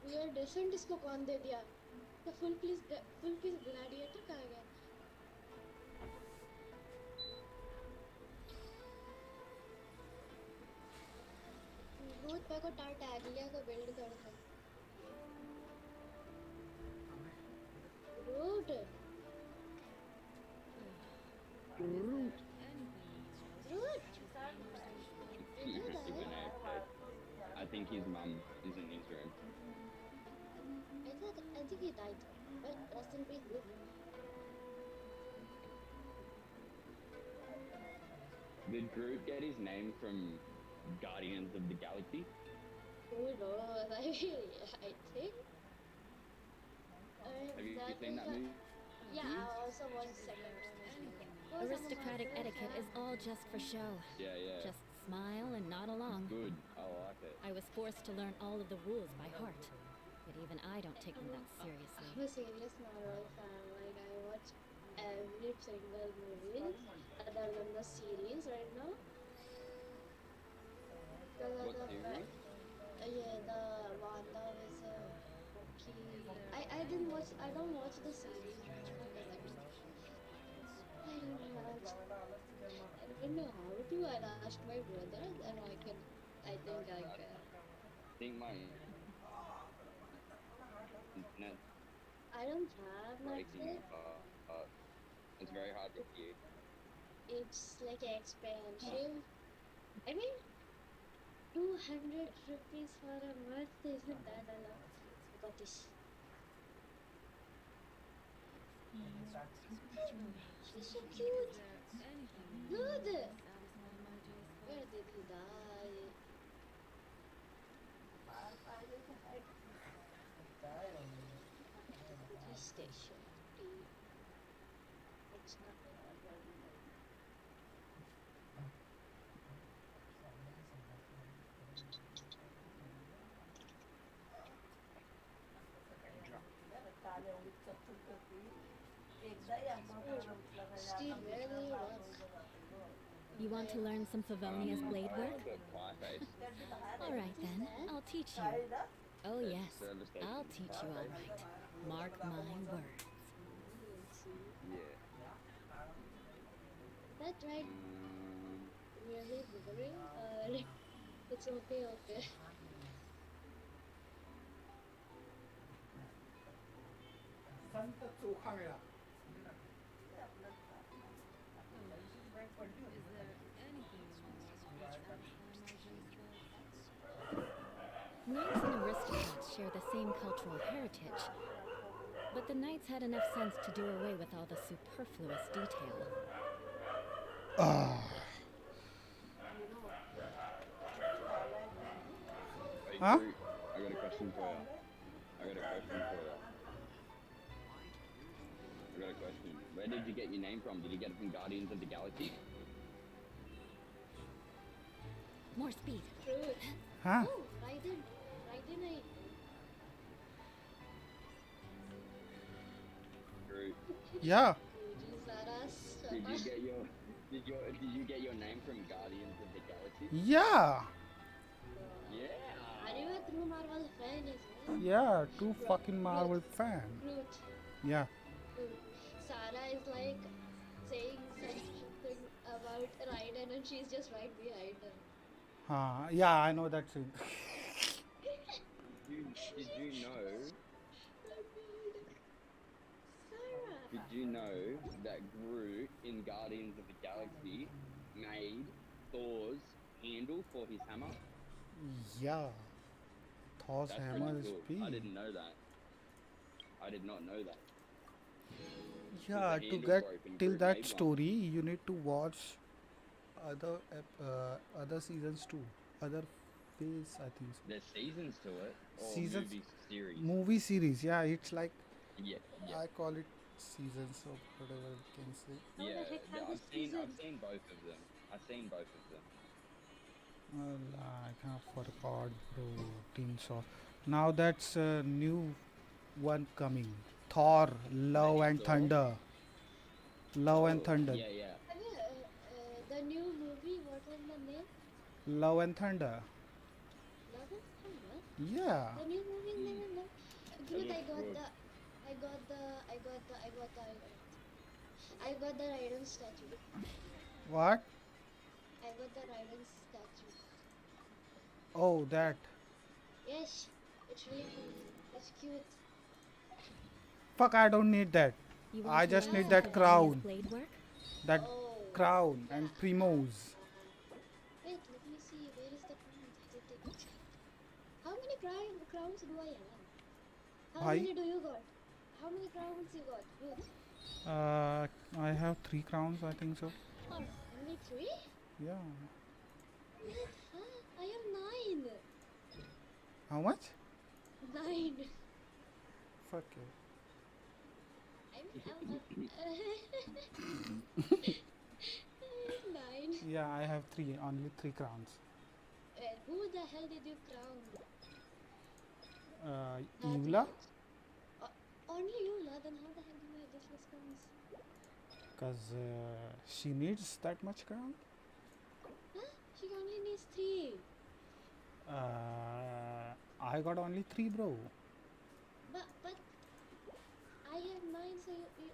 We are different. इसको कौन दे दिया? तो full piece gladiator कहाँ गया? Truth पे को tag लिया को build करता. Root. Root. I think his mum is in his room. I think he died. But rest in peace, Root. Did Groot get his name from Guardians of the Galaxy? Who knows? I think. Have you seen that movie? Yeah, I also watched second. Aristocratic etiquette is all just for show. Yeah, yeah. Just smile and nod along. Good. I like it. I was forced to learn all of the rules by heart. But even I don't take them that seriously. I'm a serious Marvel fan. Like, I watch every single movie other than the series right now. What series? Yeah, the Wanda is I didn't watch. I don't watch the series right now because I don't watch. I don't know how to. I asked my brother, and I think I can. I think my internet I don't have breaking Netflix. it's very hard to hear. It's like expensive. I mean, 200 rupees for a month isn't that a lot? Got this. She's so cute. Good. Where did he die? Police station. It's not. Steve barely works. You want to learn some Favonia's blade work? Alright then, I'll teach you. Oh yes, I'll teach you alright. Mark my words. That right? Really boring? It's okay. Knights and aristocrats share the same cultural heritage, But the knights had enough sense to do away with all the superfluous detail. Hey, Huh? Groot, I got a question for you. I got a question. Where did you get your name from? Did you get it from Guardians of the Galaxy? More speed. Truth. Huh? Oh, Ryzen. Ryzen, Groot. Yeah. Did you get your name from Guardians of the Galaxy? Yeah. Yeah. Are you a true Marvel fan as well? Yeah, true fucking Marvel fan. Groot. Yeah. Groot. Sarah is like saying something about Raiden and she's just right behind her. Yeah, I know that scene. Did you know? Sarah. Did you know that Groot in Guardians of the Galaxy made Thor's handle for his hammer? Yeah. Thor's That's hammer pretty is cool. big. I didn't know that. I did not know that. Yeah, The to handle get broken, till Groot that made one. story, you need to watch other seasons too. Other phase, I think so. There's seasons to it, or Seasons- movie series. Movie series, yeah, it's like Yeah, yeah. I call it seasons of whatever you can say. Yeah, the heck yeah, are I've the seen seasons? I've seen both of them. Well, I kind of forgot, bro. Team Saw. Now that's a new one coming. Thor, Love and Thor? Thunder. Love and Oh, Thunder. Yeah, yeah. The new movie, what was the name? Love and Thunder. Love and Thunder? Yeah. The new movie name is Love. Groot, looks good. I got the Raiden statue. What? I got the Raiden statue. Oh, that. Yes, it's really cool. It's cute. Fuck, I don't need that. You want I to just learn need how that to crown. blade work? That Oh. crown and primos. Wait, let me see. Where is the crown? How many crowns do I have? How Bhai? many do you got? How many crowns you got? Good. I have 3 crowns, I think so. Only 3? Yeah. Huh? I have 9. How much? 9. Fuck you. Nine. Yeah, I have only 3 crowns. Who the hell did you crown? EULA? Only EULA, then how the hell do you have this much crowns? Because she needs that much crown? Huh? She only needs 3. I got only 3, bro. But I have 9, so you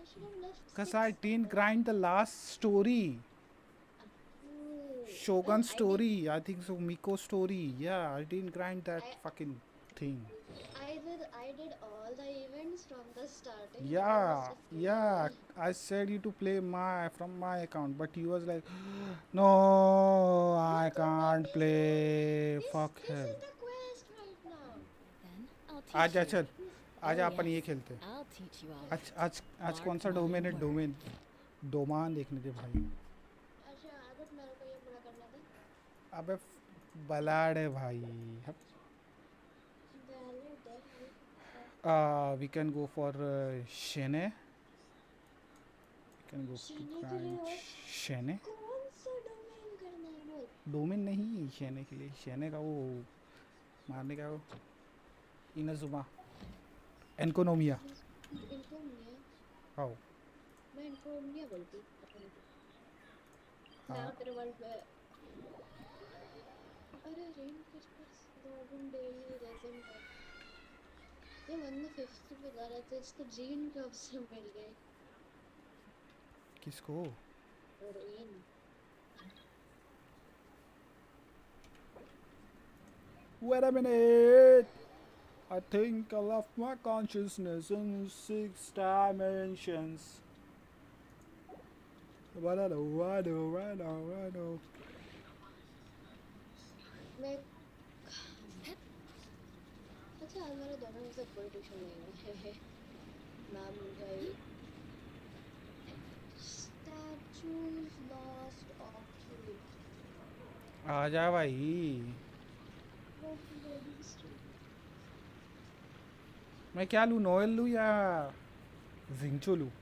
should have left Because 6. I didn't grind the last story. Oh. Shogun story, I think so. Miko story. Yeah, I didn't grind that fucking thing. I did all the events from the starting. Yeah, yeah. I said you to play from my account, but he was like, no, I can't play. Fuck hell. This is the quest right now. Then I'll teach आजा you. चल आजा Oh, अपन ये yes. खेलते हैं I'll teach you all. आज कौन सा domain है डोमान देखने दे भाई अच्छा आदत मेरे को ये पूरा करना था अबे बलाड है भाई we can go for Shene. We can go to grind Shene. कौन सा डोमेन करना है बोल डोमेन नहीं शेने के लिए शेने का वो मारने का वो इनजुमा एनकोनोमिया इनकोमिया आओ मैं इनकोमिया बोलती मैं हाँ तेरे वर्ल्ड पे अरे रेन क्रिस्पस रॉबिन डेली रेजन का ये 150 पे जा रहे थे इसको जीन कब से मिल गए किसको rain Wait a minute. I think I left my consciousness in 6 dimensions. What I know. मैं अच्छा आज मेरे दोनों में से कोई ट्यूशन नहीं है मैम गई statues lost opportunity आ जा भाई। मैं क्या लूँ, नोएल लूँ या जिंगचू लूँ?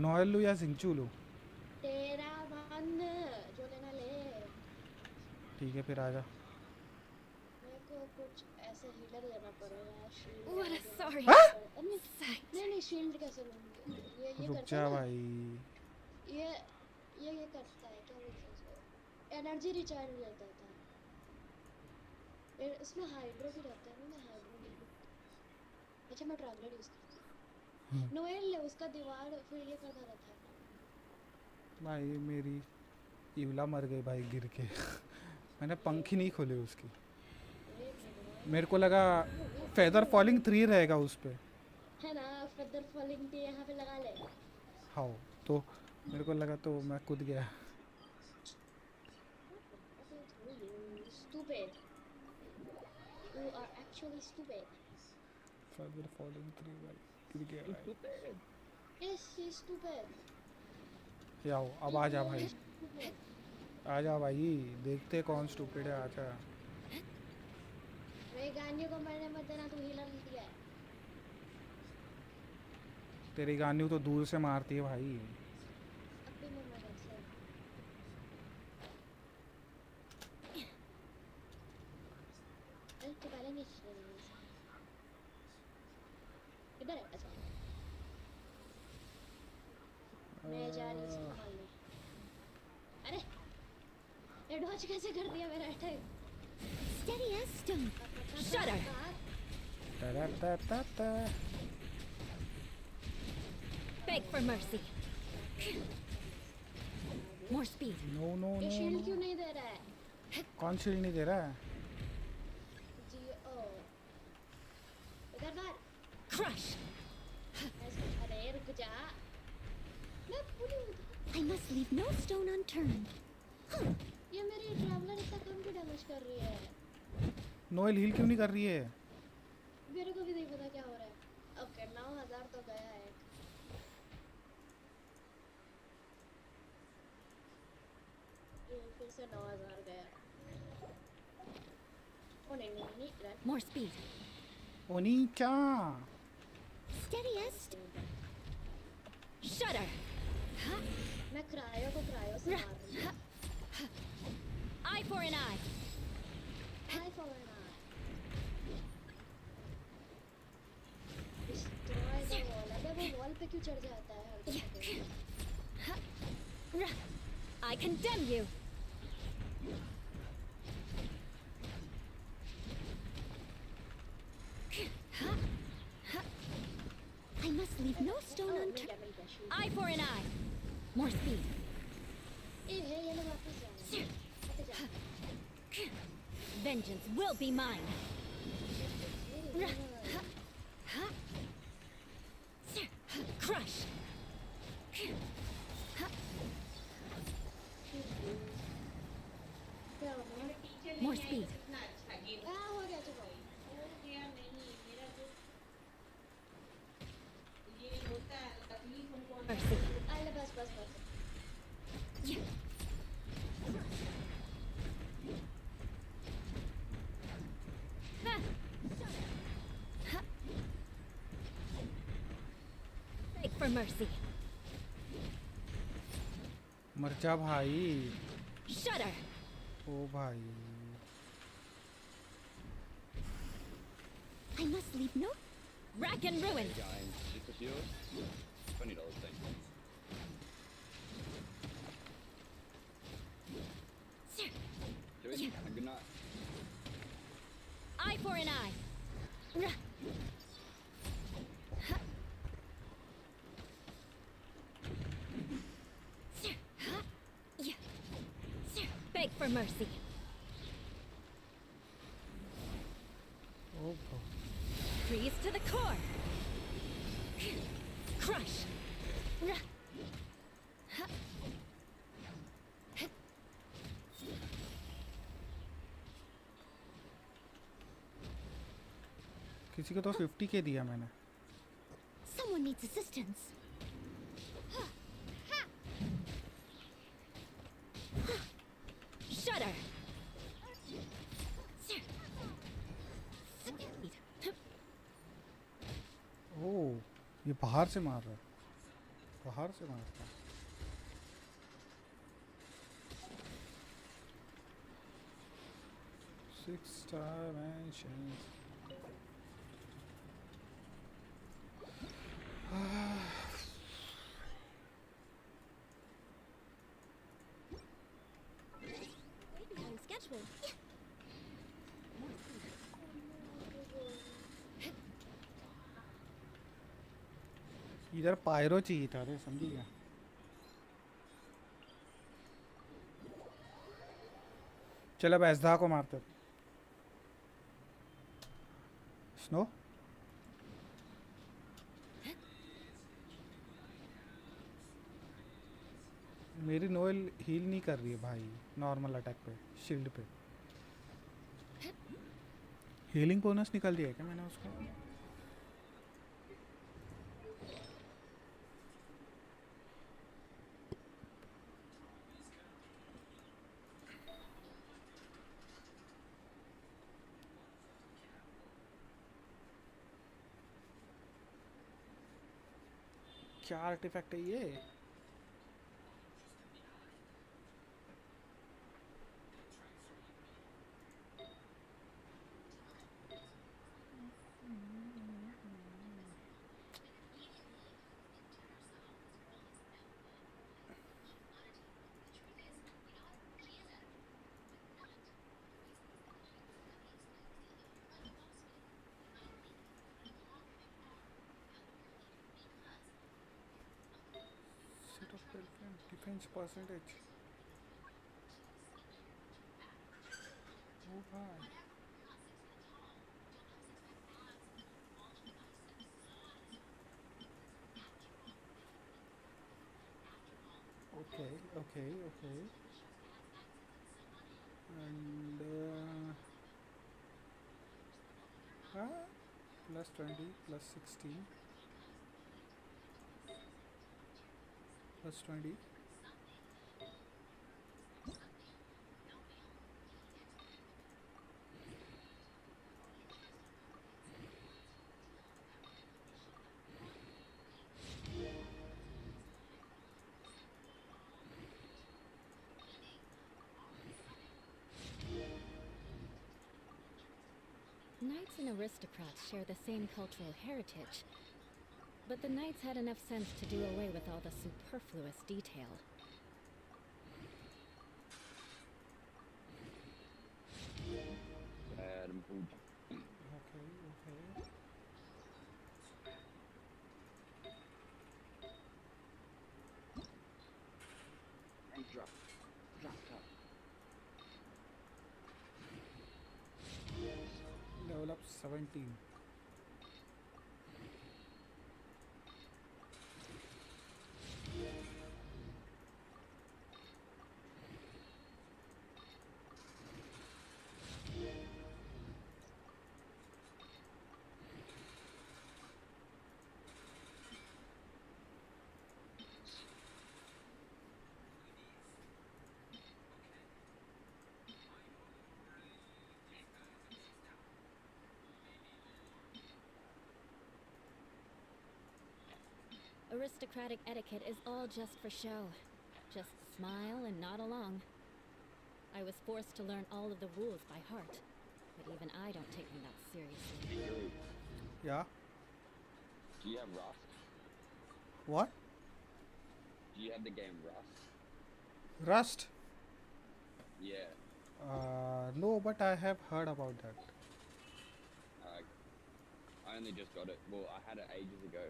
नोएल लूँ या जिंगचू लूँ? तेरा मन जो लेना ले। ठीक है फिर आजा। मेरे को कुछ ऐसे हीलर लेना पड़ेगा shield. What a sorry sight. नहीं शील्ड कैसे लूँगी? ये रुक करता जा है ना? भाई। ये करता है क्या बोलते हैं उसको? एनर्जी रिचार्ज लेता था। इसमें हाइड्रो भी रहता है ना, मैं हाइड्रो ले लूँ। अच्छा मैं ट्रैवलर यूज़ करती हूँ। नोएल उसका दीवार फिर ये करता रहता है। भाई मेरी यूला मर गई भाई गिर के। मैंने पंख ही नहीं खोले उसकी। मेरे को लगा फेदर फॉलिंग 3 रहेगा उस पे। है ना फेदर फॉलिंग पे यहाँ पे लगा ले। हाँ तो मेरे को लगा तो मैं कूद गया। Stupid. You are actually stupid. Feather falling 3 भाई गिर गया भाई। Yes, he's stupid. आओ अब आ जा भाई। आ जा भाई देखते कौन स्टूपिड है। आजा। मेरे गानियों को मरने मत देना, तू हीलर दिया है। तेरी गानियों तो दूर से मारती है भाई। अब भी मैं मदद से। तो पहले नहीं इधर है। अच्छा मैं जा रही हूँ संभालने। अरे ये डॉज कैसे कर दिया मेरा attack? Steady as stone. Shudder. Ta-da-ta-ta-ta. Beg for mercy. More speed. No no ये no शील्ड no. क्यों नहीं दे रहा है? कौन शील्ड नहीं दे रहा है? इधर बार। Crush. अरे रुक जा। मैं पूरी I must leave no stone unturned. ये मेरी ट्रैवलर इतना कम क्यों डैमेज कर रही है? नोएल हील क्यों नहीं कर रही है? मेरे को भी नहीं पता क्या हो रहा है। ओके 9000 तो गया है। ये फिर से 9000 गया। ओ नहीं रन। More speed. ओनी क्या? Steady as Shudder. मैं क्रायो को क्रायो से मार रही हूँ। Eye for an eye. Eye for an eye. Destroy the wall. अबे वो वॉल पे क्यों चढ़ जाता है हर जगह? I condemn you. I must leave no stone unturned. Eye for an eye. More speed. ये है ये लोग वापस जाना। Vengeance will be mine. Crush. More speed. हो गया चलो। Mercy. अरे बस बस बस। Beg for mercy. मर जा भाई। Shudder. ओ भाई। I must leave no rack and ruin. $20 thing. Do it. Good night. Eye for an eye. Beg for mercy. O Freeze to the core. Crush. किसी को तो 50K दिया मैंने. Someone needs assistance. Shudder. ओह, ये बाहर से मार रहा है. बाहर से मार रहा है. Six dimensions. Behind schedule. इधर पायरो चाहिए था रे, समझी क्या? चल अब ऐसदा को मारते. स्नो मेरी नोएल हील नहीं कर रही है भाई नॉर्मल अटैक पे, शील्ड पे. हीलिंग बोनस निकाल दिया है क्या मैंने उसको? क्या आर्टिफैक्ट है ये? Defense percentage. Oh hi. Okay. And plus 20, plus 16, plus 20. Knights and aristocrats share the same cultural heritage, but the knights had enough sense to do away with all the superfluous detail. Okay. Drop top. Level up 17. Aristocratic etiquette is all just for show. Just smile and nod along. I was forced to learn all of the rules by heart, but even I don't take them that seriously. Yeah? Do you have Rust? What? Do you have the game Rust? Rust? Yeah. No, but I have heard about that. I only just got it. Well, I had it ages ago,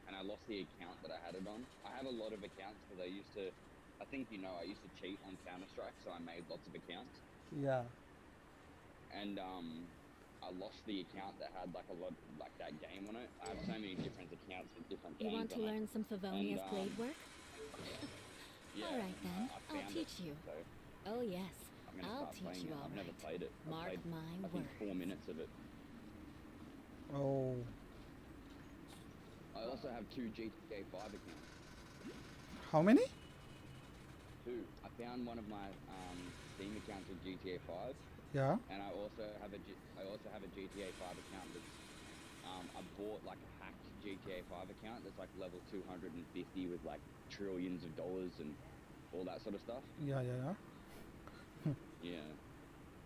and I lost the account that I had it on. I have a lot of accounts because I used to, I think you know, I used to cheat on Counter-Strike, so I made lots of accounts. Yeah. And I lost the account that had like a lot, like that game on it. I have so many different accounts with different You games want to on learn it. some Favonia's And, blade work? Yeah, All right then, I I'll found teach it, you. So Oh yes, I'm gonna I'll start teach playing you it. all I've never right. played it. Mark I played, my I think word. 4 minutes of it. Oh. also have 2 GTA 5 accounts. How many? 2. I found one of my Steam accounts with GTA 5. Yeah. And I also have a GTA 5 account that's I bought like a hacked GTA 5 account that's like level 250 with like trillions of dollars and all that sort of stuff. Yeah. Yeah.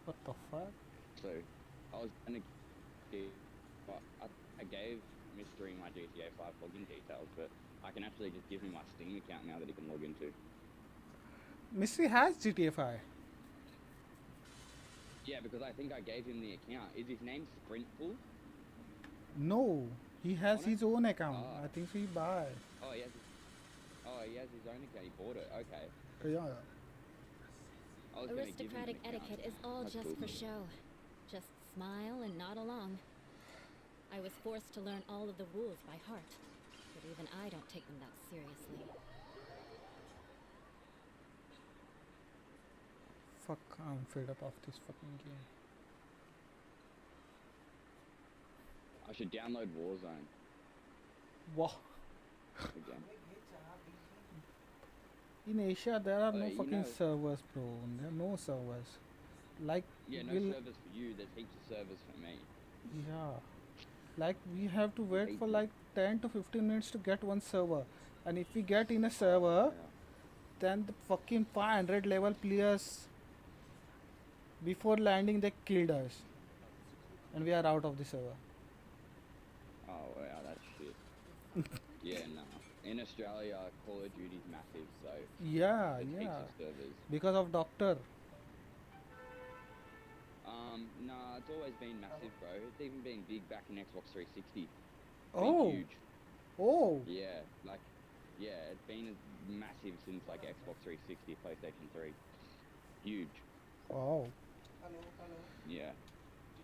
What the fuck? So I was gonna give, I gave Mystery my GTA 5 login details, but I can actually just give him my Steam account now that he can log into. Mystery has GTA 5. Yeah, because I think I gave him the account. Is his name Sprintful? No, he has his own account. I think he buy. Oh, he has his own account. He bought it. Okay. Yeah. I was gonna give him an Aristocratic account. etiquette is all That's just cool. for show. Just smile and nod along. I was forced to learn all of the rules by heart, but even I don't take them that seriously. Fuck, I'm fed up of this fucking game. I should download Warzone Wow. again. In Asia, there are no you fucking know- servers, bro. There are no servers. Like, Yeah, no we'll- servers for you. There's heaps of servers for me. yeah. Like, we have to wait for like 10 to 15 minutes to get one server. And if we get in a server, then the fucking 500 level players, before landing, they killed us. And we are out of the server. Oh wow, that's shit. Yeah, no. In Australia, Call of Duty's massive, so Yeah, there's heaps yeah. of servers. Because of Doctor. Nah, it's always been massive, bro. It's even been big back in Xbox 360. Oh. Been huge. Oh. Yeah, it's been massive since like Xbox 360, PlayStation 3. Huge. Wow. Yeah.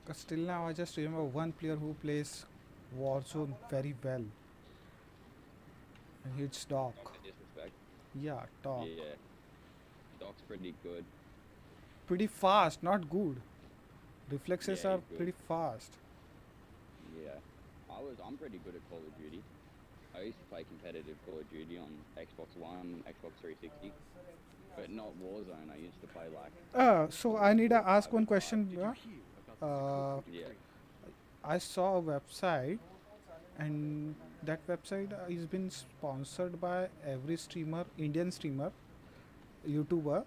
Because still now I just remember one player who plays Warzone very well. And it's Doc. Disrespect. Yeah, Doc. Yeah. Doc's pretty good. Pretty fast, not good. Reflexes Yeah, are he's good. pretty fast. Yeah. I'm pretty good at Call of Duty. I used to play competitive Call of Duty on Xbox One, Xbox 360. But not Warzone. I used to play like So I need to ask one question. yeah. I saw a website, and that website is been sponsored by every streamer, Indian streamer, YouTuber.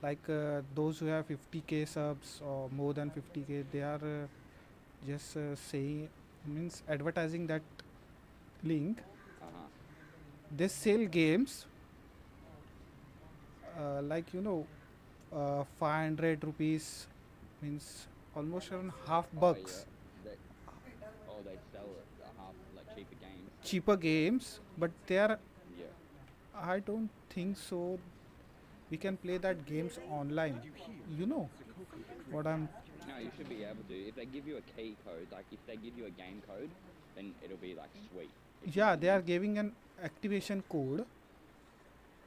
Like those who have 50k subs or more than 50k, they are just saying, means advertising that link. They sell games like 500 rupees, means almost around half bucks. They sell it half like cheaper games. Cheaper games, but they are, Yeah. I don't think so. We can play that games online. You know what I'm. No, you should be able to. If they give you a key code, like if they give you a game code, then it'll be like sweet. Yeah, they are giving an activation code.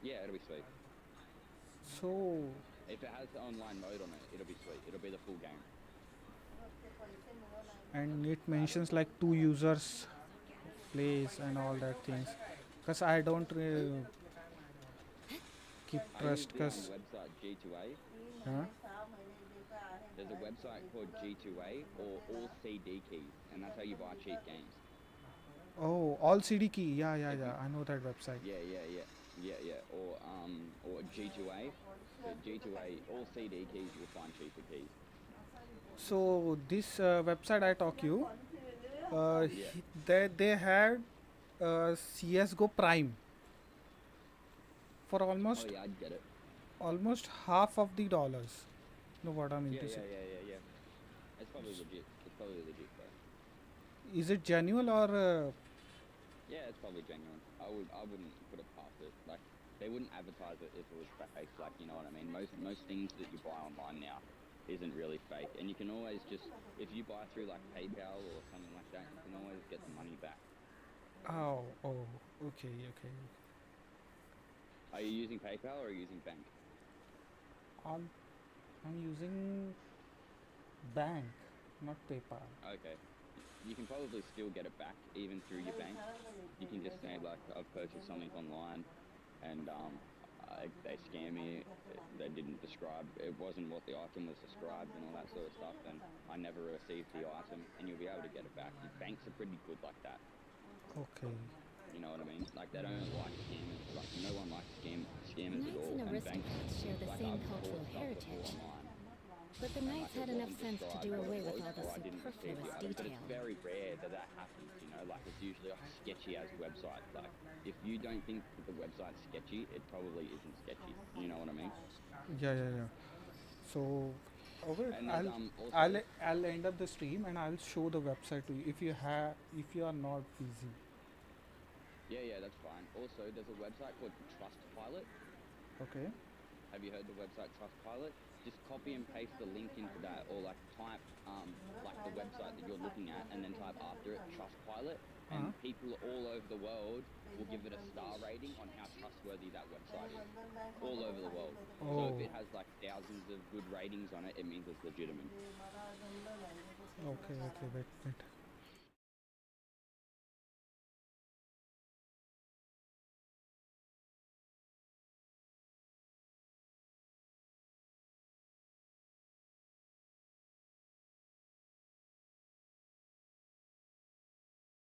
Yeah, it'll be sweet. So If it has the online mode on it, it'll be sweet. It'll be the full game. and it mentions like 2 users plays and all that things. Because I don't keep I trust. used it on Because the website G2A. huh? There's a website called G2A or All CD Keys, and that's how you buy cheap games. Oh, all CD key. Yeah. I know that website. Yeah. Or G2A. So G2A, all CD keys, you'll find cheaper keys. So this website I talk you, Yeah. they had CS:GO Prime for almost Oh yeah, I'd get it. almost half of the dollars. You know what I mean Yeah. to say? It's probably legit. It's probably legit though. Is it genuine or? Yeah, it's probably genuine. I wouldn't put it past it. Like they wouldn't advertise it if it was fake. Like you know what I mean. Most things that you buy online now isn't really fake, and you can always just if you buy through like PayPal or something like that, you can always get the money back. Oh, okay. Are you using PayPal or are you using bank? I'm using bank, not PayPal. Okay. you can probably still get it back even through your bank. You can just say like, I've purchased something online, and they scam me. They didn't describe. It wasn't what the item was described and all that sort of stuff. And I never received the item, and you'll be able to get it back. Your banks are pretty good like that. Okay. You know what I mean? Like they don't like scammers. Like no one likes scammers at Knights all. and And banks, aristocrats share the like, same I've bought cultural stuff heritage. before online. But the Knights had enough sense to do away with all the Or I didn't receive superfluous the item, but detail. it's very rare that that happens, you know, like it's usually a sketchy as website. Like if you don't think that the website's sketchy, it probably isn't sketchy. You know what I mean? Yeah. So, okay, And there's, also- I'll end up the stream and I'll show the website to you if you are not busy. Yeah, that's fine. Also, there's a website called Trustpilot. Okay. Have you heard the website Trustpilot? Just copy and paste the link into that, or like type like the website that you're looking at, and then type after it Trustpilot, and people all over the world will give it a star rating on how trustworthy that website is. All over the world. So if it has like thousands of good ratings on it, it means it's legitimate. Okay, wait.